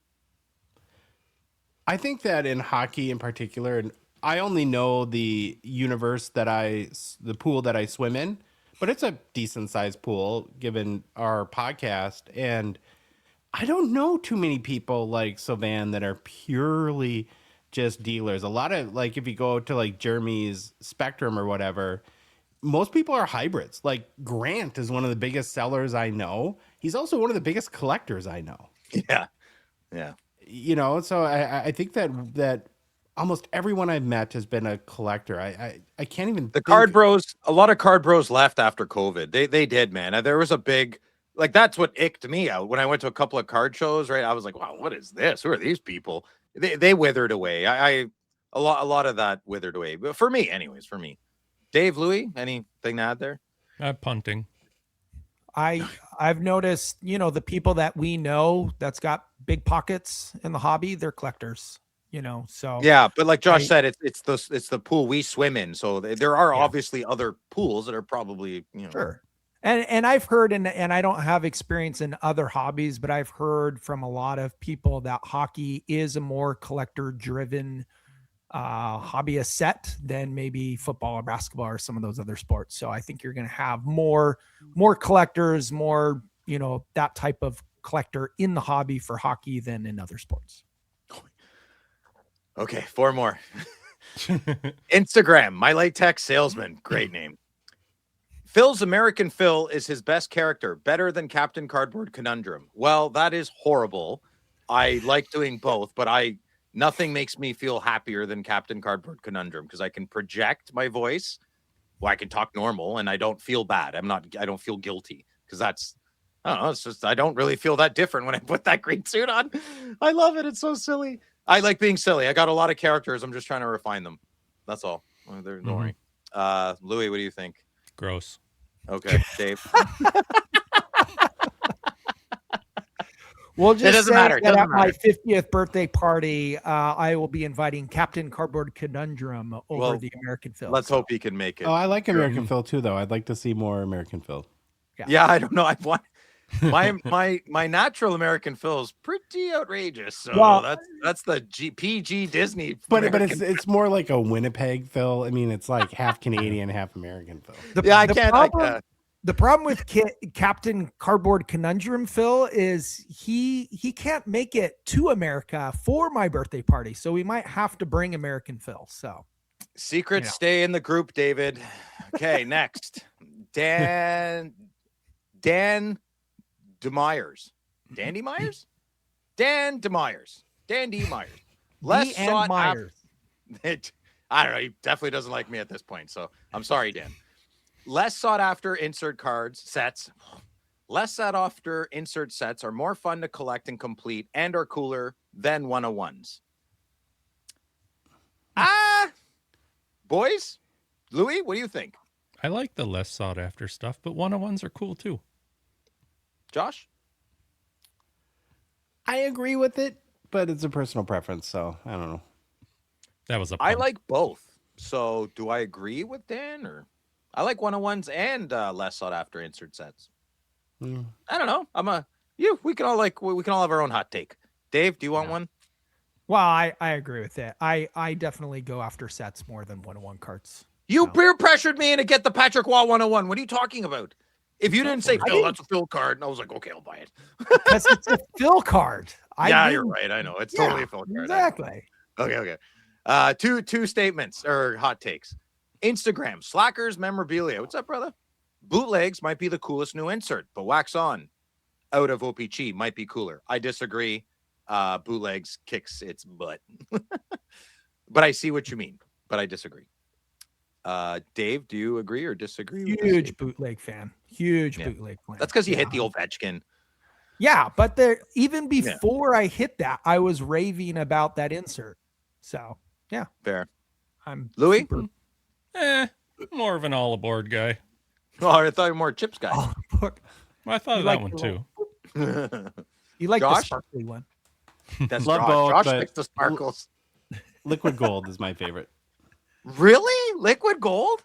[SPEAKER 1] I think that in hockey in particular, and I only know the universe the pool that I swim in, but it's a decent sized pool given our podcast. And I don't know too many people like Sylvain that are purely just dealers. A lot of, like, if you go to like Jeremy's Spectrum or whatever, most people are hybrids. Like Grant is one of the biggest sellers I know. He's also one of the biggest collectors I know.
[SPEAKER 4] Yeah.
[SPEAKER 1] So I think that almost everyone I've met has been a collector. I can't even.
[SPEAKER 4] Card bros, a lot of card bros left after COVID. They did, man. There was a big, like, that's what icked me out when I went to a couple of card shows, right? I was like, wow, what is this? Who are these people? They withered away. A lot of that withered away. But for me, anyways, Dave, Louis, anything to add there?
[SPEAKER 6] Punting.
[SPEAKER 5] I've noticed, the people that we know that's got big pockets in the hobby, they're collectors, so.
[SPEAKER 4] Yeah, but like Josh said, it's the pool we swim in. So there are obviously other pools that are probably,
[SPEAKER 5] Sure. And I've heard, and I don't have experience in other hobbies, but I've heard from a lot of people that hockey is a more collector driven hobbyist set than maybe football or basketball or some of those other sports. So I think you're going to have more collectors, more, that type of collector in the hobby for hockey than in other sports.
[SPEAKER 4] Okay, 4 more. Instagram, my latex salesman. Great name. Phil's American Phil is his best character, better than Captain Cardboard Conundrum. Well, that is horrible. I like doing both, but nothing makes me feel happier than Captain Cardboard Conundrum because I can project my voice. Well, I can talk normal and I don't feel bad. I don't feel guilty because that's I don't know. It's just I don't really feel that different when I put that green suit on. I love it. It's so silly. I like being silly. I got a lot of characters. I'm just trying to refine them. That's all. Don't worry. Louis, what do you think?
[SPEAKER 6] Gross.
[SPEAKER 4] Okay, Dave.
[SPEAKER 5] We'll just
[SPEAKER 4] doesn't
[SPEAKER 5] say
[SPEAKER 4] matter. It
[SPEAKER 5] that
[SPEAKER 4] doesn't
[SPEAKER 5] at my
[SPEAKER 4] matter.
[SPEAKER 5] 50th birthday party, I will be inviting Captain Cardboard Conundrum over
[SPEAKER 4] Well,
[SPEAKER 5] the American film.
[SPEAKER 4] Let's hope he can make it.
[SPEAKER 1] Oh, I like American Phil too, though. I'd like to see more American Phil.
[SPEAKER 4] Yeah, I don't know. I want my natural American Phil is pretty outrageous. So
[SPEAKER 5] Well,
[SPEAKER 4] that's the PG Disney.
[SPEAKER 1] But
[SPEAKER 4] American-
[SPEAKER 1] it's more like a Winnipeg Phil. I mean, it's like half Canadian, half American Phil.
[SPEAKER 5] The problem with Captain Cardboard Conundrum Phil is he can't make it to America for my birthday party, so we might have to bring American Phil. So
[SPEAKER 4] secrets stay in the group, David. Okay, next, Dan DeMyers. Dandy Myers? Dan DeMyers. Dan D. Myers. Less sought
[SPEAKER 5] Myers.
[SPEAKER 4] I don't know. He definitely doesn't like me at this point. So I'm sorry, Dan. Less sought after insert cards sets. Less sought after insert sets are more fun to collect and complete and are cooler than 101s. Boys, Louis, what do you think?
[SPEAKER 6] I like the less sought after stuff, but 101s are cool too.
[SPEAKER 4] Josh?
[SPEAKER 1] I agree with it, but it's a personal preference, so I don't know.
[SPEAKER 6] That was a
[SPEAKER 4] I
[SPEAKER 6] pun.
[SPEAKER 4] like both. So do I agree with Dan or I like 101s and less sought after insert sets. I don't know. We can all have our own hot take. Dave, do you want one?
[SPEAKER 5] Well, I agree with it. I definitely go after sets more than 101 cards.
[SPEAKER 4] You peer pressured me to get the Patrick Waugh 101. What are you talking about? If you didn't say Phil, that's a Phil card. And I was like, okay, I'll buy it.
[SPEAKER 5] Because it's a Phil card.
[SPEAKER 4] You're right. I know. It's totally a Phil card.
[SPEAKER 5] Exactly.
[SPEAKER 4] Okay. Two statements or hot takes. Instagram, Slackers memorabilia. What's up, brother? Bootlegs might be the coolest new insert, but wax on out of O-Pee-Chee might be cooler. I disagree. Bootlegs kicks its butt. But I see what you mean, but I disagree. Dave, do you agree or disagree?
[SPEAKER 5] Huge bootleg fan. Huge bootleg fan.
[SPEAKER 4] That's because you hit the Ovechkin.
[SPEAKER 5] Yeah, but even before I hit that, I was raving about that insert. So yeah,
[SPEAKER 4] fair.
[SPEAKER 5] I'm
[SPEAKER 4] Louis.
[SPEAKER 6] More of an all aboard guy.
[SPEAKER 4] Oh, I thought you were more chips guy.
[SPEAKER 6] Well, I thought of that one too.
[SPEAKER 5] You like the
[SPEAKER 4] Josh?
[SPEAKER 5] sparkly one?
[SPEAKER 4] That's
[SPEAKER 1] Love
[SPEAKER 4] Josh.
[SPEAKER 1] both,
[SPEAKER 4] Josh
[SPEAKER 1] but
[SPEAKER 4] likes the sparkles.
[SPEAKER 1] Liquid gold is my favorite.
[SPEAKER 4] Really? Liquid gold?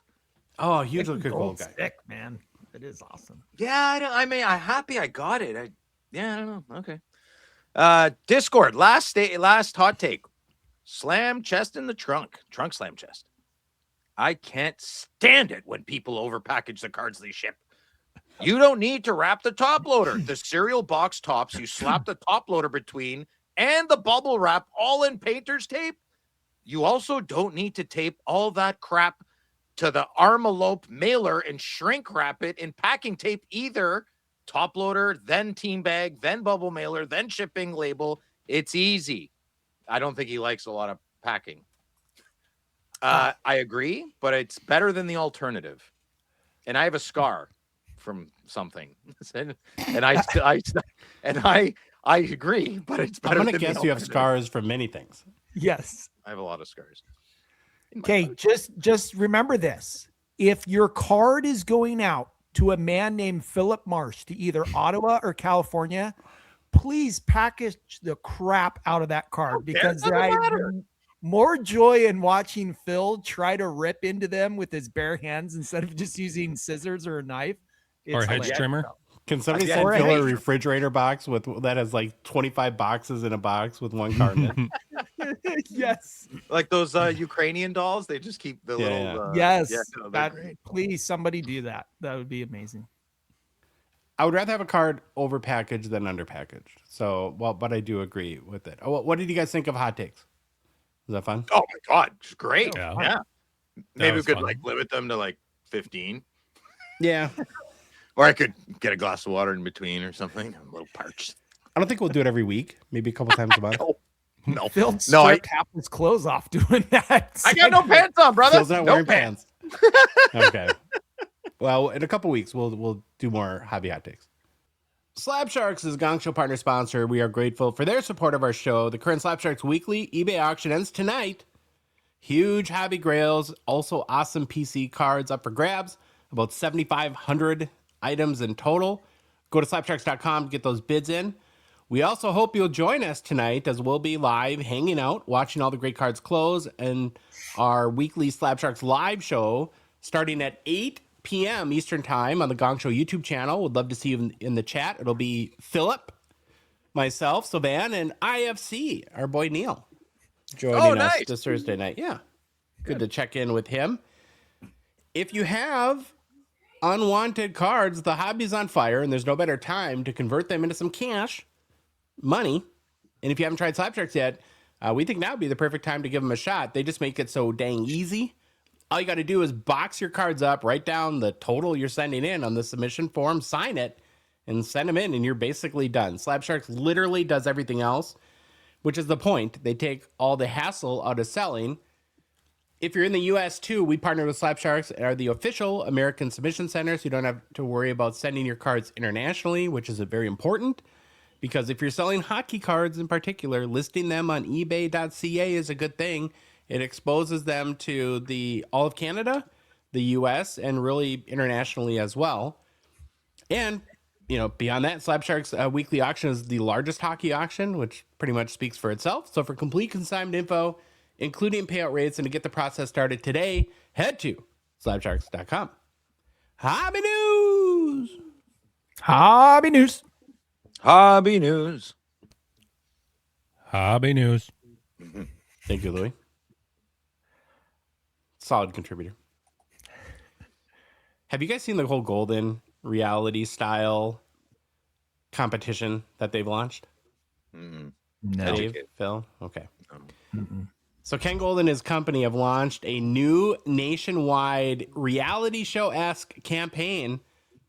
[SPEAKER 1] Oh, huge liquid gold guy.
[SPEAKER 5] Sick, man. It is awesome.
[SPEAKER 4] Yeah, I'm happy I got it. I don't know. Okay. Discord, last hot take. Slam chest in the trunk. Trunk slam chest. I can't stand it when people overpackage the cards they ship. You don't need to wrap the top loader. The cereal box tops you slap the top loader between and the bubble wrap all in painter's tape. You also don't need to tape all that crap to the Armalope mailer and shrink wrap it in packing tape either. Top loader, then team bag, then bubble mailer, then shipping label. It's easy. I don't think he likes a lot of packing. I agree, but it's better than the alternative. And I have a scar from something, and I agree, but it's better.
[SPEAKER 1] I'm gonna guess you have scars from many things.
[SPEAKER 5] Yes.
[SPEAKER 4] I have a lot of scars.
[SPEAKER 5] Okay, just remember this. If your card is going out to a man named Philip Marsh to either Ottawa or California, please package the crap out of that card because I have more joy in watching Phil try to rip into them with his bare hands instead of just using scissors or a knife.
[SPEAKER 6] Or a hedge trimmer.
[SPEAKER 1] Can somebody
[SPEAKER 5] Yeah,
[SPEAKER 1] send
[SPEAKER 5] or a
[SPEAKER 1] Phil a
[SPEAKER 5] hedge-
[SPEAKER 1] refrigerator box that has like 25 boxes in a box with one card in it?
[SPEAKER 5] Yes.
[SPEAKER 4] Like those Ukrainian dolls, they just keep the little.
[SPEAKER 5] Yes.
[SPEAKER 4] No, they're
[SPEAKER 5] That,
[SPEAKER 4] great.
[SPEAKER 5] please, somebody do that. That would be amazing.
[SPEAKER 1] I would rather have a card overpackaged than underpackaged. So, but I do agree with it. Oh, what did you guys think of hot takes? Was that fun?
[SPEAKER 4] Oh my god, it's great.
[SPEAKER 6] Yeah.
[SPEAKER 4] Yeah. Maybe we
[SPEAKER 6] was
[SPEAKER 4] could
[SPEAKER 6] fun.
[SPEAKER 4] like limit them to like 15.
[SPEAKER 1] Yeah.
[SPEAKER 4] Or I could get a glass of water in between or something. I'm a little parched.
[SPEAKER 1] I don't think we'll do it every week. Maybe a couple times a month.
[SPEAKER 4] No.
[SPEAKER 5] Phil
[SPEAKER 4] No,
[SPEAKER 5] stripped half his clothes off doing that.
[SPEAKER 4] I got no pants on, brother.
[SPEAKER 1] Phil's not
[SPEAKER 4] No
[SPEAKER 1] wearing pants. Okay. Well, in a couple weeks, we'll do more hobby hot takes. Slab Sharks is a Gong Show partner sponsor. We are grateful for their support of our show. The current Slab Sharks weekly eBay auction ends tonight. Huge hobby grails, also awesome PC cards up for grabs. About 7,500 items in total. Go to slabsharks.com to get those bids in. We also hope you'll join us tonight as we'll be live hanging out, watching all the great cards close, and our weekly Slab Sharks live show starting at 8 p.m. Eastern Time on the Gong Show YouTube channel. Would love to see you in the chat. It'll be Philip, myself, Sylvan, and IFC, our boy Neil, joining us this Thursday night. Yeah, good to check in with him. If you have unwanted cards, the hobby's on fire, and there's no better time to convert them into some cash money. And if you haven't tried Slab Sharks yet, we think now would be the perfect time to give them a shot. They just make it so dang easy. All you got to do is box your cards up, write down the total you're sending in on the submission form, sign it, and send them in, and you're basically done. Slab Sharks literally does everything else, which is the point. They take all the hassle out of selling. If you're in the U.S. too, we partner with Slab Sharks and are the official American submission center, so you don't have to worry about sending your cards internationally, which is very important. Because if you're selling hockey cards in particular, listing them on ebay.ca is a good thing. It exposes them to all of Canada, the U.S., and really internationally as well. And, beyond that, Slab Sharks weekly auction is the largest hockey auction, which pretty much speaks for itself. So for complete consigned info, including payout rates, and to get the process started today, head to slabsharks.com. Hobby news!
[SPEAKER 5] Hobby news.
[SPEAKER 4] Hobby news.
[SPEAKER 6] Hobby news.
[SPEAKER 1] Thank you, Louis. Solid contributor. Have you guys seen the whole Goldin reality style competition that they've launched?
[SPEAKER 4] Mm-mm.
[SPEAKER 5] No.
[SPEAKER 1] Dave, Phil? Okay. So Ken Goldin and his company have launched a new nationwide reality show-esque campaign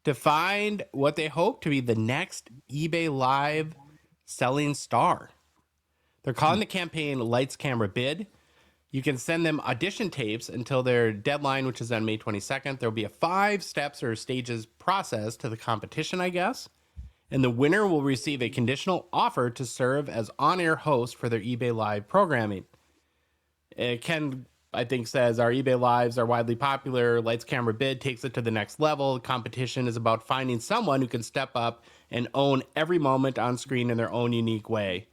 [SPEAKER 1] to find what they hope to be the next eBay Live selling star. They're calling the campaign Lights, Camera, Bid. You can send them audition tapes until their deadline, which is on May 22nd. There'll be a 5 steps or stages process to the competition, I guess. And the winner will receive a conditional offer to serve as on-air host for their eBay Live programming. Ken, I think, says our eBay Lives are widely popular. Lights, Camera, Bid takes it to the next level. The competition is about finding someone who can step up and own every moment on screen in their own unique way.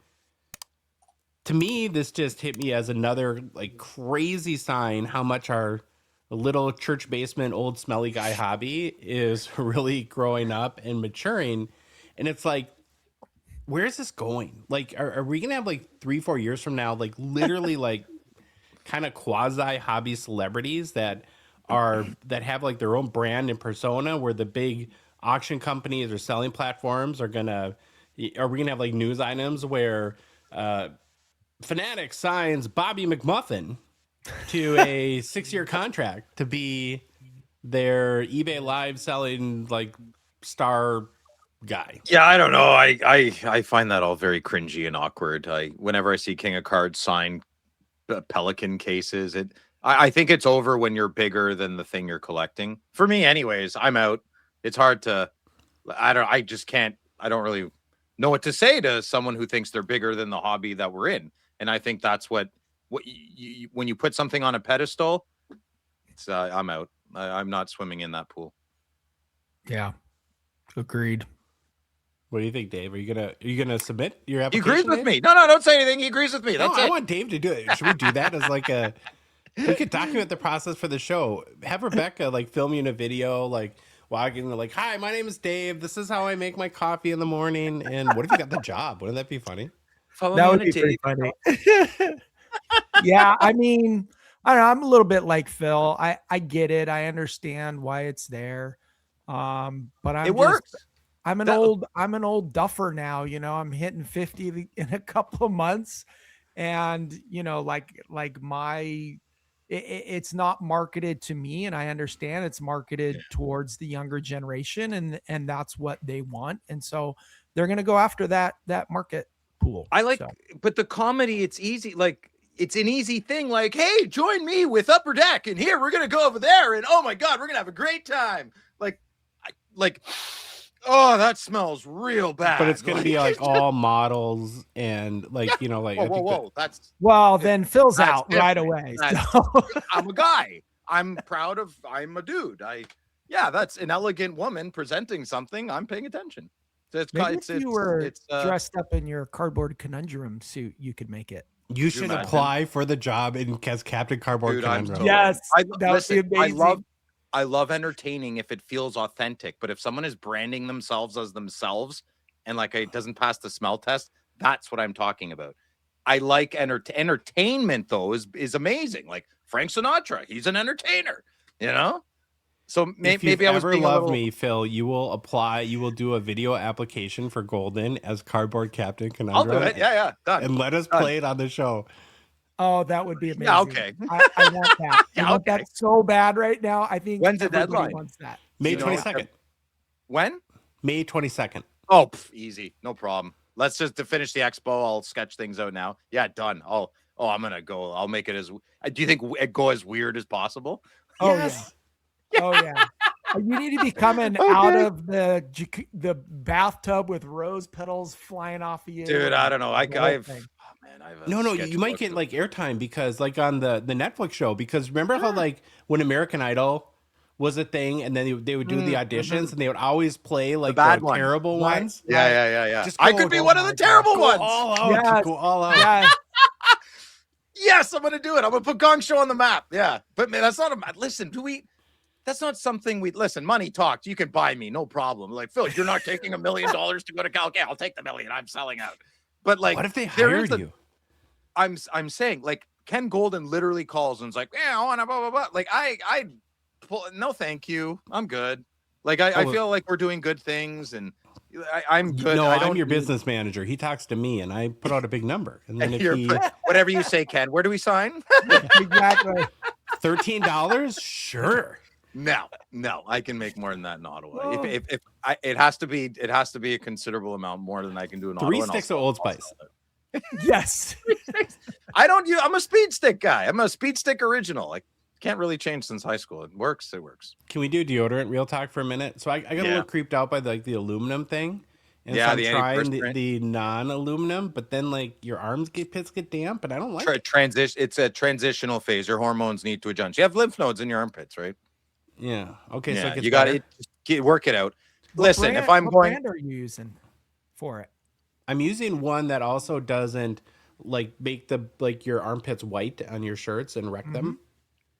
[SPEAKER 1] To me, this just hit me as another crazy sign how much our little church basement, old smelly guy hobby is really growing up and maturing. And it's like, where is this going? Are we going to have 3-4 years from now, literally kind of quasi hobby celebrities that have their own brand and persona, where the big auction companies or selling platforms are we gonna have news items where Fanatics signs Bobby McMuffin to a 6-year contract to be their eBay Live selling star guy?
[SPEAKER 4] Yeah, I don't know. I find that all very cringy and awkward. Whenever I see King of Cards sign Pelican cases, I think it's over when you're bigger than the thing you're collecting. For me, anyways, I'm out. It's hard to. I just can't. I don't really know what to say to someone who thinks they're bigger than the hobby that we're in. And I think that's what when you put something on a pedestal, it's I'm out. I'm not swimming in that pool.
[SPEAKER 5] Yeah. Agreed.
[SPEAKER 1] What do you think, Dave? Are you gonna submit your
[SPEAKER 4] He
[SPEAKER 1] application?
[SPEAKER 4] agrees with
[SPEAKER 1] Dave?
[SPEAKER 4] me. No, don't say anything. He agrees with me. That's
[SPEAKER 1] I
[SPEAKER 4] it.
[SPEAKER 1] want Dave to do it. Should we do that as we could document the process for the show. Have Rebecca film you in a video, walking, hi, my name is Dave. This is how I make my coffee in the morning. And what if you got the job? Wouldn't that be funny?
[SPEAKER 5] That would be pretty funny. Yeah, I mean, I don't know. I'm a little bit like Phil. I get it. I understand why it's there. But
[SPEAKER 4] It works.
[SPEAKER 5] I'm an old duffer now, I'm hitting 50 in a couple of months. And, it's not marketed to me, and I understand it's marketed towards the younger generation, and that's what they want. And so they're going to go after that market pool.
[SPEAKER 4] But the comedy, it's easy. It's an easy thing. Hey, join me with Upper Deck, and here we're going to go over there. And oh my God, we're going to have a great time. Oh, that smells real bad.
[SPEAKER 1] But it's going to be like all models and like, you know, like
[SPEAKER 4] Whoa,
[SPEAKER 1] I
[SPEAKER 4] whoa,
[SPEAKER 1] think
[SPEAKER 4] whoa. That's
[SPEAKER 5] Well, then Phil's
[SPEAKER 4] That's
[SPEAKER 5] out right
[SPEAKER 4] different.
[SPEAKER 5] away.
[SPEAKER 4] That's-
[SPEAKER 5] So.
[SPEAKER 4] I'm a guy. I'm proud of. I'm a dude. Yeah, that's an elegant woman presenting something. I'm paying attention.
[SPEAKER 5] Maybe if you were
[SPEAKER 4] it's
[SPEAKER 5] dressed up in your cardboard conundrum suit, you could make it.
[SPEAKER 1] you should
[SPEAKER 4] imagine?
[SPEAKER 1] apply for the job as Captain Cardboard
[SPEAKER 4] Dude, I'm
[SPEAKER 1] Conundrum.
[SPEAKER 4] totally-
[SPEAKER 5] Yes,
[SPEAKER 4] I,
[SPEAKER 5] that would
[SPEAKER 4] listen,
[SPEAKER 5] be amazing.
[SPEAKER 4] I love entertaining if it feels authentic, but if someone is branding themselves as themselves and like it doesn't pass the smell test, that's what I'm talking about. I like entertainment though is amazing. Like Frank Sinatra, he's an entertainer, you know. So
[SPEAKER 1] If
[SPEAKER 4] maybe I was
[SPEAKER 1] ever
[SPEAKER 4] being
[SPEAKER 1] loved
[SPEAKER 4] a little...
[SPEAKER 1] me, Phil, you will apply. You will do a video application for Goldin as Cardboard Captain
[SPEAKER 4] I'll
[SPEAKER 1] Conundrum.
[SPEAKER 4] do it. Yeah, done.
[SPEAKER 1] And let us
[SPEAKER 4] Done.
[SPEAKER 1] play it on the show.
[SPEAKER 5] Oh, that would be amazing.
[SPEAKER 4] Yeah, okay.
[SPEAKER 5] I want that.
[SPEAKER 4] Yeah,
[SPEAKER 5] I want
[SPEAKER 4] okay.
[SPEAKER 5] that so bad right now. I think
[SPEAKER 4] When's the
[SPEAKER 5] everybody
[SPEAKER 4] deadline?
[SPEAKER 5] wants that.
[SPEAKER 1] May
[SPEAKER 4] You know,
[SPEAKER 1] 22nd.
[SPEAKER 4] When?
[SPEAKER 1] May 22nd.
[SPEAKER 4] Oh, easy, no problem. Let's just to finish the expo. I'll sketch things out now. Yeah, done. I'm gonna go. I'll make it as. Do you think it go as weird as possible?
[SPEAKER 5] Oh
[SPEAKER 1] Yes.
[SPEAKER 5] yeah. Oh yeah. You need to be coming out of the bathtub with rose petals flying off of you.
[SPEAKER 4] Dude, I don't know.
[SPEAKER 5] The whole
[SPEAKER 4] I've
[SPEAKER 5] thing.
[SPEAKER 4] oh, man, I have a
[SPEAKER 1] No, you
[SPEAKER 4] sketchbook
[SPEAKER 1] might get
[SPEAKER 4] of-
[SPEAKER 1] like airtime because like on the Netflix show, because remember how like when American Idol was a thing and then they would do the auditions and they would always play like the
[SPEAKER 4] bad ones.
[SPEAKER 1] terrible
[SPEAKER 5] Right.
[SPEAKER 1] ones.
[SPEAKER 4] Yeah.
[SPEAKER 1] Just
[SPEAKER 4] I
[SPEAKER 1] go-
[SPEAKER 4] could be
[SPEAKER 1] go
[SPEAKER 4] one of the
[SPEAKER 5] my
[SPEAKER 4] terrible
[SPEAKER 1] Go
[SPEAKER 4] ones.
[SPEAKER 1] all out.
[SPEAKER 5] Yes.
[SPEAKER 1] Go all out.
[SPEAKER 5] Yes.
[SPEAKER 4] Yes, I'm gonna do it. I'm gonna put Gong Show on the map. Yeah, but man, that's not a listen. That's not something we listen. Money talks. You can buy me, no problem. Like Phil, you're not taking $1 million to go to Cal. Okay, I'll take the $1 million. I'm selling out. But like,
[SPEAKER 1] What if they
[SPEAKER 4] there
[SPEAKER 1] hired
[SPEAKER 4] is a-
[SPEAKER 1] you?
[SPEAKER 4] I'm saying like Ken Goldin literally calls and is like, yeah, I want to blah blah blah. Like I pull no, thank you. I'm good. Like I feel like we're doing good things and I'm good.
[SPEAKER 1] No,
[SPEAKER 4] I
[SPEAKER 1] I'm
[SPEAKER 4] don't
[SPEAKER 1] your
[SPEAKER 4] need-
[SPEAKER 1] business manager. He talks to me and I put out a big number. And then
[SPEAKER 4] And
[SPEAKER 1] if
[SPEAKER 4] you're,
[SPEAKER 1] he
[SPEAKER 4] whatever you say, Ken. Where do we sign?
[SPEAKER 5] Exactly.
[SPEAKER 1] $13, sure.
[SPEAKER 4] No, I can make more than that in Ottawa. If it has to be a considerable amount more than I can do in
[SPEAKER 1] 3
[SPEAKER 4] Ottawa. and
[SPEAKER 1] sticks
[SPEAKER 4] I'll
[SPEAKER 1] of Old
[SPEAKER 4] sell it.
[SPEAKER 1] Spice.
[SPEAKER 5] Yes.
[SPEAKER 4] I'm a speed stick guy. I'm a speed stick original. Like can't really change since high school. It works.
[SPEAKER 1] Can we do deodorant real talk for a minute? So I got a
[SPEAKER 4] Yeah.
[SPEAKER 1] little creeped out by the aluminum thing. And
[SPEAKER 4] Yeah,
[SPEAKER 1] so I'm
[SPEAKER 4] the
[SPEAKER 1] trying
[SPEAKER 4] antiperspirant.
[SPEAKER 1] the non-aluminum, but then like your arms get damp, and I don't like it.
[SPEAKER 4] Transition. It's a transitional phase. Your hormones need to adjust. You have lymph nodes in your armpits, right?
[SPEAKER 1] Yeah. Okay. So
[SPEAKER 4] Yeah,
[SPEAKER 1] it gets
[SPEAKER 4] you got
[SPEAKER 1] better.
[SPEAKER 4] it. Work it out.
[SPEAKER 5] What
[SPEAKER 4] Listen,
[SPEAKER 5] brand-
[SPEAKER 4] if I'm
[SPEAKER 5] what
[SPEAKER 4] going,
[SPEAKER 5] brand are you using for it?
[SPEAKER 1] I'm using one that also doesn't like make your armpits white on your shirts and wreck them.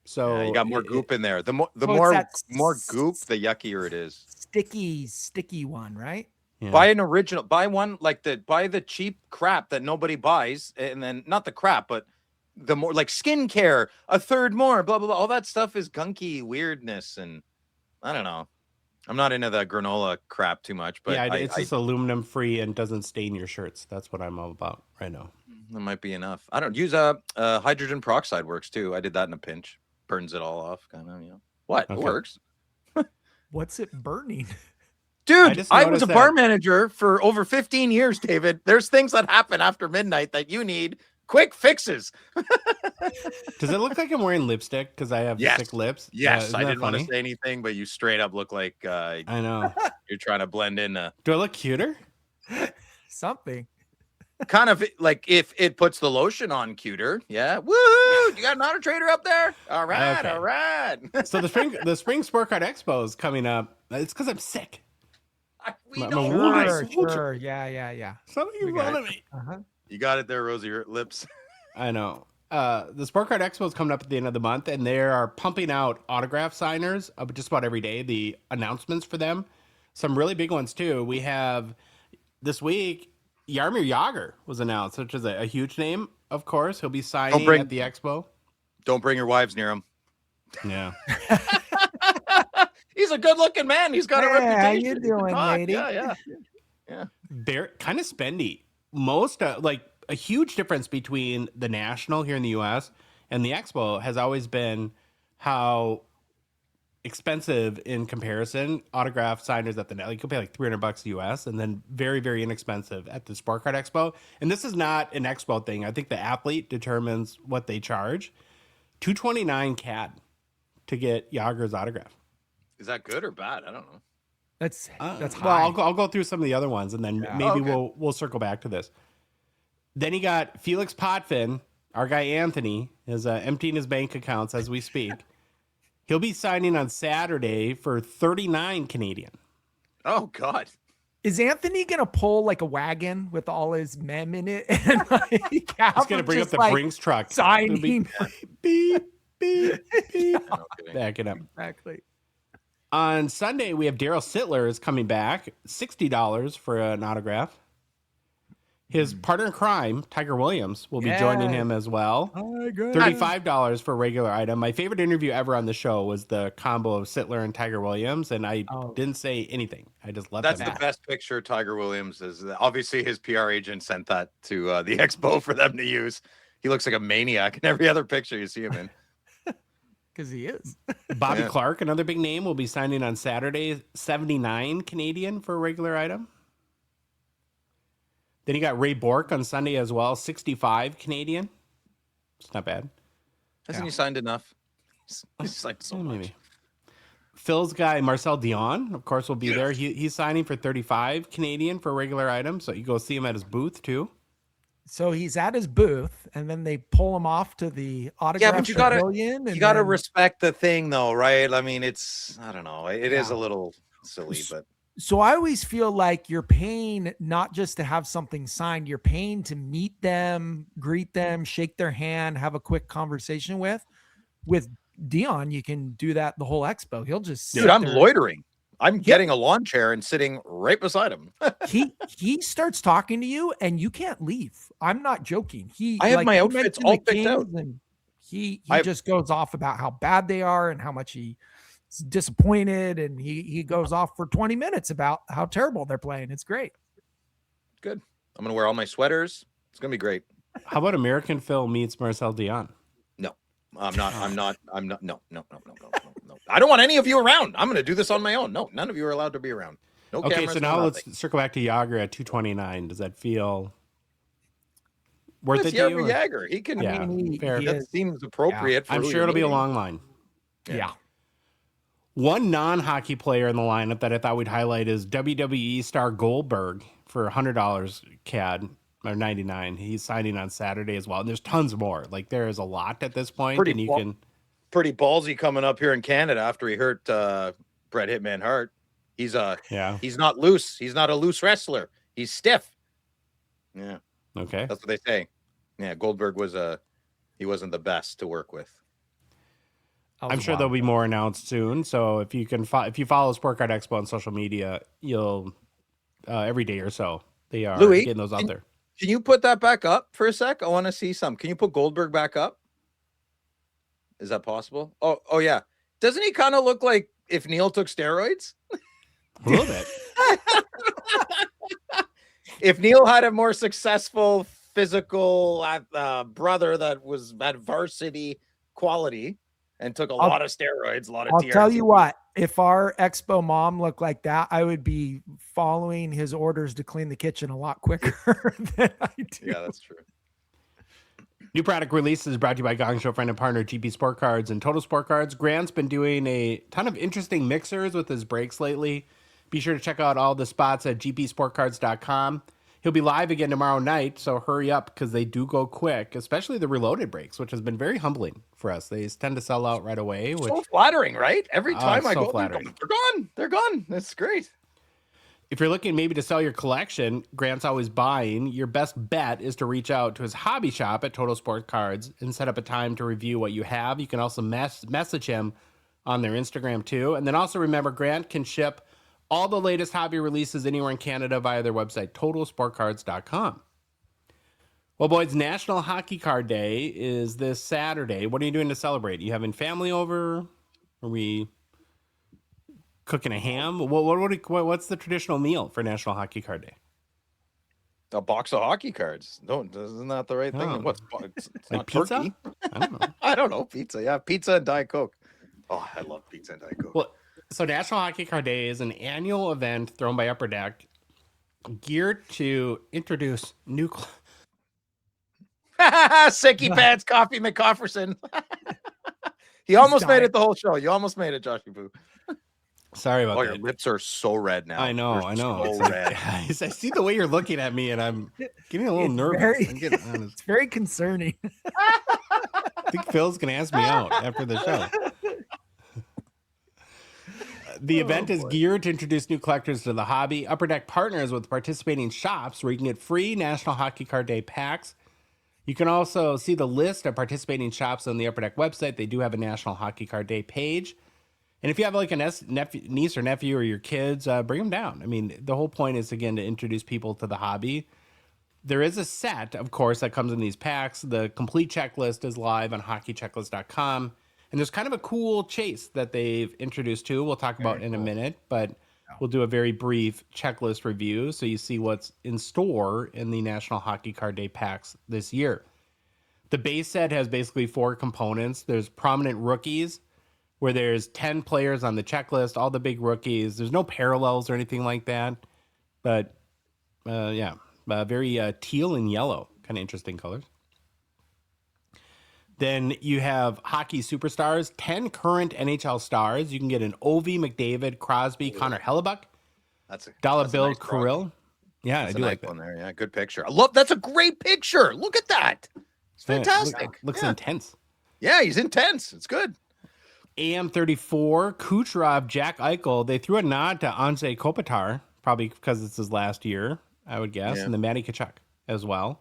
[SPEAKER 1] So
[SPEAKER 4] yeah, you got more
[SPEAKER 1] it-
[SPEAKER 4] goop in there. The more
[SPEAKER 5] Oh, it's that
[SPEAKER 4] more goop, the yuckier it is.
[SPEAKER 5] Sticky one, right?
[SPEAKER 1] yeah.
[SPEAKER 4] Buy an original. Buy one buy the cheap crap that nobody buys, and then not the crap, but the more like skincare, a third more, blah blah blah. All that stuff is gunky weirdness, and I don't know. I'm not into the granola crap too much, but
[SPEAKER 1] yeah,
[SPEAKER 4] I,
[SPEAKER 1] it's just aluminum free and doesn't stain your shirts. That's what I'm all about right now.
[SPEAKER 4] that might be enough. I don't use hydrogen peroxide works too. I did that in a pinch, burns it all off, kind of. What
[SPEAKER 1] Okay.
[SPEAKER 4] it works.
[SPEAKER 5] What's it burning?
[SPEAKER 4] Dude,
[SPEAKER 1] just
[SPEAKER 4] I was a
[SPEAKER 1] noticed
[SPEAKER 4] bar
[SPEAKER 1] that-
[SPEAKER 4] manager for over 15 years, David. There's things that happen after midnight that you need quick fixes.
[SPEAKER 1] Does it look like I'm wearing lipstick because I have
[SPEAKER 4] Yes.
[SPEAKER 1] thick lips?
[SPEAKER 4] Yes,
[SPEAKER 1] Isn't
[SPEAKER 4] I
[SPEAKER 1] that
[SPEAKER 4] didn't want to
[SPEAKER 1] funny?
[SPEAKER 4] say anything, but you straight up look like
[SPEAKER 1] I know.
[SPEAKER 4] you're trying to blend in.
[SPEAKER 1] Do I look cuter?
[SPEAKER 5] Something.
[SPEAKER 4] Kind of like if it puts the lotion on cuter. Yeah. Woo! You got an auto trader up there? All right,
[SPEAKER 1] Okay.
[SPEAKER 4] all right.
[SPEAKER 1] So the spring Sport Card Expo is coming up. It's because I'm sick.
[SPEAKER 4] We
[SPEAKER 1] My
[SPEAKER 4] know.
[SPEAKER 1] wound
[SPEAKER 4] why.
[SPEAKER 1] is-
[SPEAKER 5] Sure. Yeah.
[SPEAKER 1] So you
[SPEAKER 4] got
[SPEAKER 1] yell
[SPEAKER 4] it.
[SPEAKER 1] at me.
[SPEAKER 5] Uh-huh.
[SPEAKER 4] You got it there, Rosie. Your lips.
[SPEAKER 1] I know. The Sport Card Expo is coming up at the end of the month, and they are pumping out autograph signers just about every day. The announcements for them, some really big ones too. We have this week. Jaromir Jagr was announced, which is a huge name, of course. He'll be signing
[SPEAKER 4] bring-
[SPEAKER 1] at the expo.
[SPEAKER 4] Don't bring your wives near him.
[SPEAKER 1] Yeah.
[SPEAKER 4] He's a good-looking man. He's got a
[SPEAKER 5] Hey,
[SPEAKER 4] reputation.
[SPEAKER 5] how you
[SPEAKER 4] He can
[SPEAKER 5] doing,
[SPEAKER 4] talk.
[SPEAKER 5] lady?
[SPEAKER 4] Yeah.
[SPEAKER 1] Kind of spendy. Most like a huge difference between the national here in the U.S. and the expo has always been how expensive in comparison autograph signers at the net. Like you can pay like $300 US, and then very, very inexpensive at the Sport Card Expo. And this is not an expo thing. I think the athlete determines what they charge. $229 CAD to get Yager's autograph.
[SPEAKER 4] Is that good or bad? I don't know.
[SPEAKER 5] That's
[SPEAKER 1] Well,
[SPEAKER 5] high.
[SPEAKER 1] I'll go through some of the other ones, and then maybe
[SPEAKER 4] Okay.
[SPEAKER 1] we'll circle back to this. Then you got Felix Potvin, our guy Anthony, is emptying his bank accounts as we speak. He'll be signing on Saturday for 39 Canadian.
[SPEAKER 4] Oh God.
[SPEAKER 5] Is Anthony gonna pull like a wagon with all his mem in it? And like,
[SPEAKER 1] He's gonna bring up the Brinks truck. It'll be
[SPEAKER 5] signing.
[SPEAKER 1] beep, beep, beep.
[SPEAKER 4] No kidding.
[SPEAKER 1] Back it up.
[SPEAKER 5] Exactly.
[SPEAKER 1] On Sunday, we have Daryl Sittler is coming back, $60 for an autograph. His partner in crime, Tiger Williams, will be joining him as well. $35 for a regular item. My favorite interview ever on the show was the combo of Sittler and Tiger Williams, and I didn't say anything. I just let
[SPEAKER 4] That's
[SPEAKER 1] them
[SPEAKER 4] the
[SPEAKER 1] ask.
[SPEAKER 4] best picture. Tiger Williams is obviously his PR agent sent that to the expo for them to use. He looks like a maniac in every other picture you see him in.
[SPEAKER 5] Because he is.
[SPEAKER 1] Bobby
[SPEAKER 4] Yeah.
[SPEAKER 1] Clark, another big name, will be signing on Saturday, 79 Canadian for a regular item. Then you got Ray Bork on Sunday as well, 65 Canadian. It's not bad.
[SPEAKER 4] Hasn't he signed enough? He's signed so much.
[SPEAKER 1] Maybe. Phil's guy, Marcel Dion, of course, will be there. He's signing for 35 Canadian for a regular item. So you go see him at his booth too.
[SPEAKER 5] So he's at his booth, and then they pull him off to the autograph
[SPEAKER 4] but you gotta-
[SPEAKER 5] pavilion.
[SPEAKER 4] You got to respect the thing, though, right? I mean, it's, I don't know. It is a little silly, but
[SPEAKER 5] So I always feel like you're paying not just to have something signed, you're paying to meet them, greet them, shake their hand, have a quick conversation with. With Dion, you can do that the whole expo. He'll just sit
[SPEAKER 4] dude, I'm
[SPEAKER 5] there.
[SPEAKER 4] loitering. I'm getting a lawn chair and sitting right beside him.
[SPEAKER 5] He starts talking to you and you can't leave. I'm not joking.
[SPEAKER 4] I have my
[SPEAKER 5] you
[SPEAKER 4] outfits
[SPEAKER 5] mentioned
[SPEAKER 4] all
[SPEAKER 5] the
[SPEAKER 4] picked out.
[SPEAKER 5] Kings, and he just goes off about how bad they are and how much he's disappointed, and he goes off for 20 minutes about how terrible they're playing. It's great.
[SPEAKER 4] Good. I'm gonna wear all my sweaters. It's gonna be great.
[SPEAKER 1] How about American Phil meets Marcel Dion?
[SPEAKER 4] No, I'm not. No. I don't want any of you around. I'm gonna do this on my own. No, none of you are allowed to be around. No
[SPEAKER 1] Okay,
[SPEAKER 4] cameras.
[SPEAKER 1] so
[SPEAKER 4] no
[SPEAKER 1] now
[SPEAKER 4] nothing.
[SPEAKER 1] let's circle back to Yager at 229. Does that feel worth
[SPEAKER 4] It's
[SPEAKER 1] it to you?
[SPEAKER 4] Jaromir Jagr. He can.
[SPEAKER 1] Yeah, fair.
[SPEAKER 4] That seems appropriate. For
[SPEAKER 1] I'm
[SPEAKER 4] who
[SPEAKER 1] sure
[SPEAKER 4] you're
[SPEAKER 1] it'll be a
[SPEAKER 4] meeting.
[SPEAKER 1] long line.
[SPEAKER 5] Yeah.
[SPEAKER 1] One non-hockey player in the lineup that I thought we'd highlight is WWE star Goldberg for $100 CAD or 99. He's signing on Saturday as well. And there's tons more. Like there is a lot at this point,
[SPEAKER 4] Pretty
[SPEAKER 1] and you
[SPEAKER 4] ball-
[SPEAKER 1] can.
[SPEAKER 4] Pretty ballsy coming up here in Canada after he hurt Bret Hitman Hart. He's he's not loose. He's not a loose wrestler. He's stiff. Yeah,
[SPEAKER 1] Okay.
[SPEAKER 4] that's what they say. Yeah, Goldberg he wasn't the best to work with.
[SPEAKER 1] I'm sure there'll be more announced soon. So if you can, if you follow Sport Card Expo on social media, you'll every day or so they are
[SPEAKER 4] Louis,
[SPEAKER 1] getting those out there.
[SPEAKER 4] Can you put that back up for a sec? I want to see some. Can you put Goldberg back up? Is that possible? Oh yeah. Doesn't he kind of look like if Neil took steroids?
[SPEAKER 1] A little bit.
[SPEAKER 4] If Neil had a more successful physical brother that had varsity quality and took a lot of steroids, a lot of
[SPEAKER 5] I'll
[SPEAKER 4] TRT.
[SPEAKER 5] tell you what, if our expo mom looked like that, I would be following his orders to clean the kitchen a lot quicker than I do.
[SPEAKER 4] Yeah, that's true.
[SPEAKER 1] New product releases brought to you by Gongshow friend and partner GP Sport Cards and Total Sport Cards. Grant's been doing a ton of interesting mixers with his breaks lately. Be sure to check out all the spots at gpsportcards.com. He'll be live again tomorrow night, so hurry up because they do go quick, especially the reloaded breaks, which has been very humbling for us. They tend to sell out right away. Which,
[SPEAKER 4] So flattering, right? Every time
[SPEAKER 1] it's
[SPEAKER 4] I
[SPEAKER 1] so
[SPEAKER 4] go,
[SPEAKER 1] flattering.
[SPEAKER 4] they're gone. They're gone. That's great.
[SPEAKER 1] if you're looking maybe to sell your collection, Grant's always buying, your best bet is to reach out to his hobby shop at Total Sport Cards and set up a time to review what you have. You can also message him on their Instagram too. And then also remember, Grant can ship all the latest hobby releases anywhere in Canada via their website, totalsportcards.com. Well, boys, National Hockey Card Day is this Saturday. What are you doing to celebrate? You having family over? Are we cooking a ham? What's the traditional meal for National Hockey Card Day?
[SPEAKER 4] A box of hockey cards. Isn't that the right thing?
[SPEAKER 1] Oh.
[SPEAKER 4] What's it's
[SPEAKER 1] Like
[SPEAKER 4] not
[SPEAKER 1] pizza?
[SPEAKER 4] turkey.
[SPEAKER 1] I don't know.
[SPEAKER 4] I don't know. Pizza. Yeah, pizza and Diet Coke. Oh, I love pizza and Diet Coke.
[SPEAKER 1] Well, so National Hockey Card Day is an annual event thrown by Upper Deck geared to introduce new...
[SPEAKER 4] Sicky Pants Coffee McCofferson. He almost made
[SPEAKER 5] dying.
[SPEAKER 4] it the whole show. You almost made it, Joshy Boo.
[SPEAKER 1] Sorry about
[SPEAKER 4] Oh,
[SPEAKER 1] that.
[SPEAKER 4] your lips are so red now.
[SPEAKER 1] I know.
[SPEAKER 4] They're
[SPEAKER 1] I know.
[SPEAKER 4] So
[SPEAKER 1] It's like,
[SPEAKER 4] red.
[SPEAKER 1] guys, I see the way you're looking at me, and I'm getting a little
[SPEAKER 5] It's
[SPEAKER 1] nervous.
[SPEAKER 5] very-
[SPEAKER 1] I'm getting honest.
[SPEAKER 5] It's very concerning.
[SPEAKER 1] I think Phil's gonna ask me out after the show. The event is geared to introduce new collectors to the hobby. Upper Deck partners with participating shops where you can get free National Hockey Card Day packs. You can also see the list of participating shops on the Upper Deck website. They do have a National Hockey Card Day page. And if you have like a niece or nephew or your kids, bring them down. I mean, the whole point is, again, to introduce people to the hobby. There is a set, of course, that comes in these packs. The complete checklist is live on hockeychecklist.com. And there's kind of a cool chase that they've introduced too. We'll talk about in a minute, but we'll do a very brief checklist review so you see what's in store in the National Hockey Card Day packs this year. The base set has basically 4 components. There's prominent rookies, where there's 10 players on the checklist, all the big rookies. There's no parallels or anything like that. But very teal and yellow, kind of interesting colors. Then you have hockey superstars, 10 current NHL stars. You can get an Ovi, McDavid, Crosby, Connor Hellebuck, Dollar Bill,
[SPEAKER 4] nice
[SPEAKER 1] Kirill. Yeah,
[SPEAKER 4] That's
[SPEAKER 1] I do like that.
[SPEAKER 4] one there. Yeah, good picture. I love. That's a great picture. Look at that. It's
[SPEAKER 1] Yeah,
[SPEAKER 4] fantastic.
[SPEAKER 1] looks
[SPEAKER 4] yeah.
[SPEAKER 1] intense.
[SPEAKER 4] Yeah, he's intense. It's good.
[SPEAKER 1] AM34, Kucherov, Jack Eichel. They threw a nod to Anze Kopitar, probably because it's his last year, I would guess,
[SPEAKER 4] Yeah.
[SPEAKER 1] and then Matty Tkachuk as well.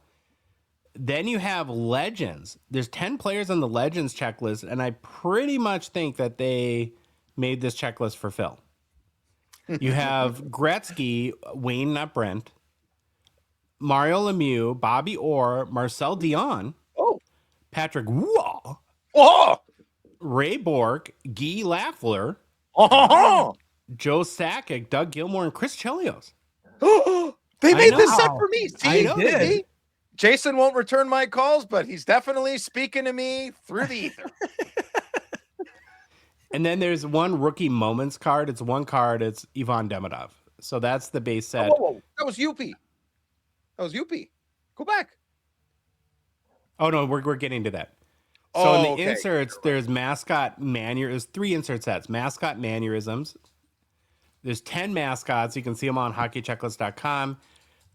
[SPEAKER 1] Then you have legends. There's 10 players on the legends checklist, and I pretty much think that they made this checklist for Phil. You have Gretzky, Wayne, not Brent, Mario Lemieux, Bobby Orr, Marcel Dion, Patrick Waugh, Ray Bork, Guy Lafleur, Joe Sakic, Doug Gilmour, and Chris Chelios.
[SPEAKER 4] They
[SPEAKER 1] I
[SPEAKER 4] made this
[SPEAKER 1] know.
[SPEAKER 4] set for me. See,
[SPEAKER 1] I know they
[SPEAKER 4] see? Jason won't return my calls, but he's definitely speaking to me through the ether.
[SPEAKER 1] And then there's one rookie moments card. It's one card. It's Ivan Demidov. So that's the base set.
[SPEAKER 4] Whoa. That was Yuppie. Go back.
[SPEAKER 1] Oh no, we're getting to that. So in the
[SPEAKER 4] okay.
[SPEAKER 1] inserts, there's mascot there's 3 insert sets. Mascot mannerisms. There's 10 mascots. You can see them on hockeychecklist.com.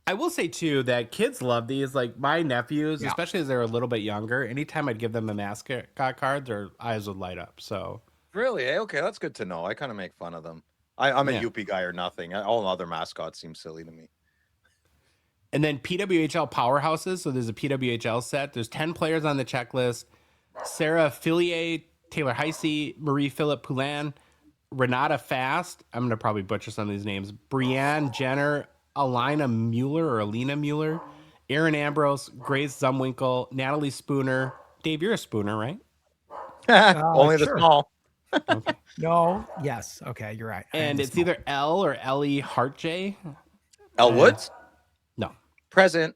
[SPEAKER 1] I will say too that kids love these. Like my nephews, especially as they're a little bit younger, anytime I'd give them a mascot card, their eyes would light up. So
[SPEAKER 4] Really? Okay, that's good to know. I kind of make fun of them. I'm a Yuppie guy or nothing. All other mascots seem silly to me.
[SPEAKER 1] And then PWHL powerhouses. So there's a PWHL set. There's 10 players on the checklist. Sarah Fillier, Taylor Heisey, Marie-Philippe Poulin, Renata Fast. I'm going to probably butcher some of these names. Brianne Jenner, Alina Mueller, Aaron Ambrose, Grace Zumwinkle, Natalie Spooner. Dave, you're a Spooner, right?
[SPEAKER 4] Only the
[SPEAKER 5] sure.
[SPEAKER 4] small.
[SPEAKER 1] Okay.
[SPEAKER 5] No. Yes. Okay. You're right. I
[SPEAKER 1] And
[SPEAKER 5] am
[SPEAKER 1] it's
[SPEAKER 5] small.
[SPEAKER 1] either L or Ellie Hartjay.
[SPEAKER 4] Elle Woods?
[SPEAKER 1] No.
[SPEAKER 4] Present.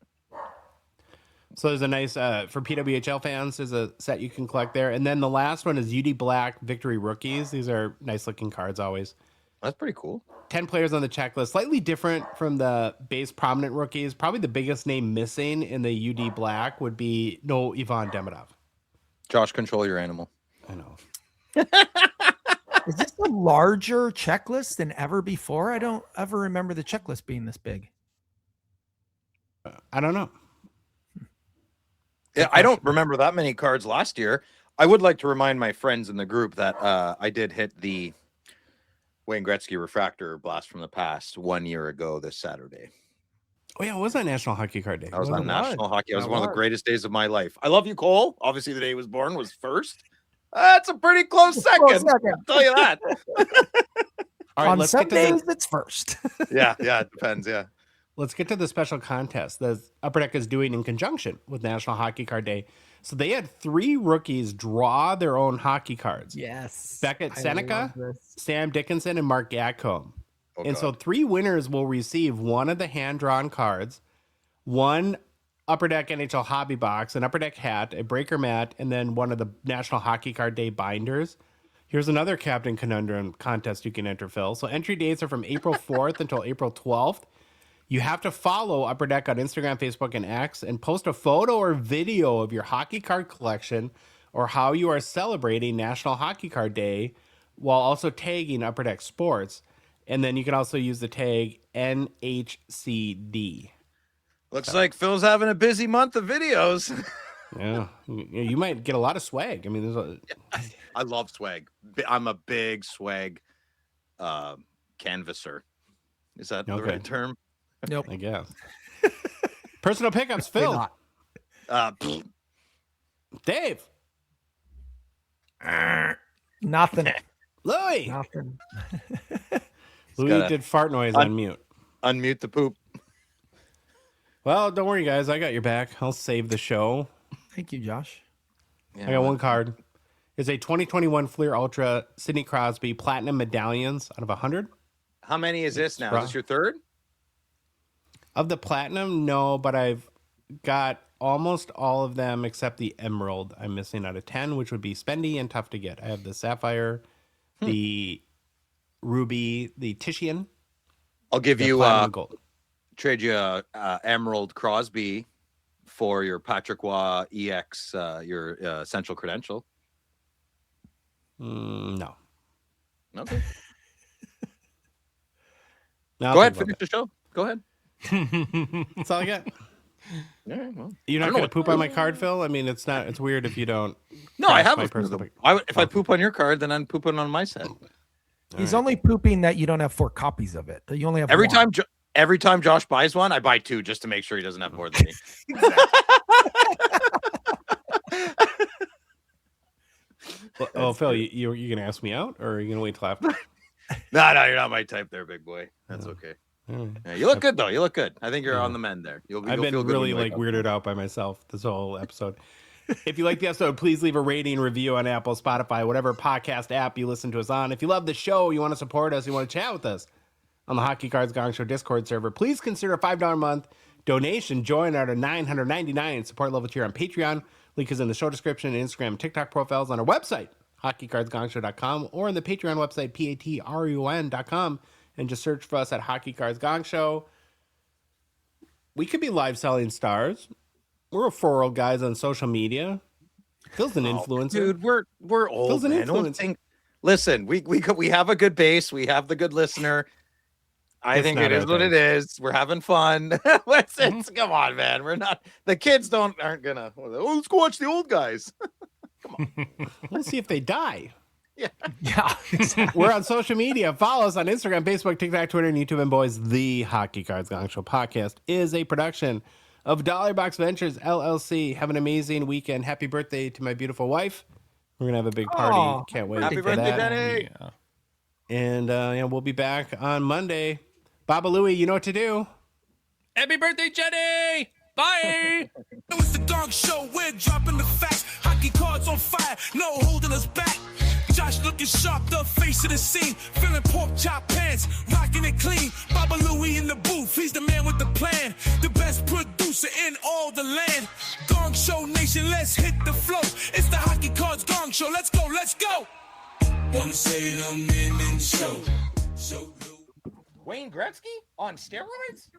[SPEAKER 1] So there's a nice, for PWHL fans, there's a set you can collect there. And then the last one is UD Black Victory Rookies. These are nice looking cards always.
[SPEAKER 4] That's pretty cool.
[SPEAKER 1] 10 players on the checklist, slightly different from the base prominent rookies. Probably the biggest name missing in the UD Black would be Ivan Demidov.
[SPEAKER 4] Josh, control your animal.
[SPEAKER 1] I know.
[SPEAKER 5] Is this a larger checklist than ever before? I don't ever remember the checklist being this big.
[SPEAKER 1] I don't know.
[SPEAKER 4] Yeah, I don't remember that many cards last year. I would like to remind my friends in the group that I did hit the Wayne Gretzky Refractor Blast from the Past 1 year ago this Saturday.
[SPEAKER 1] Oh, yeah, it was on National Hockey Card Day.
[SPEAKER 4] I was on National Hockey. It was
[SPEAKER 5] That
[SPEAKER 4] one of the
[SPEAKER 5] was.
[SPEAKER 4] greatest days of my life. I love you, Cole. Obviously, the day he was born was first. That's a pretty close second. I'll tell you that.
[SPEAKER 1] All right,
[SPEAKER 5] On
[SPEAKER 1] let's
[SPEAKER 5] some
[SPEAKER 1] get to
[SPEAKER 5] days,
[SPEAKER 1] the,
[SPEAKER 5] it's first.
[SPEAKER 4] Yeah, it depends. Yeah.
[SPEAKER 1] let's get to the special contest that Upper Deck is doing in conjunction with National Hockey Card Day. So they had 3 rookies draw their own hockey cards.
[SPEAKER 5] Yes.
[SPEAKER 1] Beckett
[SPEAKER 5] I
[SPEAKER 1] Seneca,
[SPEAKER 5] love this.
[SPEAKER 1] Sam Dickinson, and Mark Gatcomb.
[SPEAKER 4] Oh,
[SPEAKER 1] And so
[SPEAKER 4] God.
[SPEAKER 1] 3 winners will receive one of the hand-drawn cards, one Upper Deck NHL hobby box, an Upper Deck hat, a breaker mat, and then one of the National Hockey Card Day binders. Here's another Captain Conundrum contest you can enter, Phil. So entry dates are from April 4th until April 12th. You have to follow Upper Deck on Instagram, Facebook, and X, and post a photo or video of your hockey card collection or how you are celebrating National Hockey Card Day while also tagging Upper Deck Sports. And then you can also use the tag NHCD.
[SPEAKER 4] Looks like Phil's having a busy month of videos.
[SPEAKER 1] Yeah, you might get a lot of swag. I mean,
[SPEAKER 4] I love swag. I'm a big swag canvasser. Is that the right term?
[SPEAKER 5] Nope.
[SPEAKER 1] I guess. Personal pickups, Phil. Dave.
[SPEAKER 5] Nothing.
[SPEAKER 1] Louis.
[SPEAKER 5] Nothing.
[SPEAKER 1] Louis did fart noise on mute.
[SPEAKER 4] Unmute the poop.
[SPEAKER 1] Well, don't worry, guys. I got your back. I'll save the show.
[SPEAKER 5] Thank you, Josh.
[SPEAKER 1] Yeah, I got one card. It's a 2021 Fleer Ultra Sidney Crosby Platinum Medallions out of 100.
[SPEAKER 4] How many is this now? Is this your third?
[SPEAKER 1] Of the Platinum, no, but I've got almost all of them except the Emerald. I'm missing out of 10, which would be spendy and tough to get. I have the Sapphire, the Ruby, the Titian.
[SPEAKER 4] I'll give you
[SPEAKER 1] gold.
[SPEAKER 4] Trade you Emerald Crosby for your Patrick Waugh EX, your Essential Credential.
[SPEAKER 1] No.
[SPEAKER 4] Okay.
[SPEAKER 1] No,
[SPEAKER 4] go ahead, finish the show. Go ahead.
[SPEAKER 1] That's all I got.
[SPEAKER 4] Yeah, well,
[SPEAKER 1] You're not going to poop on my card, Phil? I mean, it's weird if you don't.
[SPEAKER 4] No, I have
[SPEAKER 1] my
[SPEAKER 4] a
[SPEAKER 1] personal pick.
[SPEAKER 4] If I poop on your card, then I'm pooping on my set.
[SPEAKER 5] He's only pooping that you don't have 4 copies of it. You only have
[SPEAKER 4] Every
[SPEAKER 5] one.
[SPEAKER 4] time Josh buys one, I buy 2 just to make sure he doesn't have more than me.
[SPEAKER 1] Well, Phil, you're going to ask me out, or are you going to wait till after?
[SPEAKER 4] No, you're not my type there, big boy. That's okay. Yeah, you look good, though. You look good. I think you're on the mend there.
[SPEAKER 1] I've been really weirded out by myself this whole episode. If you like the episode, please leave a rating, review on Apple, Spotify, whatever podcast app you listen to us on. If you love the show, you want to support us, you want to chat with us on the Hockey Cards Gongshow Discord server, please consider a $5 a month donation. Join our $999 support level tier on Patreon. Link is in the show description, Instagram, TikTok profiles on our website, hockeycardsgongshow.com, or on the Patreon website, patreon.com, and just search for us at Hockey Cards Gong Show. We could be live selling stars. We're referral guys on social media. Phil's an influencer.
[SPEAKER 4] Dude, we're old.
[SPEAKER 1] Phil's an
[SPEAKER 4] man.
[SPEAKER 1] influencer.
[SPEAKER 4] Listen, we have a good base. We have the good listener. I think it is what it is. We're having fun. Come on, man. We're not. The kids aren't gonna. Oh, let's go watch the old guys. Come on.
[SPEAKER 1] Let's see if they die.
[SPEAKER 5] Yeah. Exactly.
[SPEAKER 1] We're on social media. Follow us on Instagram, Facebook, TikTok, Twitter, and YouTube. And boys, the Hockey Cards Gong Show podcast is a production of Dollar Box Ventures LLC. Have an amazing weekend. Happy birthday to my beautiful wife. We're gonna have a big party.
[SPEAKER 5] Aw,
[SPEAKER 1] Can't wait.
[SPEAKER 4] Happy
[SPEAKER 1] for
[SPEAKER 4] birthday,
[SPEAKER 1] that.
[SPEAKER 4] Benny.
[SPEAKER 6] Yeah.
[SPEAKER 1] And we'll be back on Monday. Baba Louie, you know what to do.
[SPEAKER 6] Happy birthday, Jenny! Bye!
[SPEAKER 2] It's the Gong Show, we're dropping the facts. Hockey cards on fire, no holding us back. Josh looking sharp, the face of the scene. Feeling pork chop pants, rocking it clean. Baba Louie in the booth, he's the man with the plan. The best producer in all the land. Gong Show Nation, let's hit the flow. It's the Hockey Cards Gong Show, let's go, let's go. Wanna say them in show.
[SPEAKER 4] Wayne Gretzky on steroids?